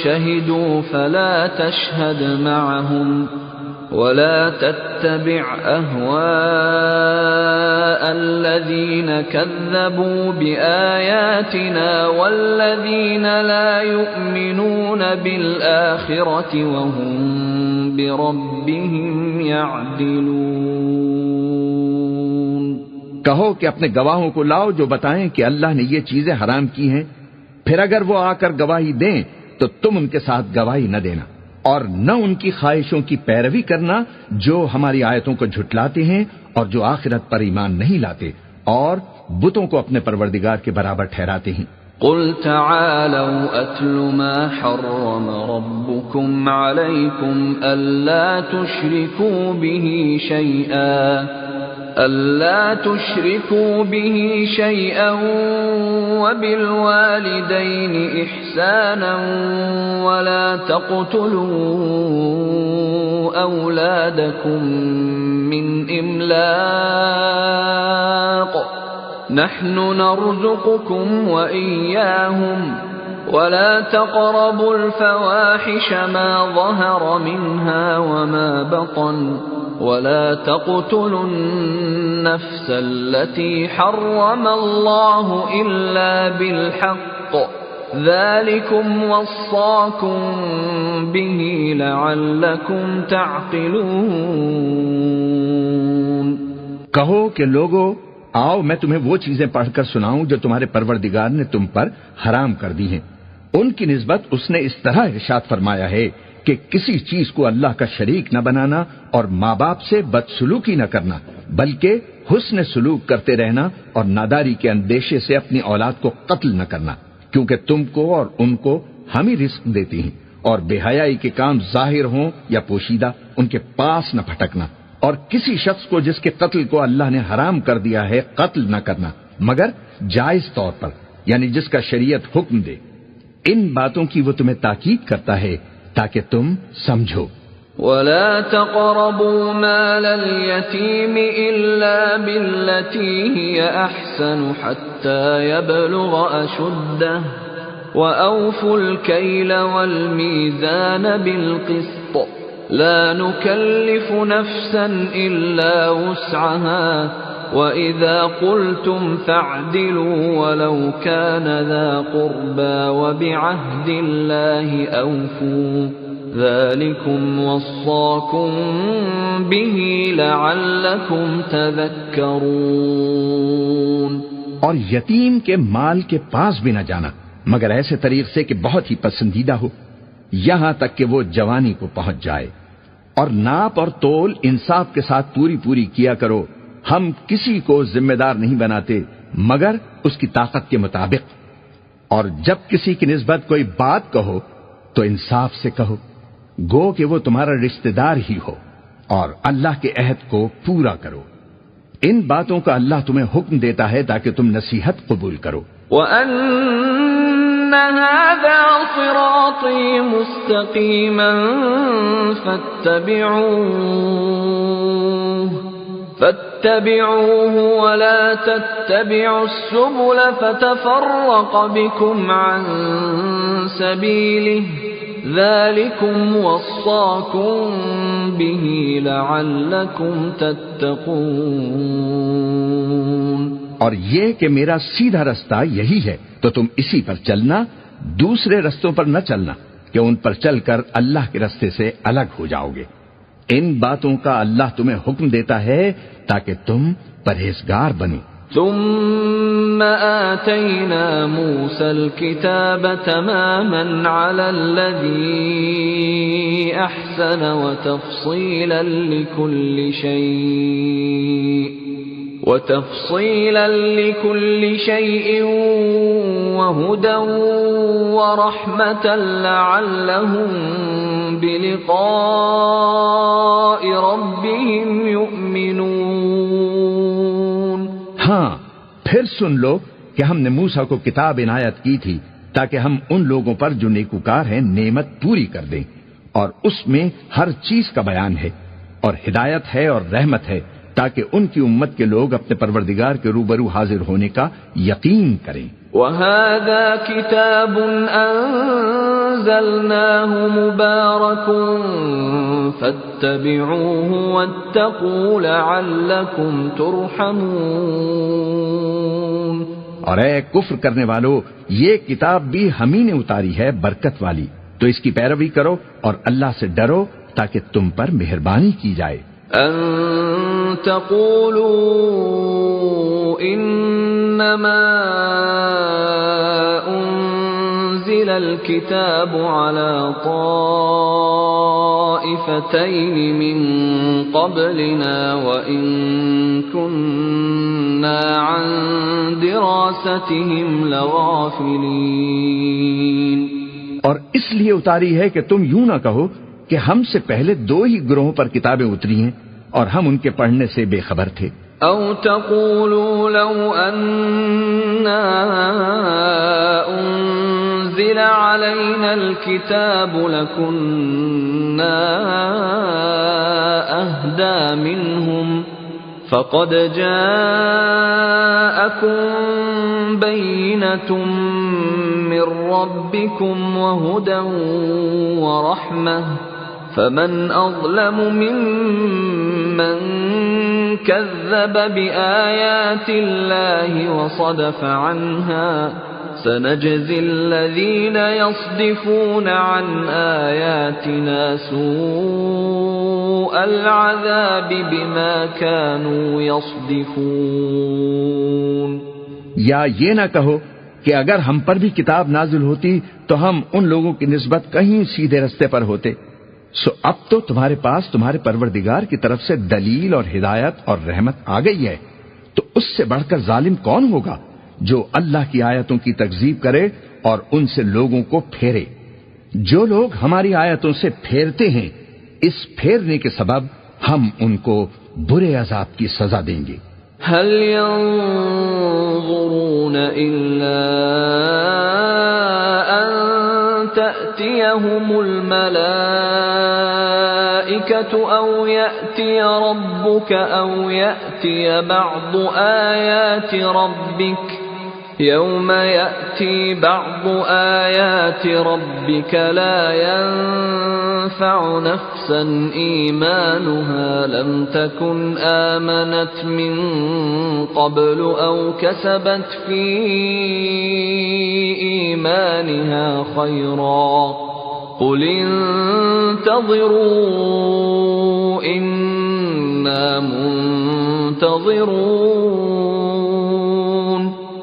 شهدوا فلا تشهد معهم ولا تتبع أهواء الذين كذبوا بآياتنا والذين لا يؤمنون بالآخرة وهم بربهم يعدلون۔ کہو کہ اپنے گواہوں کو لاؤ جو بتائیں کہ اللہ نے یہ چیزیں حرام کی ہیں، پھر اگر وہ آ کر گواہی دیں تو تم ان کے ساتھ گواہی نہ دینا، اور نہ ان کی خواہشوں کی پیروی کرنا جو ہماری آیتوں کو جھٹلاتے ہیں اور جو آخرت پر ایمان نہیں لاتے اور بتوں کو اپنے پروردگار کے برابر ٹھہراتے ہیں۔ قل تعالوا أتل ما حرم ربكم عليكم ألا تشركوا به شيئا وبالوالدين إحسانا ولا تقتلوا أولادكم من إملاق نحن نرزقكم وإياهم ولا تقربوا الفواحش ما ظهر منها وما بطن ولا تقتلوا النفس التي حرم الله إلا بالحق ذلكم وصاكم به لعلكم تعقلون۔ کہو کہ لوگو آؤ میں تمہیں وہ چیزیں پڑھ کر سناؤں جو تمہارے پروردگار نے تم پر حرام کر دی ہیں۔ ان کی نسبت اس نے اس طرح ارشاد فرمایا ہے کہ کسی چیز کو اللہ کا شریک نہ بنانا اور ماں باپ سے بدسلوکی نہ کرنا، بلکہ حسن سلوک کرتے رہنا اور ناداری کے اندیشے سے اپنی اولاد کو قتل نہ کرنا، کیونکہ تم کو اور ان کو ہم ہی رزق دیتی ہیں، اور بے حیائی کے کام ظاہر ہوں یا پوشیدہ ان کے پاس نہ پھٹکنا، اور کسی شخص کو جس کے قتل کو اللہ نے حرام کر دیا ہے قتل نہ کرنا مگر جائز طور پر، یعنی جس کا شریعت حکم دے۔ ان باتوں کی وہ تمہیں تاکید کرتا ہے تاکہ تم سمجھو۔ ولا تقربوا مال اليتيم إلا بالتي هي أحسن حتى يبلغ أشده وأوفوا الكيل والميزان بالقسط لا نكلف نفسا إلا وسعها وإذا قلتم فاعدلوا ولو كان ذا قربى وبعهد الله أوفوا ذلكم وصاكم به لعلكم تذكرون۔ اور یتیم کے مال کے پاس بھی نہ جانا مگر ایسے طریق سے کہ بہت ہی پسندیدہ ہو، یہاں تک کہ وہ جوانی کو پہنچ جائے، اور ناپ اور تول انصاف کے ساتھ پوری پوری کیا کرو۔ ہم کسی کو ذمہ دار نہیں بناتے مگر اس کی طاقت کے مطابق، اور جب کسی کی نسبت کوئی بات کہو تو انصاف سے کہو، گو کہ وہ تمہارا رشتہ دار ہی ہو، اور اللہ کے عہد کو پورا کرو۔ ان باتوں کا اللہ تمہیں حکم دیتا ہے تاکہ تم نصیحت قبول کرو۔ وَأَنَّ هَذَا صِرَاطِي مُسْتَقِيمًا فَاتَّبِعُوهُ وَلَا تَتَّبِعُوا السُّبُلَ فَتَفَرَّقَ بِكُمْ عَن سَبِيلِهِ ذَلِكُمْ وَصَّاكُمْ بِهِ لَعَلَّكُمْ تَتَّقُونَ۔ اور یہ کہ میرا سیدھا رستہ یہی ہے تو تم اسی پر چلنا، دوسرے رستوں پر نہ چلنا کہ ان پر چل کر اللہ کے رستے سے الگ ہو جاؤ گے۔ ان باتوں کا اللہ تمہیں حکم دیتا ہے تاکہ تم پرہیزگار بنو۔ ثم آتينا موسى الكتاب تماما على الذي أحسن وتفصيلا لكل شيء وهدى ورحمة لعلهم بلقاء ربهم يؤمنون۔ ہاں پھر سن لو کہ ہم نے موسیٰ کو کتاب عنایت کی تھی تاکہ ہم ان لوگوں پر جو نیکوکار ہیں نعمت پوری کر دیں، اور اس میں ہر چیز کا بیان ہے اور ہدایت ہے اور رحمت ہے تاکہ ان کی امت کے لوگ اپنے پروردگار کے روبرو حاضر ہونے کا یقین کریں۔ وَهَذَا كِتَابٌ أَنزَلْنَاهُ مُبَارَكٌ فَاتَّبِعُوهُ وَاتَّقُوا لَعَلَّكُمْ تُرْحَمُونَ۔ اور اے کفر کرنے والو، یہ کتاب بھی ہم ہی نے اتاری ہے برکت والی، تو اس کی پیروی کرو اور اللہ سے ڈرو تاکہ تم پر مہربانی کی جائے۔ أَن تَقُولُوا إِنَّمَا أُنزِلَ الْكِتَابُ عَلَى طَائِفَتَيْنِ مِن قَبْلِنَا وَإِن كُنَّا عَن دِرَاسَتِهِمْ لَغَافِلِينَ۔ اور اس لیے اتاری ہے کہ تم یوں نہ کہو کہ ہم سے پہلے دو ہی گروہوں پر کتابیں اتری ہیں اور ہم ان کے پڑھنے سے بے خبر تھے۔ او تقولوا لو اننا انزل علينا الكتاب لكنا اهدى منهم فقد جاءكم بينة من ربكم وهدى ورحمة فمن أظلم ممن كذب بآيات الله وصدف عنها سنجزي الذين يصدفون عن آياتنا سوء العذاب بما كانوا يصدفون۔ یا یہ نہ کہو کہ اگر ہم پر بھی کتاب نازل ہوتی تو ہم ان لوگوں کی نسبت کہیں سیدھے رستے پر ہوتے، سو اب تو تمہارے پاس تمہارے پروردگار کی طرف سے دلیل اور ہدایت اور رحمت آ گئی ہے، تو اس سے بڑھ کر ظالم کون ہوگا جو اللہ کی آیتوں کی تکذیب کرے اور ان سے لوگوں کو پھیرے۔ جو لوگ ہماری آیتوں سے پھیرتے ہیں، اس پھیرنے کے سبب ہم ان کو برے عذاب کی سزا دیں گے۔ هل ينظرون إلا أن تأتيهم الملائكة الملائكة أو يأتي ربك أو يأتي بعض آيات ربك يوم يأتي بعض آيات ربك لا ينفع نفسا إيمانها لم تكن آمنت من قبل أو كسبت في إيمانها خيرا قل انتظروا إنا منتظرون.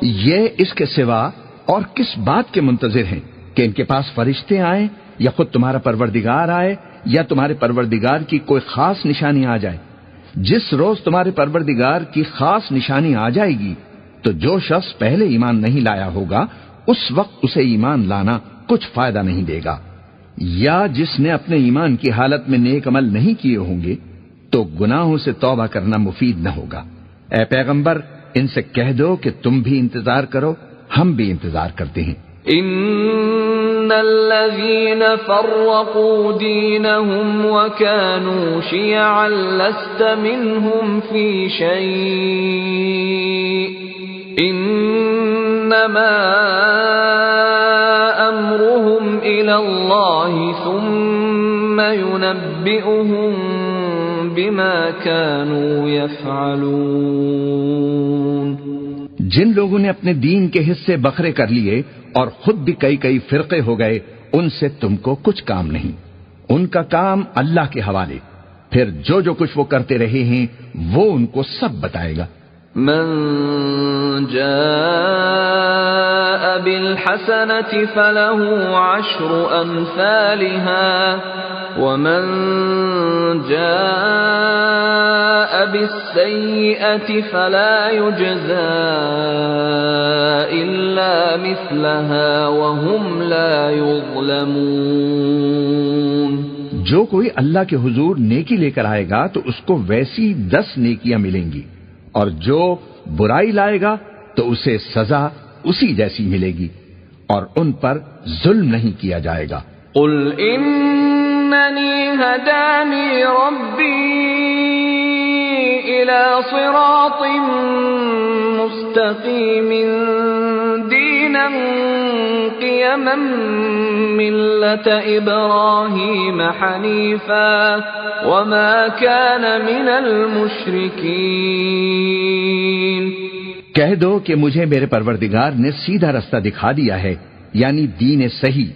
یہ اس کے سوا اور کس بات کے منتظر ہیں کہ ان کے پاس فرشتے آئیں یا خود تمہارا پروردگار آئے یا تمہارے پروردگار کی کوئی خاص نشانی آ جائے؟ جس روز تمہارے پروردگار کی خاص نشانی آ جائے گی تو جو شخص پہلے ایمان نہیں لایا ہوگا اس وقت اسے ایمان لانا کچھ فائدہ نہیں دے گا، یا جس نے اپنے ایمان کی حالت میں نیک عمل نہیں کیے ہوں گے تو گناہوں سے توبہ کرنا مفید نہ ہوگا۔ اے پیغمبر، ان سے کہہ دو کہ تم بھی انتظار کرو، ہم بھی انتظار کرتے ہیں۔ ان الذين فرقوا دينهم وكانوا شيعا لست منهم في شيء انما امرهم الى الله ثم ينبئهم بما كانوا يفعلون۔ جن لوگوں نے اپنے دین کے حصے بکھرے کر لیے اور خود بھی کئی فرقے ہو گئے، ان سے تم کو کچھ کام نہیں، ان کا کام اللہ کے حوالے، پھر جو کچھ وہ کرتے رہے ہیں وہ ان کو سب بتائے گا۔ من جاء بالحسنة فله 10 أمثالها ومن جاء بالسيئة فلا يجزى إلا مثلها وهم لا يظلمون۔ جو کوئی اللہ کے حضور نیکی لے کر آئے گا تو اس کو ویسی 10 نیکیاں ملیں گی، اور جو برائی لائے گا تو اسے سزا اسی جیسی ملے گی، اور ان پر ظلم نہیں کیا جائے گا۔ قل اننی ہدانی ربی الى صراط مستقیم دینا قیما ملة ابراہیم حنیفا وما كان من المشرکین۔ کہہ دو کہ مجھے میرے پروردگار نے سیدھا رستہ دکھا دیا ہے، یعنی دین صحیح،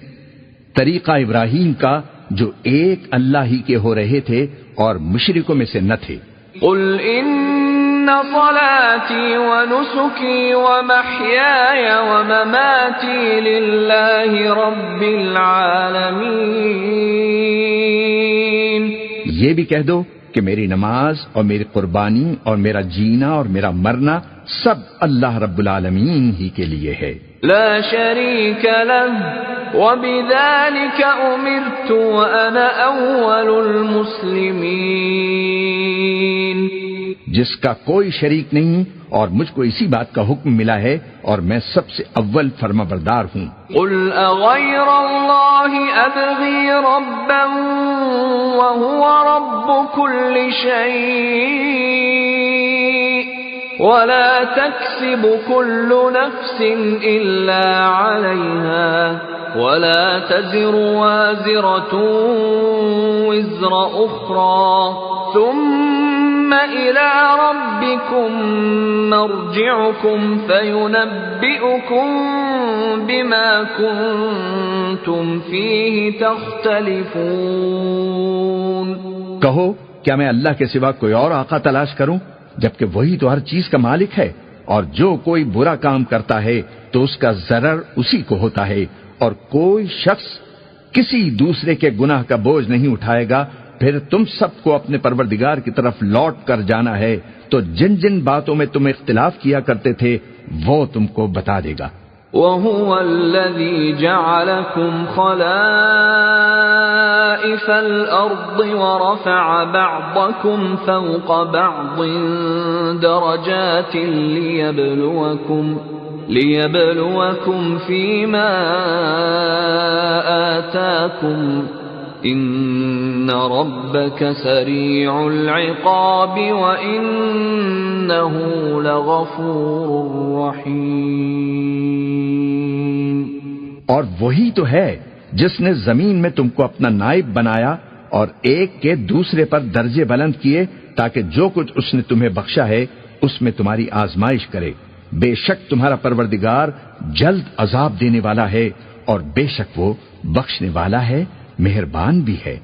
طریقہ ابراہیم کا، جو ایک اللہ ہی کے ہو رہے تھے اور مشرکوں میں سے نہ تھے۔ قل ان صلاتي ونسكي ومحياي ومماتي لله رب العالمين۔ یہ بھی کہہ دو کہ میری نماز اور میری قربانی اور میرا جینا اور میرا مرنا سب اللہ رب العالمین ہی کے لیے ہے۔ لا شريك له وبذلك أمرت وأنا أول المسلمين۔ جس کا کوئی شریک نہیں اور مجھ کو اسی بات کا حکم ملا ہے اور میں سب سے اول فرما بردار ہوں۔ قل أغير الله أبغي ربا وهو رب كل شيء ولا تكسب كل نفس إلا عليها ولا تزر وازرة وزر أخرى ثم إلى ربكم مرجعكم فينبئكم بما كنتم فيه تختلفون۔ کہو کیا میں اللہ کے سوا کوئی اور آقا تلاش کروں جبکہ وہی تو ہر چیز کا مالک ہے، اور جو کوئی برا کام کرتا ہے تو اس کا ضرر اسی کو ہوتا ہے، اور کوئی شخص کسی دوسرے کے گناہ کا بوجھ نہیں اٹھائے گا۔ پھر تم سب کو اپنے پروردگار کی طرف لوٹ کر جانا ہے، تو جن جن باتوں میں تم اختلاف کیا کرتے تھے وہ تم کو بتا دے گا۔ وَهُوَ الَّذِي جَعَلَكُمْ خَلَائِفَ الْأَرْضِ وَرَفَعَ بَعْضَكُمْ فَوْقَ بَعْضٍ دَرَجَاتٍ لِيَبْلُوَكُمْ فِيمَا آتَاكُمْ ان ربك سریع العقاب وانه لغفور رحیم. اور وہی تو ہے جس نے زمین میں تم کو اپنا نائب بنایا اور ایک کے دوسرے پر درجے بلند کیے تاکہ جو کچھ اس نے تمہیں بخشا ہے اس میں تمہاری آزمائش کرے. بے شک تمہارا پروردگار جلد عذاب دینے والا ہے اور بے شک وہ بخشنے والا ہے، مہربان بھی ہے.